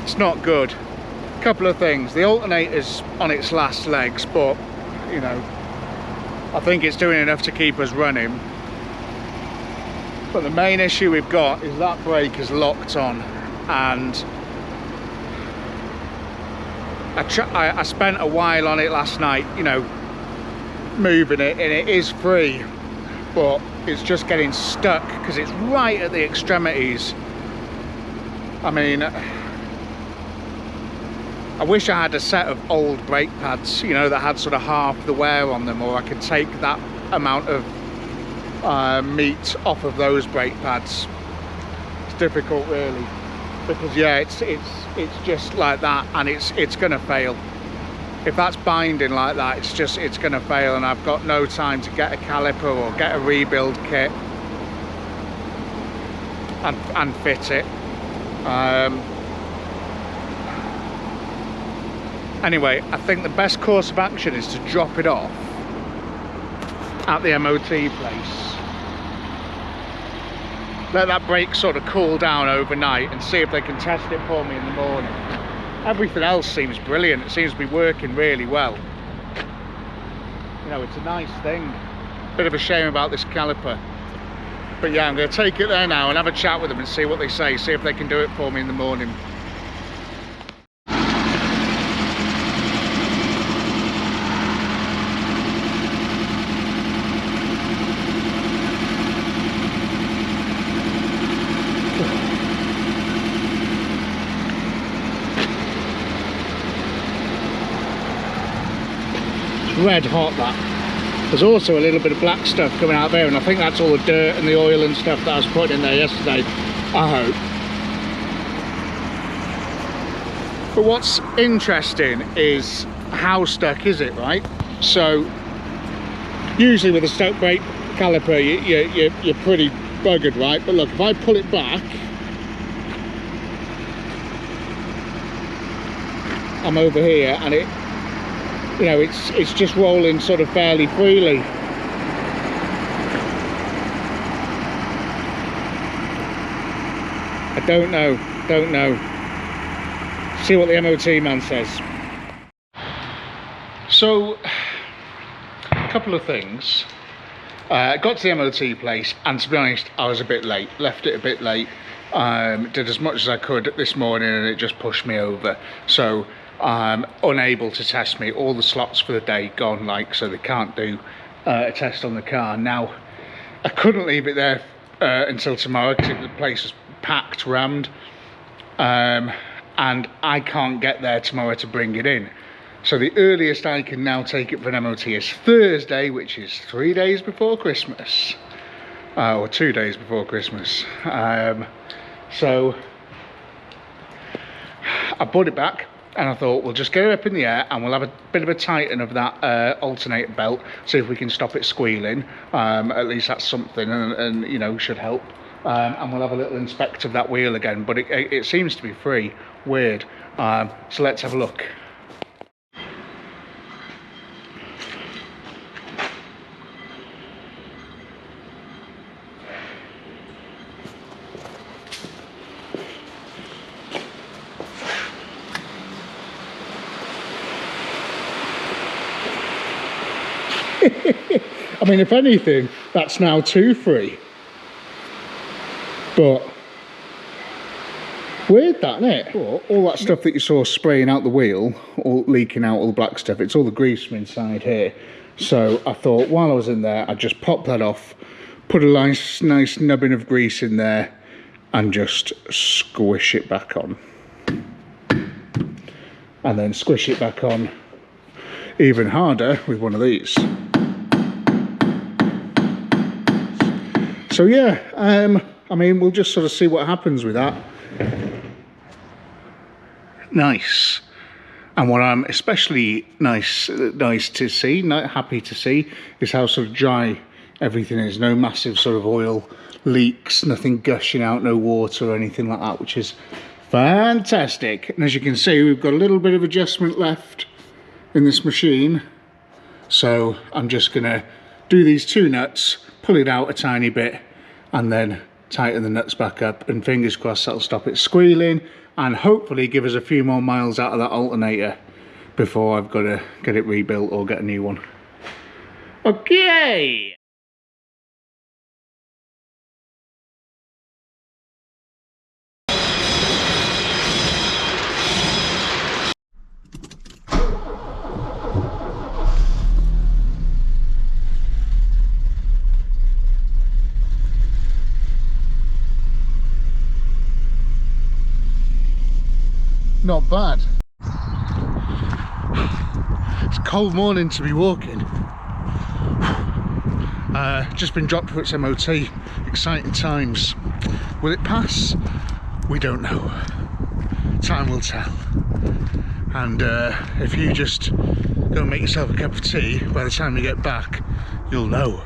It's not good. A couple of things. The alternator's on its last legs, but you know, I think it's doing enough to keep us running. But the main issue we've got is that brake is locked on, and I spent a while on it last night, you know, moving it, and it is free, but it's just getting stuck because it's right at the extremities. I mean, I wish I had a set of old brake pads, you know, that had sort of half the wear on them, or I could take that amount of meat off of those brake pads. It's difficult, really, because yeah, it's just like that, and it's gonna fail. If that's binding like that, it's gonna fail, and I've got no time to get a caliper or get a rebuild kit and fit it. Anyway, I think the best course of action is to drop it off at the MOT place. Let that brake sort of cool down overnight and see if they can test it for me in the morning. Everything else seems brilliant. It seems to be working really well. You know, it's a nice thing. Bit of a shame about this caliper. But yeah, I'm going to take it there now and have a chat with them and see what they say, see if they can do it for me in the morning. It's red hot, that. There's also a little bit of black stuff coming out there, and I think that's all the dirt and the oil and stuff that I was putting in there yesterday, I hope. But what's interesting is how stuck is it, right? So usually with a stuck brake caliper you're pretty buggered, right? But look, if I pull it back, I'm over here, and it, you know, it's just rolling sort of fairly freely. I don't know. See what the MOT man says. So, a couple of things. Got to the MOT place, and to be honest, I was a bit late. Left it a bit late. Did as much as I could this morning, and it just pushed me over. So I'm unable to test me. All the slots for the day gone, like, so they can't do a test on the car. Now, I couldn't leave it there until tomorrow because the place was packed, rammed, and I can't get there tomorrow to bring it in. So the earliest I can now take it for an MOT is Thursday, which is 3 days before Christmas, or 2 days before Christmas. So I put it back, and I thought we'll just get it up in the air, and we'll have a bit of a tighten of that alternator belt, see if we can stop it squealing. At least that's something, and you know, should help. And we'll have a little inspect of that wheel again, but it seems to be free. Weird. So let's have a look. I mean, if anything, that's now 2 free. But weird that, isn't it? All that stuff that you saw spraying out the wheel, all leaking out, all the black stuff, it's all the grease from inside here. So I thought while I was in there, I'd just pop that off, put a nice nubbin of grease in there, and just squish it back on. And then squish it back on even harder with one of these. So yeah, I mean, we'll just sort of see what happens with that. Nice. And what I'm especially nice to see, happy to see, is how sort of dry everything is. No massive sort of oil leaks, nothing gushing out, no water or anything like that, which is fantastic. And as you can see, we've got a little bit of adjustment left in this machine. So I'm just gonna do these 2 nuts, pull it out a tiny bit, and then tighten the nuts back up, and fingers crossed that'll stop it squealing and hopefully give us a few more miles out of that alternator before I've got to get it rebuilt or get a new one. Okay. Not bad. It's a cold morning to be walking. Just been dropped for its MOT. Exciting times. Will it pass? We don't know. Time will tell. And if you just go and make yourself a cup of tea, by the time you get back, you'll know.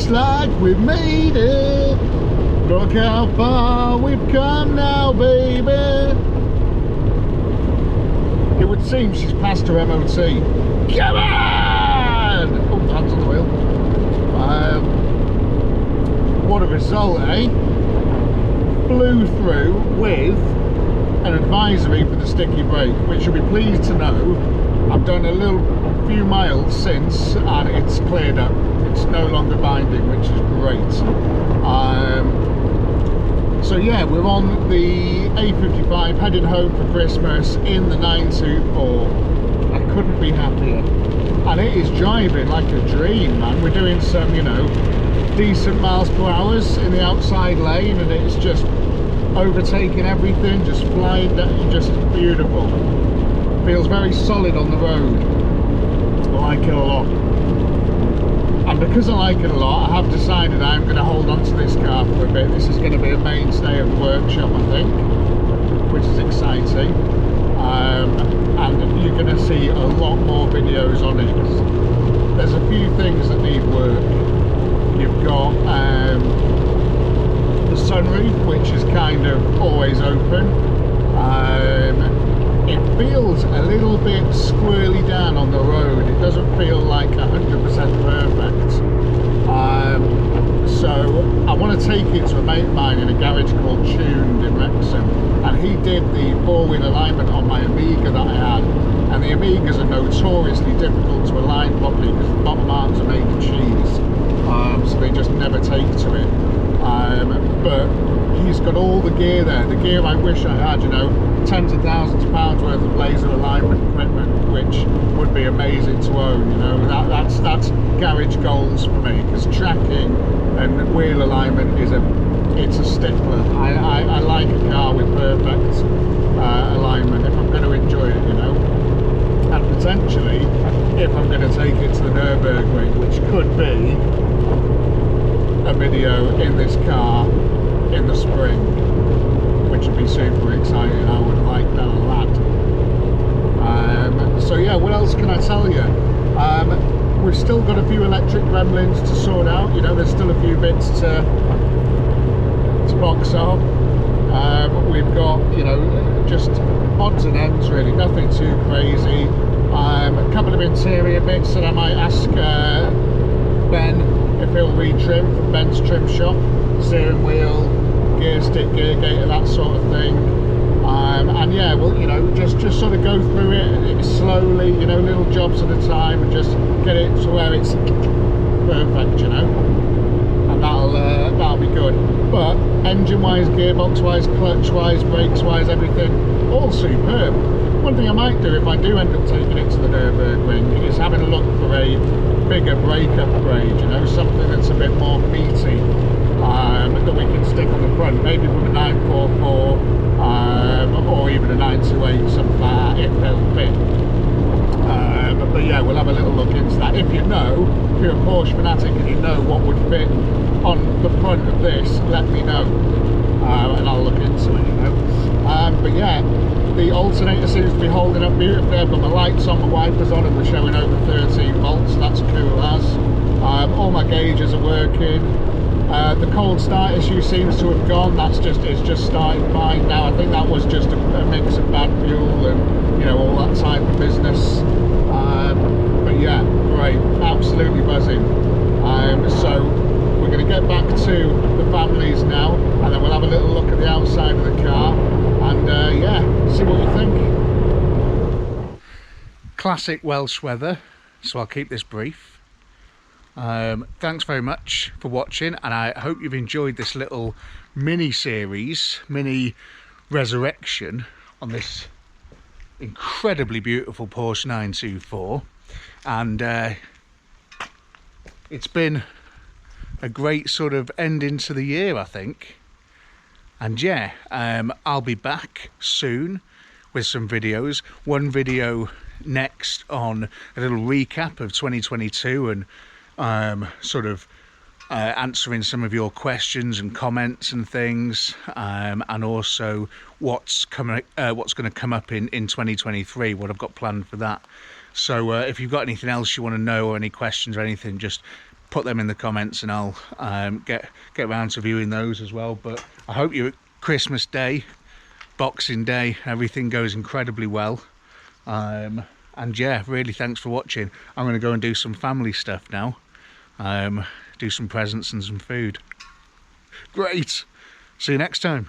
looks like we've made it. Look how far we've come now, baby. It would seem she's passed her MOT. Come on! Oh, hands on the wheel. What a result, eh? Flew through with an advisory for the sticky brake, which you'll be pleased to know I've done a few miles since and it's cleared up. It's no longer binding, which is great. So yeah, we're on the A55 heading home for Christmas in the 924. I couldn't be happier. And it is driving like a dream, man. We're doing some, you know, decent miles per hour in the outside lane, and it's just overtaking everything, just flying down, just beautiful. Feels very solid on the road. I like it a lot. And because I like it a lot, I have decided I'm going to hold on to this car for a bit. This is going to be a mainstay of the workshop, I think, which is exciting. And you're going to see a lot more videos on it. There's a few things that need work. You've got the sunroof, which is kind of always open. It feels a little bit squirrely down on the road. It doesn't feel like 100% perfect. So I want to take it to a mate of mine in a garage called Tuned in Wrexham, and he did the four-wheel alignment on my Amiga that I had, and the Amigas are notoriously difficult to align properly because the bottom arms are made of cheese, so they just never take to it. But he's got all the gear there, the gear I wish I had, you know, tens of thousands of pounds worth of laser alignment equipment, which would be amazing to own. You know, that's garage goals for me, because tracking and wheel alignment it's a stickler. I like a car with perfect alignment if I'm going to enjoy it, you know, and potentially if I'm going to take it to the Nürburgring, which could be a video in this car in the spring, which would be super exciting. I would like that a lot. So yeah, what else can I tell you? We've still got a few electric gremlins to sort out. You know, there's still a few bits to box off. We've got, you know, just odds and ends really, nothing too crazy. A couple of interior bits that I might ask Ben if he'll retrim from Ben's trim shop, steering wheel, gear stick, gear gator, that sort of thing. And yeah, well, you know, just sort of go through it slowly, you know, little jobs at a time, and just get it to where it's perfect, you know, and that'll be good. But engine wise, gearbox wise, clutch wise, brakes wise, everything all superb. One thing I might do if I do end up taking it to the Nürburgring is having a look for a bigger brake upgrade, you know, something that's a bit more meaty, that we can stick on the front, maybe with a 944 or even a 928, something like that, if they'll fit. But yeah, we'll have a little look into that. If you're a Porsche fanatic and you know what would fit on the front of this, let me know, and I'll look into it, you know. But yeah, the alternator seems to be holding up beautifully. I've got my lights on, my wipers on, and we're showing over 13 volts. That's cool as. All my gauges are working. The cold start issue seems to have gone. It's just starting fine now. I think that was just a mix of bad fuel and, you know, all that type of business. But yeah, great, absolutely buzzing. So we're going to get back to the families now, and then we'll have a little look at the outside of the car, and yeah, see what you think. Classic Welsh weather, so I'll keep this brief. Thanks very much for watching, and I hope you've enjoyed this little mini series, mini resurrection on this incredibly beautiful Porsche 924, and it's been a great sort of ending to the year, I think. And yeah, I'll be back soon with some videos. One video next on a little recap of 2022 and sort of answering some of your questions and comments and things, and also what's going to come up in 2023, what I've got planned for that. So if you've got anything else you want to know or any questions or anything, just put them in the comments and I'll get around to viewing those as well. But I hope your Christmas Day, Boxing Day, everything goes incredibly well. And yeah, really thanks for watching. I'm going to go and do some family stuff now, do some presents and some food. Great, see you next time.